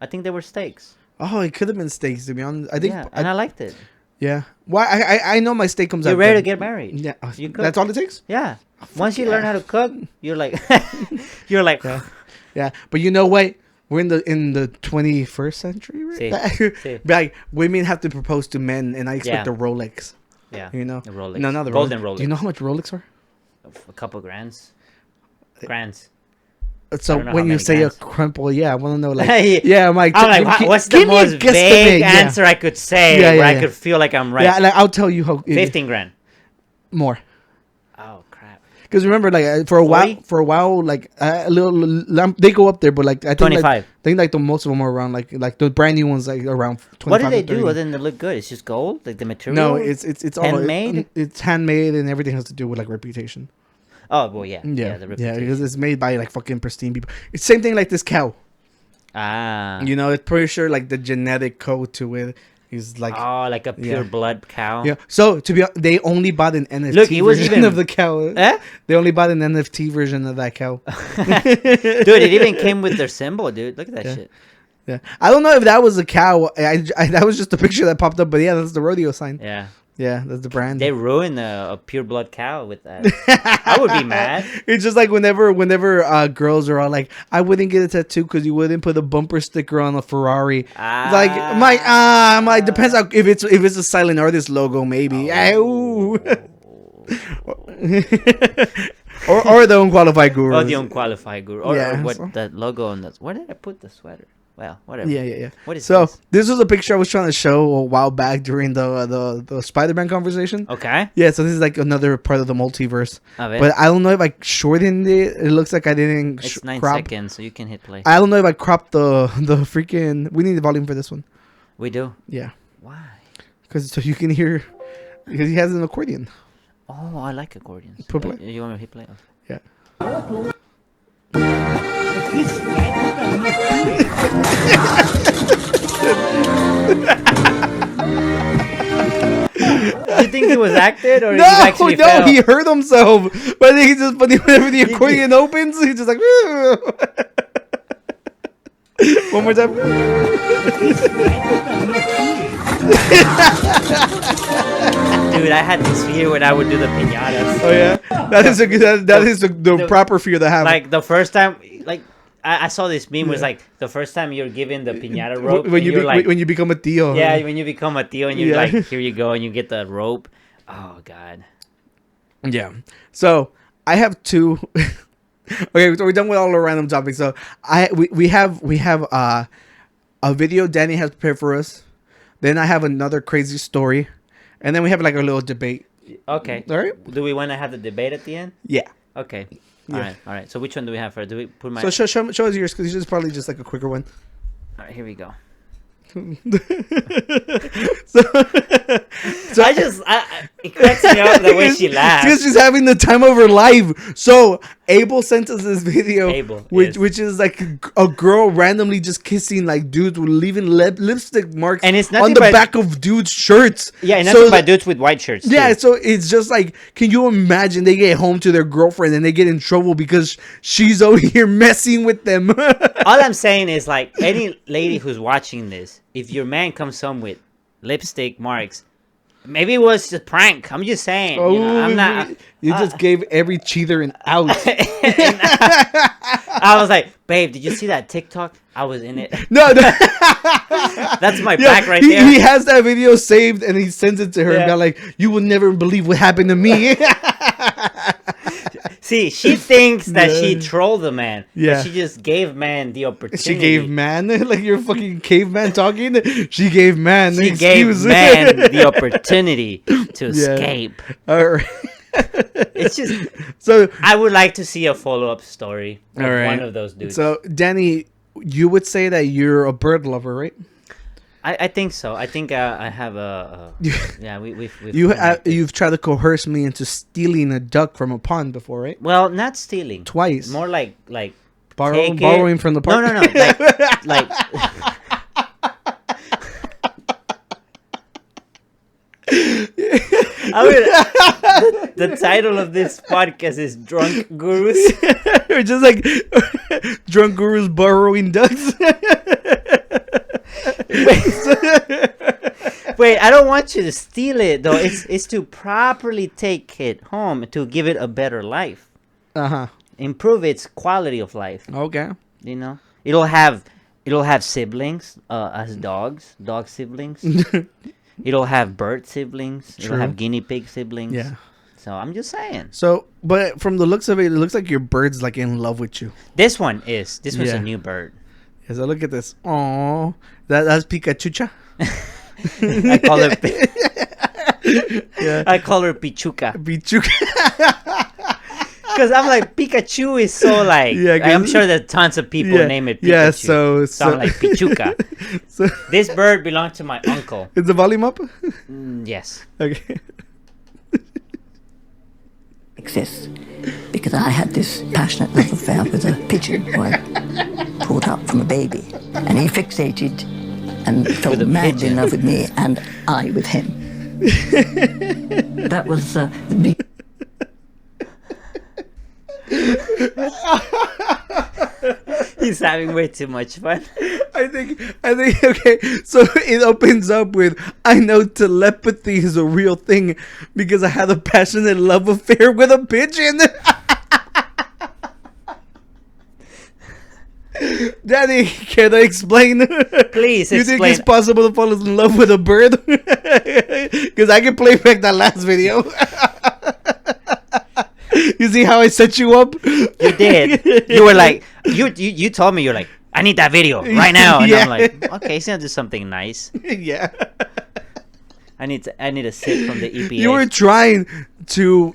Speaker 4: I think they were steaks.
Speaker 2: Oh, it could have been steaks to be honest. I think.
Speaker 4: Yeah, and I liked it.
Speaker 2: Yeah. Why? I know my steak comes out.
Speaker 4: You're ready
Speaker 2: good.
Speaker 4: to get married.
Speaker 2: Yeah.
Speaker 4: You cook.
Speaker 2: That's all it takes.
Speaker 4: Yeah. Once you learn how to cook, you're like,
Speaker 2: Yeah. But you know what? We're in the 21st century, right?
Speaker 4: Sí.
Speaker 2: Like women have to propose to men, and I expect
Speaker 4: Yeah.
Speaker 2: a Rolex.
Speaker 4: Yeah.
Speaker 2: You know,
Speaker 4: The Rolex.
Speaker 2: No, not the
Speaker 4: Golden
Speaker 2: Rolex.
Speaker 4: Rolex.
Speaker 2: Do you know how much Rolex are?
Speaker 4: A couple grands. Grands.
Speaker 2: So
Speaker 4: don't know
Speaker 2: when
Speaker 4: how
Speaker 2: you
Speaker 4: many
Speaker 2: say
Speaker 4: grams.
Speaker 2: a crumple, yeah, I want to know like, yeah, I'm like,
Speaker 4: What's the
Speaker 2: give me a
Speaker 4: most vague
Speaker 2: guesstimate, yeah.
Speaker 4: answer I could say
Speaker 2: Yeah,
Speaker 4: where I
Speaker 2: yeah.
Speaker 4: could feel like I'm right?
Speaker 2: Yeah, like I'll tell you how.
Speaker 4: 15 grand.
Speaker 2: More.
Speaker 4: Oh crap.
Speaker 2: Because remember, like for a
Speaker 4: 40?
Speaker 2: while, like a little, they go up there, but like I think
Speaker 4: 25.
Speaker 2: Like, I think like the most of them are around like the brand new ones like around 25.
Speaker 4: What do they
Speaker 2: to 30.
Speaker 4: do other than they look good? It's just gold, like the material.
Speaker 2: No, it's all
Speaker 4: handmade.
Speaker 2: It's handmade and everything has to do with like reputation.
Speaker 4: Oh well, yeah,
Speaker 2: Yeah,
Speaker 4: the
Speaker 2: yeah,
Speaker 4: reputation.
Speaker 2: because it's made by like fucking pristine people. It's same thing like this cow.
Speaker 4: Ah.
Speaker 2: You know, it's pretty sure like the genetic code to it is like.
Speaker 4: Oh, like a pure blood cow.
Speaker 2: Yeah. So to be honest, they only bought an NFT
Speaker 4: Look, it was
Speaker 2: version
Speaker 4: even-
Speaker 2: of the cow.
Speaker 4: Eh?
Speaker 2: They only bought an NFT version of that cow.
Speaker 4: Dude, it even came with their symbol, dude. Look at that shit.
Speaker 2: Yeah. I don't know if that was a cow. I that was just a picture that popped up, but yeah, that's the rodeo sign.
Speaker 4: Yeah.
Speaker 2: Yeah, that's the brand.
Speaker 4: They ruined a pure blood cow with that. I would be mad.
Speaker 2: It's just like whenever girls are all like, I wouldn't get a tattoo because you wouldn't put a bumper sticker on a Ferrari. Like I'm like depends how if it's a silent artist logo maybe. Ooh. or the unqualified guru.
Speaker 4: Or the unqualified guru. Or
Speaker 2: Yeah,
Speaker 4: what
Speaker 2: so-
Speaker 4: that logo on that. Where did I put the sweater? Well, whatever.
Speaker 2: Yeah.
Speaker 4: What is
Speaker 2: so
Speaker 4: this?
Speaker 2: This was a picture I was trying to show a while back during the Spider-Man conversation.
Speaker 4: Okay.
Speaker 2: Yeah, so this is like another part of the multiverse.
Speaker 4: A ver.
Speaker 2: But I don't know if I shortened it. It looks like I didn't
Speaker 4: It's 9
Speaker 2: crop.
Speaker 4: seconds, so you can hit play.
Speaker 2: I don't know if I cropped the freaking. We need the volume for this one.
Speaker 4: We do.
Speaker 2: Yeah,
Speaker 4: Why?
Speaker 2: because so you can hear. Because he has an accordion.
Speaker 4: Oh, I like accordions.
Speaker 2: Put play.
Speaker 4: You want me to hit play?
Speaker 2: Yeah.
Speaker 4: Do you think he was acted or
Speaker 2: No,
Speaker 4: he actually fell?
Speaker 2: he hurt himself. But I think it's just funny whenever the accordion opens, he's just like. One more time.
Speaker 4: Dude, I had this fear when I would do the piñatas.
Speaker 2: Oh yeah, that is the proper fear to have.
Speaker 4: Like the first time, like I saw this meme was like the first time you're given the piñata rope
Speaker 2: when you when you become a tío.
Speaker 4: yeah, when you become a tío and you're like, here you go, and you get the rope. Oh god.
Speaker 2: Yeah. So I have two. Okay, so we're done with all the random topics. So we have a video Danny has prepared for us. Then I have another crazy story, and then we have like a little debate.
Speaker 4: Okay.
Speaker 2: All right.
Speaker 4: Do we want to have the debate at the end?
Speaker 2: Yeah.
Speaker 4: Okay.
Speaker 2: Yeah.
Speaker 4: All right. So which one do we have first? Do we put my?
Speaker 2: So show us yours because yours is probably just like a quicker one.
Speaker 4: All right, here we go.
Speaker 2: so
Speaker 4: It cracks me up the way she laughs.
Speaker 2: Because she's having the time of her life. So Abel sent us this video, which is like a girl randomly just kissing like dudes with leaving lipstick marks
Speaker 4: and it's
Speaker 2: on the back of dudes' shirts.
Speaker 4: Yeah, and nothing by dudes with white shirts.
Speaker 2: Yeah, so it's just like, can you imagine they get home to their girlfriend and they get in trouble because she's over here messing with them?
Speaker 4: All I'm saying is like any lady who's watching this, if your man comes home with lipstick marks, maybe it was just a prank. I'm just saying.
Speaker 2: Oh,
Speaker 4: I'm not.
Speaker 2: You just gave every cheater an out.
Speaker 4: I was like, babe, did you see that TikTok? I was in it.
Speaker 2: No.
Speaker 4: That's my back right there.
Speaker 2: He has that video saved and he sends it to her and got like, you will never believe what happened to me.
Speaker 4: See, she thinks that she trolled the man.
Speaker 2: Yeah.
Speaker 4: She just gave man the opportunity.
Speaker 2: She gave man, like you're a fucking caveman talking. She gave man the excuse.
Speaker 4: Gave man the opportunity to escape.
Speaker 2: All right.
Speaker 4: It's just
Speaker 2: so.
Speaker 4: I would like to see a follow-up story of one of those dudes.
Speaker 2: So, Danny, you would say that you're a bird lover, right?
Speaker 4: I think so. I think I have a yeah. We've
Speaker 2: you've tried to coerce me into stealing a duck from a pond before, right?
Speaker 4: Well, not stealing.
Speaker 2: Twice.
Speaker 4: More like
Speaker 2: borrowing from the park.
Speaker 4: No. Like I mean, the title of this podcast is Drunk Gurus.
Speaker 2: Or just like Drunk Gurus borrowing ducks.
Speaker 4: Wait, I don't want you to steal it though. It's to properly take it home to give it a better life. Improve its quality of life.
Speaker 2: Okay.
Speaker 4: You know, it'll have siblings as dog siblings. It'll have bird siblings.
Speaker 2: True.
Speaker 4: It'll have guinea pig siblings.
Speaker 2: Yeah.
Speaker 4: So I'm just saying.
Speaker 2: So, but from the looks of it, it looks like your bird's like in love with you.
Speaker 4: This one's a new bird.
Speaker 2: Yeah, so look at this. Oh, that's Pikachucha.
Speaker 4: I call her. I call her Pichuca. Because I'm like, Pikachu is so like. Yeah, I'm sure that tons of people name it Pikachu.
Speaker 2: Yeah, so
Speaker 4: I'm like Pichuca. So this bird belonged to my uncle.
Speaker 2: Is the volume up?
Speaker 4: Yes.
Speaker 2: Okay.
Speaker 5: Exists because I had this passionate love affair with a pigeon who I brought up from a baby, and he fixated and fell madly in love with me, and I with him. That was the big.
Speaker 4: He's having way too much fun.
Speaker 2: I think okay, so it opens up with, I know telepathy is a real thing because I had a passionate love affair with a pigeon. Daddy, can I explain?
Speaker 4: Please
Speaker 2: you
Speaker 4: explain.
Speaker 2: think it's possible to fall in love with a bird? Because I can play back that last video. You see how I set you up?
Speaker 4: You did. You were like, you told me, you're like, I need that video right now. And
Speaker 2: Yeah.
Speaker 4: I'm like, okay, he's gonna do something nice.
Speaker 2: Yeah.
Speaker 4: I need to sit from the EPA.
Speaker 2: You were trying to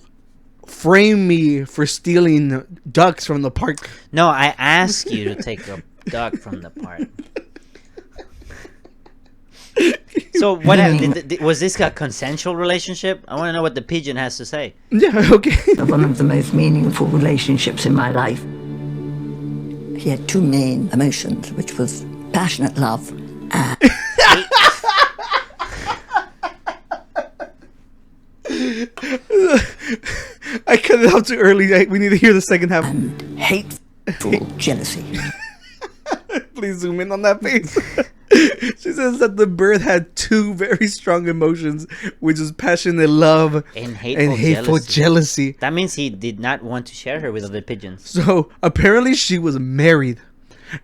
Speaker 2: frame me for stealing ducks from the park.
Speaker 4: No, I asked you to take a duck from the park. So what was this a consensual relationship? I want to know what the pigeon has to say.
Speaker 2: Yeah, okay.
Speaker 5: One of the most meaningful relationships in my life. He had two main emotions, which was passionate love and
Speaker 2: I cut it out too early. We need to hear the second half.
Speaker 5: hateful jealousy.
Speaker 2: Please zoom in on that face. She says that the bird had two very strong emotions, which is passionate love
Speaker 4: and hateful
Speaker 2: jealousy.
Speaker 4: That means he did not want to share her with other pigeons.
Speaker 2: So apparently she was married,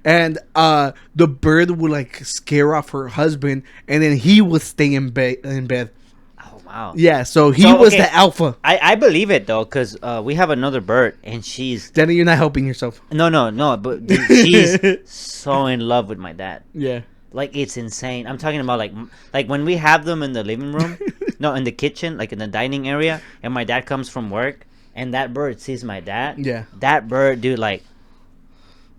Speaker 2: and the bird would like scare off her husband, and then he would stay in bed.
Speaker 4: Oh wow.
Speaker 2: Yeah, so he was the alpha.
Speaker 4: I believe it though, because we have another bird, and she's
Speaker 2: Danny, you're not helping yourself.
Speaker 4: No, but she's so in love with my dad.
Speaker 2: Yeah.
Speaker 4: Like, it's insane. I'm talking about like when we have them in the living room, no, in the kitchen, like in the dining area, and my dad comes from work, and that bird sees my dad.
Speaker 2: Yeah.
Speaker 4: That bird, dude, like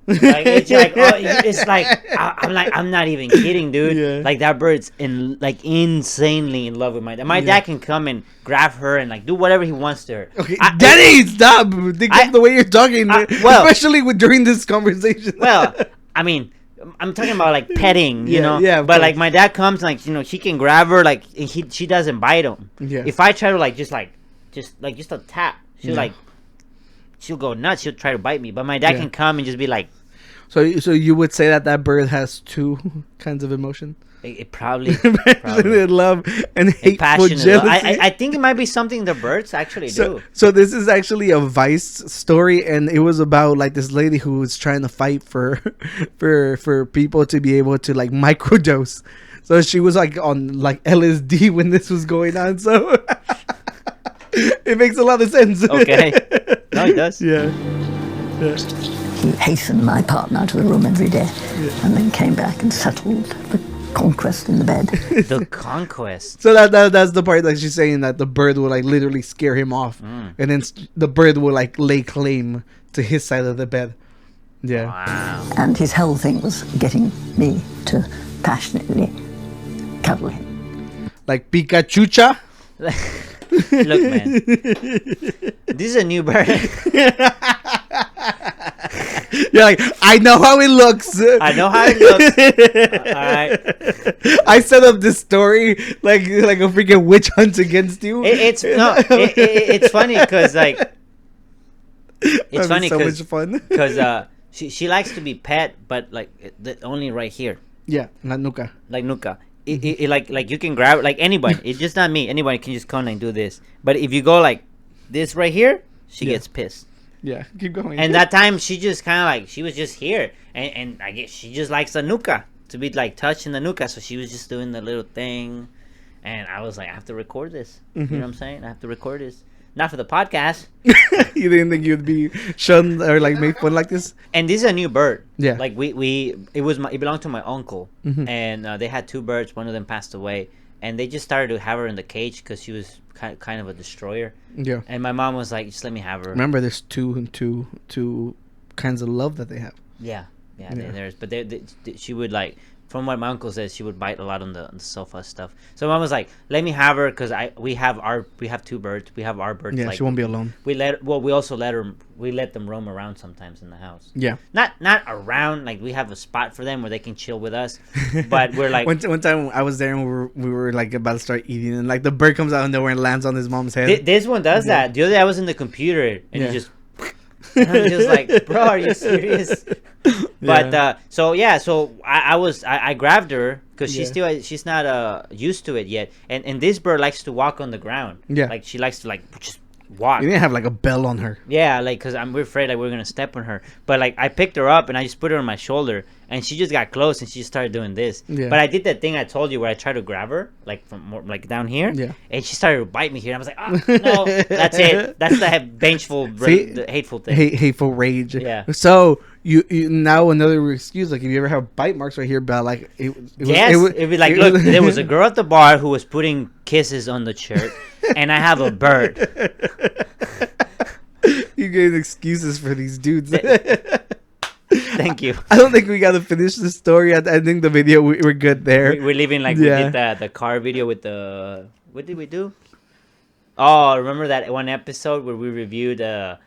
Speaker 4: it's like, oh, it's like I'm not even kidding, dude.
Speaker 2: Yeah.
Speaker 4: Like, that bird's insanely in love with my dad. My dad can come and grab her and like do whatever he wants to her.
Speaker 2: Okay, Daddy, stop! Think of the way you're talking, especially during this conversation.
Speaker 4: Well, I mean, I'm talking about like petting, you know.
Speaker 2: Yeah.
Speaker 4: But like my dad comes, like, you know, he can grab her, like she doesn't bite him.
Speaker 2: Yeah.
Speaker 4: If I try to just a tap, she'll go nuts. She'll try to bite me. But my dad can come and just be like.
Speaker 2: So you would say that bird has two kinds of emotion?
Speaker 4: It probably
Speaker 2: love and hateful jealousy.
Speaker 4: I think it might be something the birds actually do.
Speaker 2: So this is actually a Vice story, and it was about like this lady who was trying to fight for people to be able to like microdose. So she was like on like LSD when this was going on. So it makes a lot of sense.
Speaker 4: Okay, no, it does.
Speaker 2: Yeah.
Speaker 5: He hastened my partner to the room every day, and then came back and settled the conquest in the bed.
Speaker 4: The conquest.
Speaker 2: So that's the part that she's saying, that the bird will like literally scare him off, and then the bird will like lay claim to his side of the bed. Yeah.
Speaker 4: Wow.
Speaker 5: And his whole thing was getting me to passionately cuddle him.
Speaker 2: Like Pikachucha.
Speaker 4: Look, man, this is a new bird.
Speaker 2: You're like, I know how it looks.
Speaker 4: I know how it looks. All right.
Speaker 2: I set up this story like a freaking witch hunt against you.
Speaker 4: It's funny because like it's funny
Speaker 2: so much fun
Speaker 4: because she likes to be pet, but like only right here.
Speaker 2: Yeah, la nuca.
Speaker 4: Like nuca. It like you can grab like anybody. It's just not me. Anybody can just come and do this. But if you go like this right here, she gets pissed.
Speaker 2: Yeah, keep going.
Speaker 4: And that time she just kind of like, she was just here, and I guess she just likes the nuca, to be like touching the nuca. So she was just doing the little thing, and I was like, I have to record this. You know what I'm saying? I have to record this. Not for the podcast.
Speaker 2: You didn't think you'd be shunned or like made fun like this?
Speaker 4: And this is a new bird. Yeah. Like it belonged to my uncle, and they had two birds. One of them passed away, and they just started to have her in the cage because she was kind of a destroyer. Yeah. And my mom was like, just let me have her.
Speaker 2: Remember, there's two kinds of love that they have.
Speaker 4: Yeah. There's, but she would like, from what my uncle says, she would bite a lot on the sofa stuff. So mom was like, let me have her because we have two birds. We have our birds.
Speaker 2: Yeah,
Speaker 4: like,
Speaker 2: she won't be alone.
Speaker 4: We let them roam around sometimes in the house.
Speaker 2: Yeah.
Speaker 4: Not around, like we have a spot for them where they can chill with us. But we're like,
Speaker 2: one time I was there and we were like about to start eating, and like the bird comes out of nowhere and lands on his mom's head.
Speaker 4: This one does that. The other day I was in the computer and he just. And I'm just like, bro, are you serious? But so I grabbed her because she's not used to it yet, and this bird likes to walk on the ground. Yeah, like she likes to like just walk.
Speaker 2: You didn't have like a bell on her.
Speaker 4: Yeah, like because we're afraid like we're gonna step on her. But like I picked her up and I just put her on my shoulder, and she just got close and she just started doing this. Yeah. But I did that thing I told you where I tried to grab her like from more, like down here. Yeah. And she started to bite me here. I was like, oh no, that's it. That's the vengeful, the hateful thing.
Speaker 2: Hateful rage. Yeah. So you now another excuse, like if you ever have bite marks right here, but like it'd
Speaker 4: be like, look, there was a girl at the bar who was putting kisses on the shirt, and I have a bird.
Speaker 2: You get excuses for these dudes.
Speaker 4: Thank you.
Speaker 2: I don't think we got to finish the story. I think the video we're good there.
Speaker 4: We're leaving like we did the car video with the. What did we do? Oh, remember that one episode where we reviewed the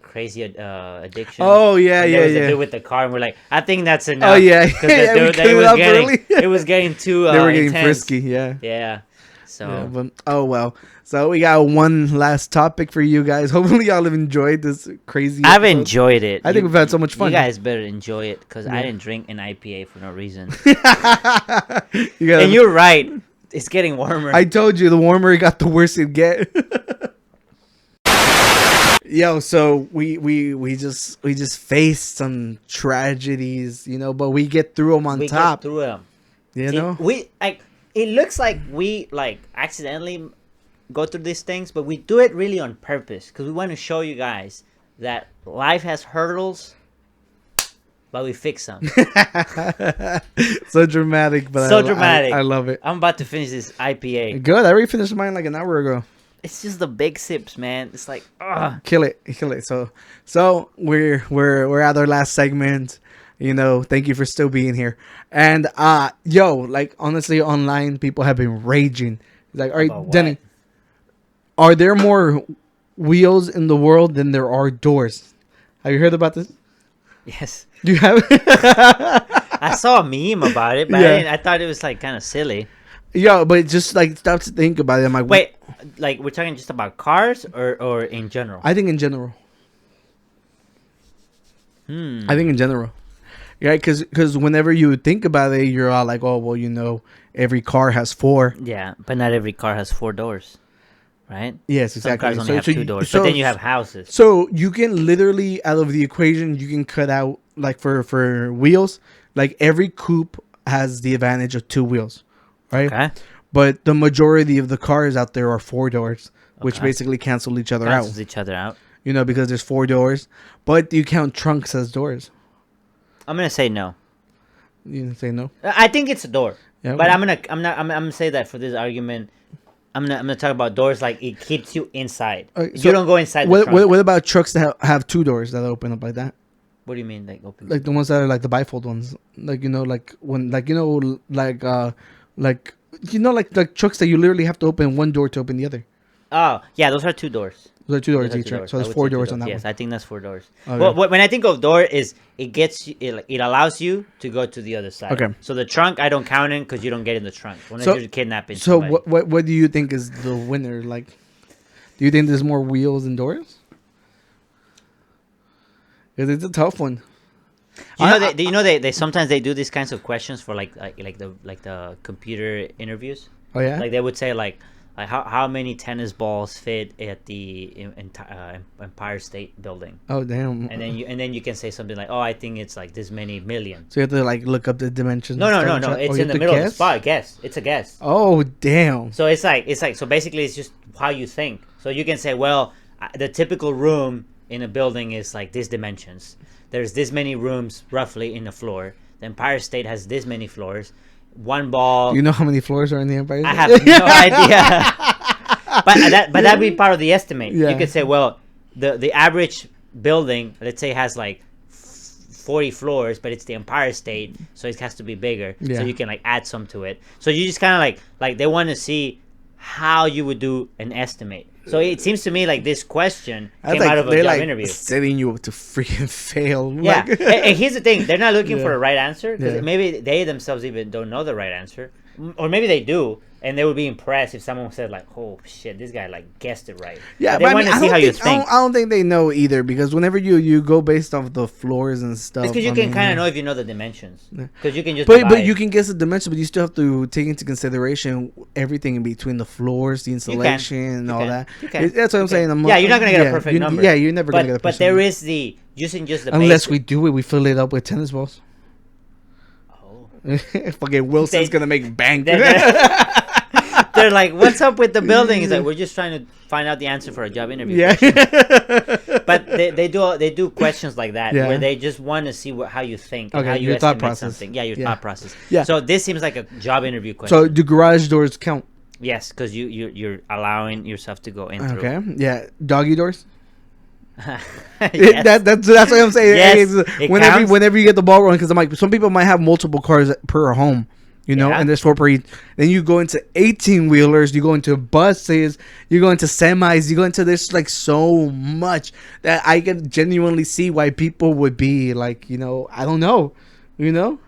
Speaker 4: crazy addiction?
Speaker 2: Oh yeah,
Speaker 4: and
Speaker 2: yeah,
Speaker 4: there was
Speaker 2: yeah.
Speaker 4: a dude with the car, and we're like, I think that's enough.
Speaker 2: Oh yeah,
Speaker 4: it was getting too.
Speaker 2: They were getting
Speaker 4: intense.
Speaker 2: frisky. Yeah.
Speaker 4: Yeah. So.
Speaker 2: Yeah, but, oh well. So we got one last topic for you guys. Hopefully y'all have enjoyed this crazy
Speaker 4: I've
Speaker 2: episode.
Speaker 4: enjoyed it.
Speaker 2: I think we've had so much fun.
Speaker 4: You guys better enjoy it because I didn't drink an IPA for no reason.
Speaker 2: And
Speaker 4: you're right. It's getting warmer.
Speaker 2: I told you, the warmer it got, the worse it get. Yo, so we just faced some tragedies, you know, but we get through them on top.
Speaker 4: Get through them.
Speaker 2: You know,
Speaker 4: we like. It looks like we like accidentally go through these things, but we do it really on purpose because we want to show you guys that life has hurdles, but we fix them.
Speaker 2: So dramatic, but
Speaker 4: so dramatic.
Speaker 2: I love it.
Speaker 4: I'm about to finish this IPA.
Speaker 2: Good. I already finished mine like an hour ago.
Speaker 4: It's just the big sips, man. It's like,
Speaker 2: kill it. So we're at our last segment. You know, thank you for still being here. And yo, like honestly, online people have been raging. Like, all right, Denny, are there more wheels in the world than there are doors? Have you heard about this?
Speaker 4: Yes.
Speaker 2: You have?
Speaker 4: I saw a meme about it, but I thought it was like kind of silly.
Speaker 2: Yeah, but just like stop to think about it. I'm like,
Speaker 4: wait, like we're talking just about cars or in general?
Speaker 2: I think in general. I think in general. Yeah, because whenever you think about it, you're all like, oh, well, you know, every car has 4.
Speaker 4: Yeah, but not every car has 4 doors, right?
Speaker 2: Yes, exactly.
Speaker 4: Some cars only have 2 doors, but then you have houses.
Speaker 2: So you can literally, out of the equation, you can cut out, like for wheels, like every coupe has the advantage of 2 wheels, right?
Speaker 4: Okay.
Speaker 2: But the majority of the cars out there are 4 doors, which basically cancel each other out. You know, because there's 4 doors, but you count trunks as doors.
Speaker 4: I'm gonna say no.
Speaker 2: You gonna say no?
Speaker 4: I think it's a door,
Speaker 2: yeah,
Speaker 4: but I'm gonna say that for this argument, I'm gonna talk about doors like it keeps you inside. So you don't go inside.
Speaker 2: What about trucks that have 2 doors that open up like that?
Speaker 4: What do you mean, like open?
Speaker 2: Like the ones that are like the bifold ones, like you know, like when, like you know, like you know, like trucks that you literally have to open one door to open the other.
Speaker 4: Oh yeah, those are 2 doors.
Speaker 2: Those are 2 doors each, right? So there's 4 doors on that one.
Speaker 4: Yes, I think that's 4 doors.
Speaker 2: Okay.
Speaker 4: Well, when I think of door, is it gets you, it allows you to go to the other side.
Speaker 2: Okay.
Speaker 4: So the trunk I don't count in because you don't get in the trunk unless you're kidnapping.
Speaker 2: So
Speaker 4: somebody.
Speaker 2: what do you think is the winner? Like, do you think there's more wheels than doors? Because it's a tough one.
Speaker 4: You know they sometimes they do these kinds of questions for like the computer interviews.
Speaker 2: Oh yeah.
Speaker 4: Like they would say like how many tennis balls fit at the Empire State Building?
Speaker 2: Oh damn!
Speaker 4: And then you can say something like, oh, I think it's like this many million.
Speaker 2: So you have to like look up the dimensions.
Speaker 4: No. It's in the middle of the spot. Guess. It's a guess.
Speaker 2: Oh damn!
Speaker 4: So it's like so basically it's just how you think. So you can say, well, the typical room in a building is like these dimensions. There's this many rooms roughly in the floor. The Empire State has this many floors. One ball.
Speaker 2: You know how many floors are in the Empire State?
Speaker 4: I have no idea. but that'd be part of the estimate.
Speaker 2: Yeah.
Speaker 4: You could say, well, the average building, let's say, has like 40 floors, but it's the Empire State, so it has to be bigger.
Speaker 2: Yeah.
Speaker 4: So you can like add some to it. So you just kind of like they want to see how you would do an estimate. So it seems to me like this question came out of a job interview.
Speaker 2: Setting you up to freaking fail.
Speaker 4: Yeah. And here's the thing. They're not looking for a right answer because
Speaker 2: Yeah.
Speaker 4: maybe they themselves even don't know the right answer. Or maybe they do. And they would be impressed if someone said like, "Oh shit, this guy like guessed it right."
Speaker 2: Yeah,
Speaker 4: but they want to see how you think.
Speaker 2: I don't think they know either because whenever you go based off the floors and stuff,
Speaker 4: It's because you can kind of know if you know the dimensions. Because you can just.
Speaker 2: But you can guess the dimensions, but you still have to take into consideration everything in between the floors, the insulation, and all that. That's what I'm saying.
Speaker 4: Yeah, you're not gonna get a perfect number.
Speaker 2: Yeah, you're never gonna get a perfect number.
Speaker 4: But there is the using just the
Speaker 2: unless
Speaker 4: basic.
Speaker 2: we do it, we fill it up with tennis balls.
Speaker 4: Oh.
Speaker 2: Fucking Wilson's gonna make bank.
Speaker 4: they're like, "What's up with the building?" He's like, "We're just trying to find out the answer for a job interview."
Speaker 2: Yeah.
Speaker 4: But they do questions like that
Speaker 2: Yeah.
Speaker 4: where they just want to see how you think, and
Speaker 2: Okay,
Speaker 4: how you
Speaker 2: your thought
Speaker 4: estimate
Speaker 2: process.
Speaker 4: something. Yeah, your
Speaker 2: Yeah.
Speaker 4: thought process.
Speaker 2: Yeah.
Speaker 4: So this seems like a job interview question.
Speaker 2: So do garage doors count?
Speaker 4: Yes, because you're allowing yourself to go in through.
Speaker 2: Okay. Yeah. Doggy doors.
Speaker 4: Yes.
Speaker 2: That's what I'm saying.
Speaker 4: Yes,
Speaker 2: Hey,
Speaker 4: it
Speaker 2: whenever
Speaker 4: counts.
Speaker 2: whenever you get the ball rolling, because I'm like, some people might have multiple cars per home, you know,
Speaker 4: Yeah.
Speaker 2: and there's 4 per each. Then you go into 18 wheelers, you go into buses, you go into semis, you go into this like so much that I can genuinely see why people would be like, you know, I don't know, you know.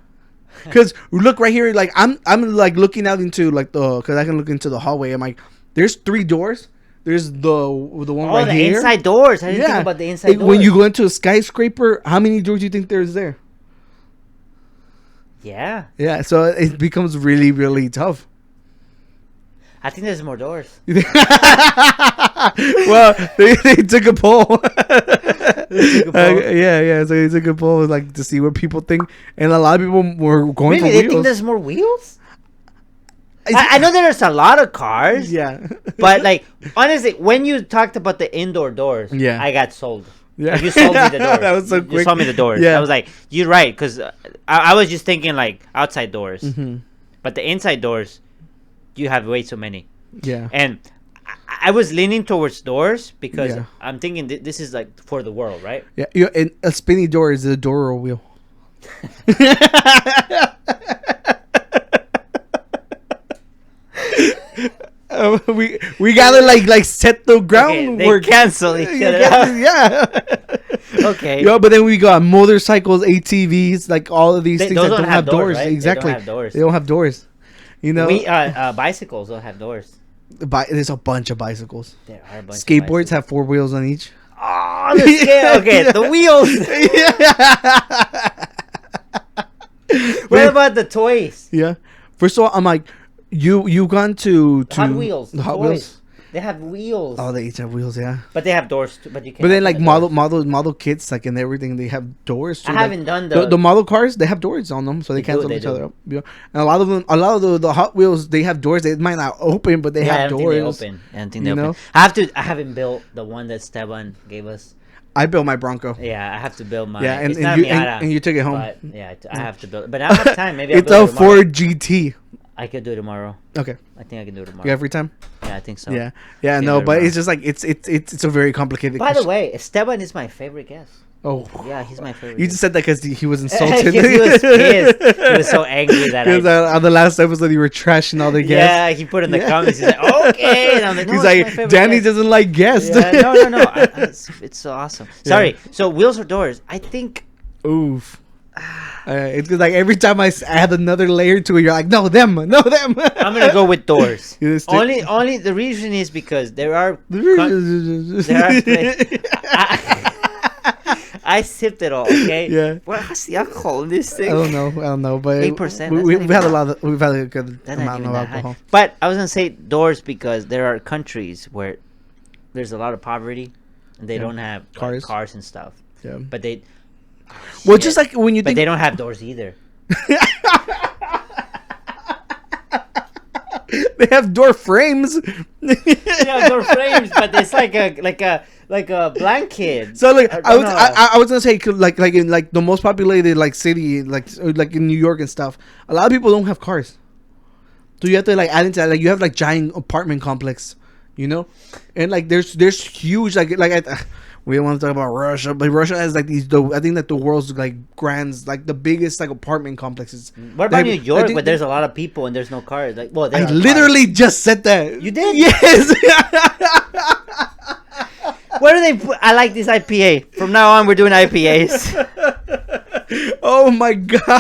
Speaker 2: Because look right here, like I'm like looking out into like because I can look into the hallway. I'm like, there's 3 doors. There's the one right
Speaker 4: the
Speaker 2: here.
Speaker 4: inside doors. I didn't think about the inside doors.
Speaker 2: When you go into a skyscraper, how many doors do you think there's there?
Speaker 4: Yeah,
Speaker 2: Yeah, so it becomes really, really tough.
Speaker 4: I think there's more doors.
Speaker 2: Well, they took a poll.
Speaker 4: They took a poll.
Speaker 2: Yeah. So they took a poll like to see what people think, and a lot of people were going
Speaker 4: Really,
Speaker 2: for
Speaker 4: they
Speaker 2: wheels.
Speaker 4: think there's more wheels? I know there's a lot of cars.
Speaker 2: Yeah.
Speaker 4: But like honestly, when you talked about the indoor doors,
Speaker 2: Yeah.
Speaker 4: I got sold.
Speaker 2: Yeah.
Speaker 4: Like, you sold me the doors.
Speaker 2: That was so
Speaker 4: You
Speaker 2: quick.
Speaker 4: sold me the doors.
Speaker 2: Yeah.
Speaker 4: I was like, you're right, because I was just thinking like outside doors,
Speaker 2: Mm-hmm.
Speaker 4: but the inside doors, you have way too many.
Speaker 2: Yeah.
Speaker 4: And I was leaning towards doors because
Speaker 2: Yeah.
Speaker 4: I'm thinking this is like for the world, right?
Speaker 2: Yeah. And a spinny door is a door or a wheel. We gotta like set the
Speaker 4: Okay,
Speaker 2: groundwork.
Speaker 4: they cancel each other.
Speaker 2: Yeah.
Speaker 4: Okay.
Speaker 2: Yeah, but then we got motorcycles, ATVs, like all of these things
Speaker 4: those
Speaker 2: that don't have doors.
Speaker 4: right? They don't
Speaker 2: Exactly.
Speaker 4: have doors.
Speaker 2: They don't have doors. You know,
Speaker 4: Bicycles don't have doors.
Speaker 2: there's a bunch of bicycles.
Speaker 4: There are a bunch of
Speaker 2: Skateboards
Speaker 4: bicycles.
Speaker 2: have 4 wheels on each.
Speaker 4: Oh, the scale. Okay, the wheels. What about the toys?
Speaker 2: Yeah. First of all, I'm like, you gone to
Speaker 4: Hot Wheels.
Speaker 2: the Hot
Speaker 4: toys.
Speaker 2: Wheels?
Speaker 4: They have wheels.
Speaker 2: Oh, they each have wheels, yeah.
Speaker 4: But they have doors too. But you can't.
Speaker 2: But then
Speaker 4: open
Speaker 2: like
Speaker 4: the doors.
Speaker 2: model kits, like and everything, they have doors too.
Speaker 4: I
Speaker 2: like,
Speaker 4: haven't done
Speaker 2: the model cars. They have doors on them, so they
Speaker 4: They do,
Speaker 2: cancel
Speaker 4: they
Speaker 2: each
Speaker 4: do.
Speaker 2: other up. You know? And a lot of the Hot Wheels, they have doors. They might not open, but they
Speaker 4: I
Speaker 2: have
Speaker 4: don't
Speaker 2: doors.
Speaker 4: think they open. I don't think they
Speaker 2: You know?
Speaker 4: open. I haven't built the one that Esteban gave us.
Speaker 2: I built my Bronco.
Speaker 4: Yeah, I have to build mine.
Speaker 2: Yeah, and,
Speaker 4: it's not
Speaker 2: and,
Speaker 4: a
Speaker 2: you,
Speaker 4: Miata,
Speaker 2: and you took it home.
Speaker 4: But yeah, I have to build it. But I don't have time. Maybe I'll
Speaker 2: It's
Speaker 4: build
Speaker 2: a
Speaker 4: it tomorrow.
Speaker 2: Ford GT.
Speaker 4: I could do it tomorrow.
Speaker 2: Okay,
Speaker 4: I think I can do it tomorrow.
Speaker 2: you have free time.
Speaker 4: Yeah, I think so.
Speaker 2: Yeah,
Speaker 4: Can
Speaker 2: no,
Speaker 4: do it
Speaker 2: but
Speaker 4: tomorrow.
Speaker 2: it's just like it's a very complicated.
Speaker 4: By the
Speaker 2: question.
Speaker 4: way, Esteban is my favorite guest.
Speaker 2: Oh,
Speaker 4: Yeah, he's my favorite.
Speaker 2: you
Speaker 4: guest.
Speaker 2: just said that because he was insulted.
Speaker 4: he was pissed. He was so angry that
Speaker 2: Because on the last episode you were trashing all the guests.
Speaker 4: Yeah, he put in the
Speaker 2: Yeah.
Speaker 4: comments. He's like, okay. And I'm like, no,
Speaker 2: He's
Speaker 4: it's my
Speaker 2: like,
Speaker 4: favorite
Speaker 2: Danny
Speaker 4: guest."
Speaker 2: doesn't like guests.
Speaker 4: Yeah, no. It's so awesome. Sorry. So wheels or doors? I think.
Speaker 2: Oof. It's 'cause, like every time I add another layer to it, you're like, no them.
Speaker 4: I'm gonna go with doors.
Speaker 2: You just
Speaker 4: Only the reason is because there are. I sipped it all. Okay.
Speaker 2: Yeah.
Speaker 4: What's the alcohol in this thing?
Speaker 2: I don't know, but
Speaker 4: 8%,
Speaker 2: we've
Speaker 4: that's
Speaker 2: had
Speaker 4: not
Speaker 2: we've had a good
Speaker 4: That's not
Speaker 2: amount
Speaker 4: even
Speaker 2: of
Speaker 4: that high.
Speaker 2: alcohol.
Speaker 4: But I was gonna say doors because there are countries where there's a lot of poverty and they
Speaker 2: Yeah.
Speaker 4: don't have like, cars and stuff.
Speaker 2: Yeah.
Speaker 4: But they.
Speaker 2: Well,
Speaker 4: Shit.
Speaker 2: just like when you
Speaker 4: But
Speaker 2: think
Speaker 4: they don't have doors either.
Speaker 2: they have door frames.
Speaker 4: Yeah, door frames, but it's like a blanket.
Speaker 2: So like
Speaker 4: I don't know.
Speaker 2: I was gonna say like in like the most populated like city like in New York and stuff, a lot of people don't have cars. So you have to like add into that, like you have like giant apartment complex, you know, and like there's huge we don't want to talk about Russia, but Russia has like I think that the world's like like the biggest like apartment complexes.
Speaker 4: What about
Speaker 2: Like,
Speaker 4: New
Speaker 2: I
Speaker 4: York,
Speaker 2: think
Speaker 4: where there's a lot of people and there's no cars? Like, well, there
Speaker 2: I
Speaker 4: are
Speaker 2: literally just said that.
Speaker 4: You did?
Speaker 2: Yes.
Speaker 4: cars. Where do they put? I like this IPA. From now on, we're doing IPAs.
Speaker 2: Oh my god.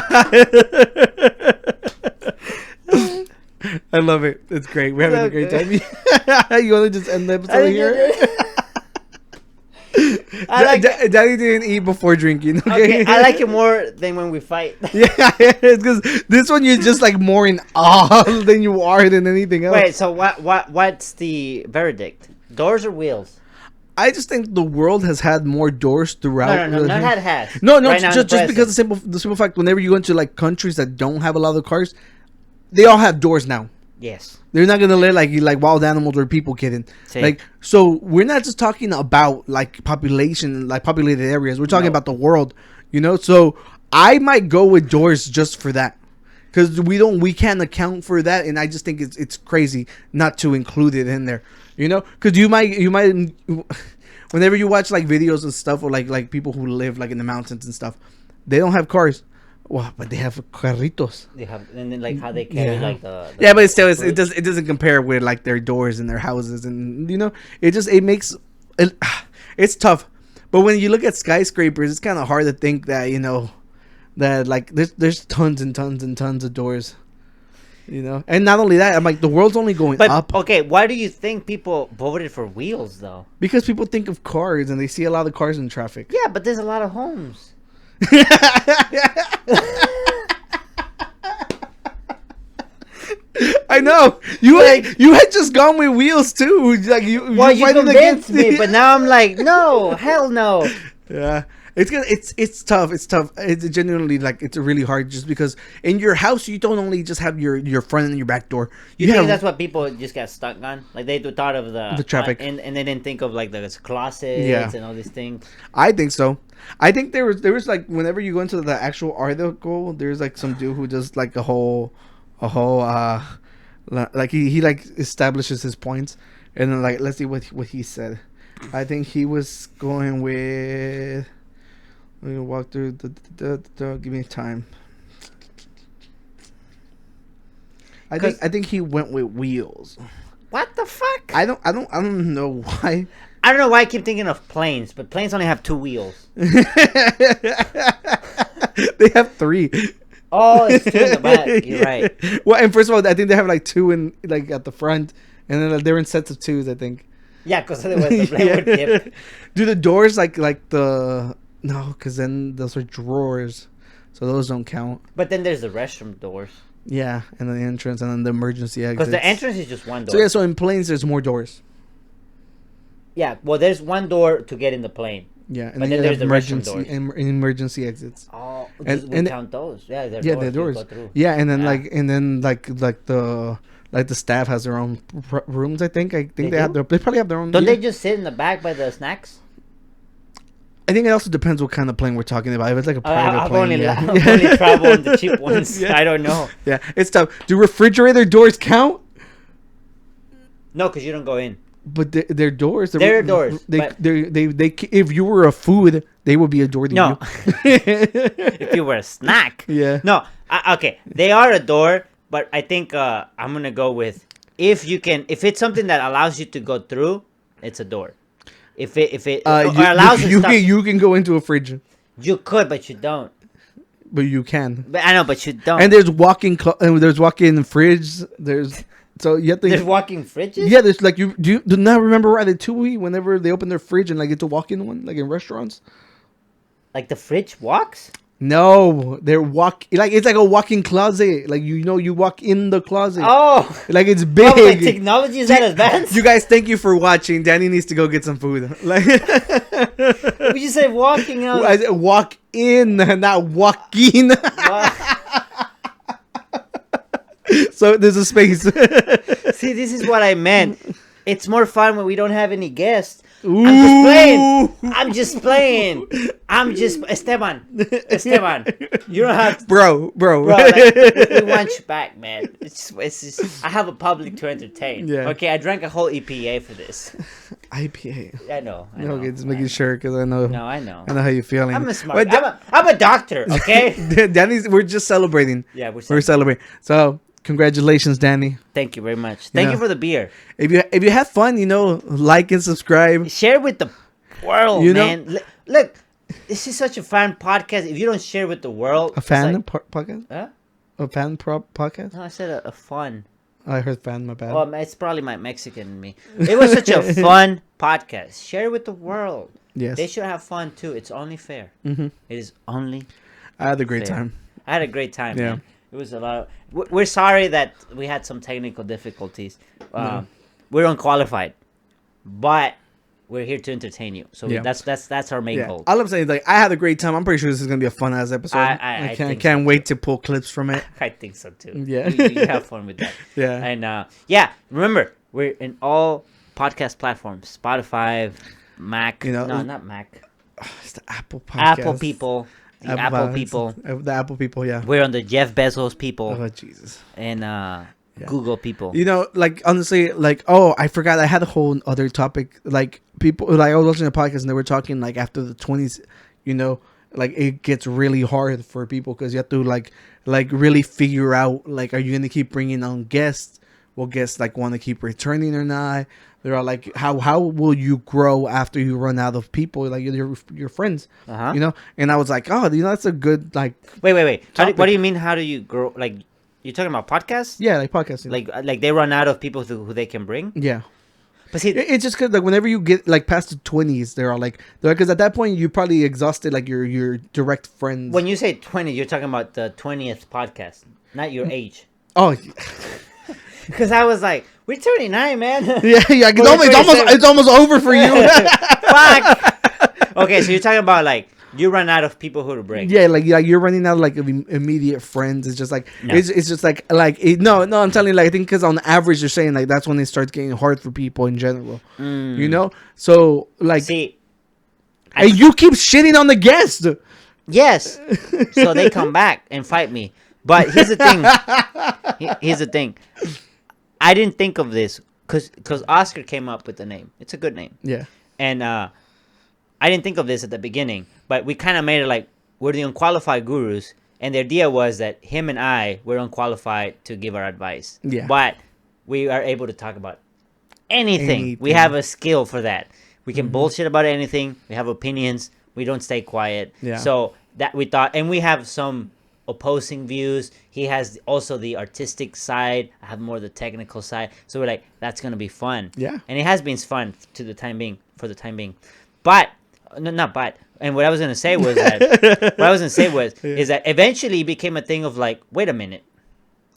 Speaker 2: I love it. It's great. We're having a great time. You want to just end the episode here?
Speaker 4: I like it.
Speaker 2: Daddy didn't eat before drinking. Okay,
Speaker 4: Okay, I like it more than when we fight.
Speaker 2: Yeah, it's because this one you're just like more in awe than you are than anything else.
Speaker 4: Wait, so what's the verdict? Doors or wheels?
Speaker 2: I just think the world has had more doors throughout.
Speaker 4: No, not had has.
Speaker 2: No,
Speaker 4: Right now in
Speaker 2: just
Speaker 4: the
Speaker 2: because the simple fact, whenever you go into like countries that don't have a lot of cars, they all have doors now.
Speaker 4: Yes.
Speaker 2: They're not gonna let like wild animals or people get in.
Speaker 4: Sí.
Speaker 2: Like, so we're not just talking about like population, like populated areas. We're talking about the world, you know. So I might go with doors just for that, because we can't account for that, and I just think it's crazy not to include it in there, you know. Because you might whenever you watch like videos and stuff, or like people who live like in the mountains and stuff, they don't have cars. Wow, but they have carritos.
Speaker 4: They have, and then like how they carry like the
Speaker 2: but still, it doesn't compare with like their doors and their houses, and you know, it makes it, it's tough. But when you look at skyscrapers, it's kind of hard to think that, you know, that like there's tons and tons and tons of doors, you know. And not only that, I'm like, the world's only going up.
Speaker 4: Okay, why do you think people voted for wheels though?
Speaker 2: Because people think of cars and they see a lot of cars in traffic.
Speaker 4: Yeah, but there's a lot of homes.
Speaker 2: I know you had just gone with wheels too. Like you
Speaker 4: convinced me, but now I'm like, no, hell no.
Speaker 2: Yeah, it's tough. It's tough. It's genuinely like it's really hard, just because in your house you don't only just have your front and your back door.
Speaker 4: You think that's what people just got stuck on? Like they thought of the
Speaker 2: traffic,
Speaker 4: and they didn't think of like the closets and all these things.
Speaker 2: I think so. I think there was like, whenever you go into the actual article, there's like some dude who does like a whole like he like establishes his points, and then like, let's see what he said. I think he was going with, let me walk through the give me time. I think he went with wheels.
Speaker 4: What the fuck?
Speaker 2: I don't know why.
Speaker 4: I don't know why I keep thinking of planes, but planes only have 2 wheels.
Speaker 2: They have 3.
Speaker 4: Oh, it's 2 in the back. You're right.
Speaker 2: Well, and first of all, I think they have like 2 in like at the front, and then they're in sets of 2s, I think.
Speaker 4: Yeah, because otherwise the plane would tip.
Speaker 2: Do the doors like the no? Because then those are drawers, so those don't count.
Speaker 4: But then there's the restroom doors.
Speaker 2: Yeah, and then the entrance, and then the emergency exit.
Speaker 4: Because the entrance is just one door.
Speaker 2: So yeah, so in planes there's more doors.
Speaker 4: Yeah, well, there's one door to get in the plane.
Speaker 2: Yeah, and
Speaker 4: but then there's the restroom doors.
Speaker 2: Emergency exits.
Speaker 4: Oh,
Speaker 2: and
Speaker 4: count those. Yeah,
Speaker 2: they're doors. Yeah, and then like the staff has their own rooms. I think they probably have their own.
Speaker 4: Don't they just sit in the back by the snacks?
Speaker 2: I think it also depends what kind of plane we're talking about. If it's like a private plane,
Speaker 4: I've only traveled on the cheap ones. Yeah. I don't know.
Speaker 2: Yeah, it's tough. Do refrigerator doors count?
Speaker 4: No, because you don't go in.
Speaker 2: But they're doors.
Speaker 4: They're doors.
Speaker 2: They if you were a food, they would be a door to
Speaker 4: no.
Speaker 2: you.
Speaker 4: If you were a snack.
Speaker 2: Yeah.
Speaker 4: No. Okay. They are a door, but I think I'm gonna go with if it's something that allows you to go through, it's a door. If it allows
Speaker 2: you can go into a fridge.
Speaker 4: You could, but you don't.
Speaker 2: But you can.
Speaker 4: But I know, but you don't.
Speaker 2: And there's walk-in fridges. So you have to.
Speaker 4: There's walking fridges.
Speaker 2: Yeah, there's like do not remember Ratatouille whenever they open their fridge and like it's a walk-in one, like in restaurants.
Speaker 4: Like the fridge walks.
Speaker 2: No, it's like a walk-in closet. Like you walk in the closet.
Speaker 4: Oh,
Speaker 2: like it's big.
Speaker 4: Oh, like technology is that advanced.
Speaker 2: You guys, thank you for watching. Danny needs to go get some food. Like
Speaker 4: we just say walking out.
Speaker 2: I said walk in, not walking. So there's a space.
Speaker 4: See, this is what I meant. It's more fun when we don't have any guests.
Speaker 2: Ooh.
Speaker 4: I'm just playing. Esteban. You don't have to.
Speaker 2: Bro.
Speaker 4: Like, we want you back, man. It's just, I have a public to entertain.
Speaker 2: Yeah.
Speaker 4: Okay, I drank a whole EPA for this.
Speaker 2: IPA.
Speaker 4: I know.
Speaker 2: Okay, just making sure, because I know.
Speaker 4: No, I know.
Speaker 2: I know how you're feeling.
Speaker 4: I'm a smart. I'm a doctor. Okay.
Speaker 2: Danny's. We're just celebrating.
Speaker 4: Yeah,
Speaker 2: we're celebrating. So. Congratulations, Danny.
Speaker 4: Thank you very much. Thank you for the beer.
Speaker 2: If you have fun, like and subscribe.
Speaker 4: Share with the world, man. Look, this is such a fun podcast. If you don't share with the world,
Speaker 2: a fan podcast.
Speaker 4: Huh?
Speaker 2: A fan podcast.
Speaker 4: No, I said a fun.
Speaker 2: I heard fan. My bad.
Speaker 4: Well, it's probably my Mexican in me. It was such a fun podcast. Share with the world.
Speaker 2: Yes.
Speaker 4: They should have fun too. It's only fair.
Speaker 2: Mm-hmm.
Speaker 4: It is only.
Speaker 2: I had a great time.
Speaker 4: I had a great time.
Speaker 2: Yeah.
Speaker 4: Man. It was a lot. We're sorry that we had some technical difficulties. We're unqualified, but we're here to entertain you. So
Speaker 2: Yeah.
Speaker 4: that's our main goal.
Speaker 2: All I'm saying is like I had a great time. I'm pretty sure this is gonna be a fun ass episode.
Speaker 4: I think
Speaker 2: can't
Speaker 4: so
Speaker 2: wait to pull clips from it.
Speaker 4: I think so too.
Speaker 2: Yeah.
Speaker 4: we have fun with that.
Speaker 2: Yeah.
Speaker 4: And remember, we're in all podcast platforms: Spotify, Mac. No, not Mac.
Speaker 2: It's the Apple podcast.
Speaker 4: Apple people. The Apple people.
Speaker 2: The Apple people. Yeah.
Speaker 4: We're on the Jeff Bezos people.
Speaker 2: Oh Jesus.
Speaker 4: And Google people.
Speaker 2: Like honestly, like I forgot I had a whole other topic. Like people, like I was watching a podcast and they were talking like after the 20s, like it gets really hard for people because you have to like really figure out like are you gonna keep bringing on guests? Will guests like want to keep returning or not? They're all like how will you grow after you run out of people like your friends? And I was like, that's a good like.
Speaker 4: Wait. What do you mean? How do you grow? Like. You're talking about podcasts?
Speaker 2: Yeah, like podcasting.
Speaker 4: Like they run out of people who they can bring?
Speaker 2: Yeah.
Speaker 4: But see,
Speaker 2: it's just because like whenever you get like past the 20s, they're because at that point you probably exhausted like your direct friends.
Speaker 4: When you say 20, you're talking about the 20th podcast, not your age.
Speaker 2: Oh.
Speaker 4: Because I was like, we're 29, man.
Speaker 2: Yeah. It's almost over for you.
Speaker 4: Fuck. Okay, so you're talking about like. You run out of people who to bring.
Speaker 2: Yeah, like you're running out of like immediate friends. It's just like it's just like no. I'm telling you, like I think because on average you're saying like that's when it starts getting hard for people in general. So like
Speaker 4: see,
Speaker 2: you keep shitting on the guest.
Speaker 4: Yes, so they come back and fight me. But here's the thing. Here's the thing. I didn't think of this because Oscar came up with the name. It's a good name.
Speaker 2: Yeah,
Speaker 4: and I didn't think of this at the beginning, but we kind of made it like we're the unqualified gurus, and the idea was that him and I were unqualified to give our advice.
Speaker 2: Yeah.
Speaker 4: But we are able to talk about anything. We have a skill for that. We can bullshit about anything. We have opinions. We don't stay quiet.
Speaker 2: Yeah.
Speaker 4: So that we thought, and we have some opposing views. He has also the artistic side. I have more the technical side. So we're like, that's gonna be fun.
Speaker 2: Yeah.
Speaker 4: And it has been fun for the time being. But. No, not but. And what I was gonna say was that is that eventually it became a thing of like, wait a minute,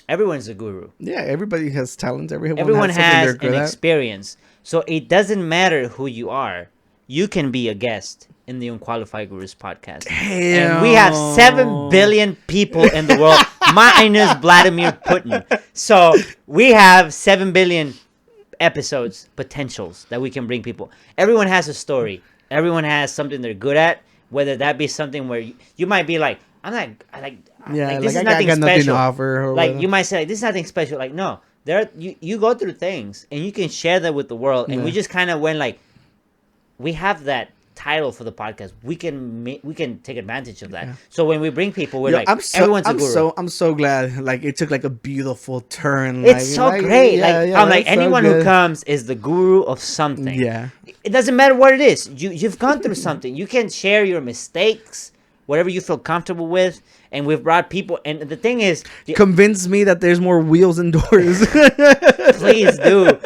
Speaker 4: everyone's a guru.
Speaker 2: Yeah, everybody has talent.
Speaker 4: Everyone has an experience. So it doesn't matter who you are. You can be a guest in the Unqualified Gurus podcast.
Speaker 2: Damn.
Speaker 4: And we have 7 billion people in the world, minus Vladimir Putin. So we have 7 billion episodes, potentials that we can bring people. Everyone has a story. Everyone has something they're good at, whether that be something where you might be like, this is nothing special. Nothing to offer you might say, this is nothing special. Like, no, you go through things and you can share that with the world. And we just kind of went like, we have that title for the podcast. We can take advantage of that. Yeah. So when we bring people, we're everyone's a guru.
Speaker 2: I'm so glad. Like it took like a beautiful turn.
Speaker 4: It's great. I'm like anyone who comes is the guru of something.
Speaker 2: Yeah.
Speaker 4: It doesn't matter what it is. You've gone through something. You can share your mistakes, whatever you feel comfortable with. And we've brought people. And the thing is,
Speaker 2: convince me that there's more wheels and doors.
Speaker 4: Please do.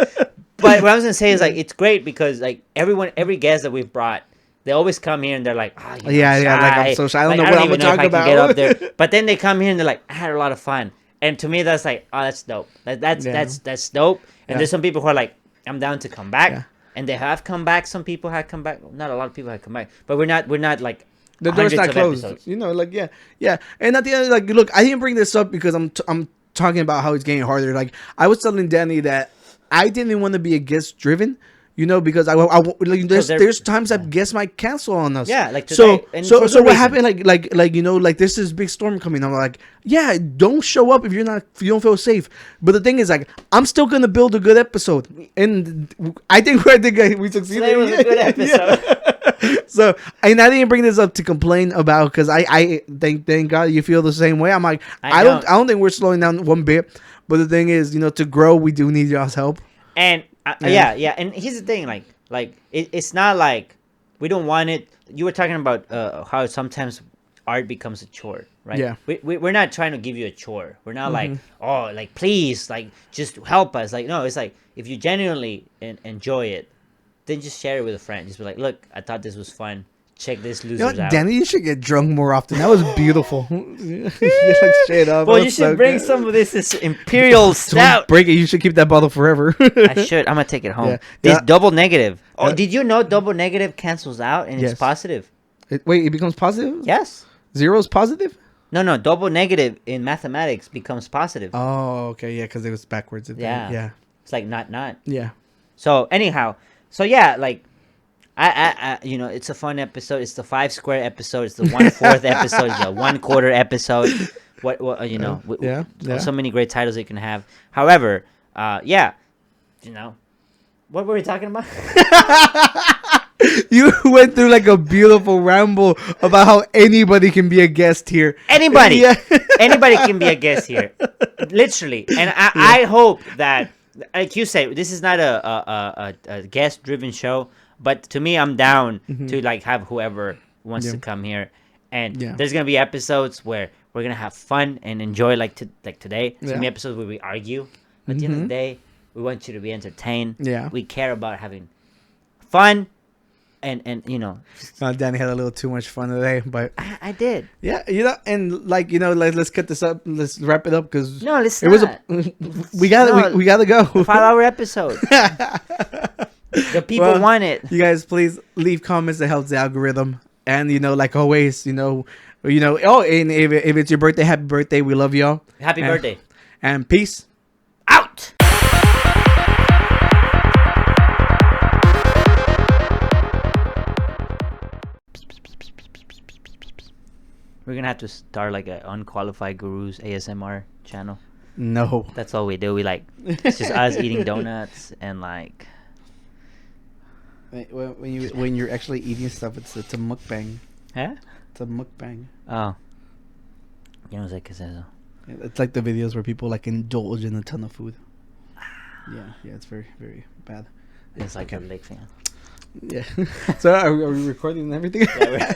Speaker 4: But what I was gonna say is like it's great because like every guest that we've brought. They always come here and they're like, like
Speaker 2: I'm so shy. I don't know what I'm gonna talk about.
Speaker 4: Get up there. But then they come here and they're like, I had a lot of fun. And to me, that's like, that's dope. That's dope. And there's some people who are like, I'm down to come back. Yeah. And they have come back. Some people have come back. Not a lot of people have come back. But we're not like
Speaker 2: the door's not closed. Episodes. Like yeah. And at the end, like, look, I didn't bring this up because I'm talking about how it's getting harder. Like I was telling Danny that I didn't want to be a guest driven. Because there's times that guests might cancel on us.
Speaker 4: Yeah, like today.
Speaker 2: So what happened? Like there's this big storm coming. I'm like, yeah, don't show up if you don't feel safe. But the thing is, like, I'm still gonna build a good episode, and I think we succeeded.
Speaker 4: Today was a good episode.
Speaker 2: So, and I didn't bring this up to complain about because I thank God you feel the same way. I'm like, I don't think we're slowing down one bit. But the thing is, to grow, we do need y'all's help.
Speaker 4: And yeah, and here's the thing, like it's not like we don't want it. You were talking about how sometimes art becomes a chore, right?
Speaker 2: Yeah.
Speaker 4: We're not trying to give you a chore. We're not like, please, like, just help us. Like, no, it's like, if you genuinely enjoy it, then just share it with a friend. Just be like, look, I thought this was fun. check this
Speaker 2: You
Speaker 4: losers
Speaker 2: know,
Speaker 4: out.
Speaker 2: Danny, you should get drunk more often. That was beautiful. You're like straight up.
Speaker 4: Well,
Speaker 2: That
Speaker 4: you
Speaker 2: was
Speaker 4: should
Speaker 2: so
Speaker 4: bring
Speaker 2: good.
Speaker 4: some of this Imperial
Speaker 2: Don't
Speaker 4: Stout.
Speaker 2: break it. You should keep that bottle forever.
Speaker 4: I should. I'm gonna take it home.
Speaker 2: Yeah.
Speaker 4: This
Speaker 2: Yeah.
Speaker 4: double negative. Oh,
Speaker 2: Yeah.
Speaker 4: did you know double negative cancels out and
Speaker 2: Yes.
Speaker 4: it's positive?
Speaker 2: Wait, it becomes positive?
Speaker 4: Yes.
Speaker 2: Zero is positive?
Speaker 4: No. Double negative in mathematics becomes positive.
Speaker 2: Oh, okay. Yeah, because it was backwards.
Speaker 4: Yeah.
Speaker 2: Yeah.
Speaker 4: It's like not.
Speaker 2: Yeah.
Speaker 4: So anyhow, yeah, like I you know, it's a fun episode. It's the 5 square episode. It's the 1/4 episode. It's the 1/4 episode. What you know?
Speaker 2: Yeah.
Speaker 4: So many great titles it can have. However, yeah, you know, what were we talking about?
Speaker 2: You went through like a beautiful ramble about how anybody can be a guest here.
Speaker 4: Anybody,
Speaker 2: Yeah.
Speaker 4: anybody can be a guest here, literally. And I hope that, like you say, this is not a guest-driven show. But to me, I'm down to like have whoever wants to come here, and there's gonna be episodes where we're gonna have fun and enjoy, like today. There's gonna be episodes where we argue. But at the end of the day, we want you to be entertained.
Speaker 2: Yeah.
Speaker 4: We care about having fun, and you know.
Speaker 2: Danny had a little too much fun today, but
Speaker 4: I did.
Speaker 2: yeah, you know, and like, you know, like, let's cut this up. Let's wrap it up because
Speaker 4: No, let's
Speaker 2: it was
Speaker 4: not.
Speaker 2: we gotta go.
Speaker 4: A 5-hour episode. The people want it.
Speaker 2: You guys, please leave comments that helps the algorithm. And you know, like always, you know. Oh, and if it's your birthday, happy birthday. We love y'all.
Speaker 4: Happy birthday.
Speaker 2: And peace.
Speaker 4: Out. We're gonna have to start like an Unqualified Gurus ASMR channel.
Speaker 2: No.
Speaker 4: That's all we do. We like, it's just us eating donuts and like.
Speaker 2: When you're actually eating stuff, it's a mukbang.
Speaker 4: Huh?
Speaker 2: It's a mukbang.
Speaker 4: Oh. Yo no sé qué es eso.
Speaker 2: It's like the videos where people like indulge in a ton of food. Yeah, it's very, very bad.
Speaker 4: It's like a big fan.
Speaker 2: Yeah. So are we recording and everything?
Speaker 4: Yeah,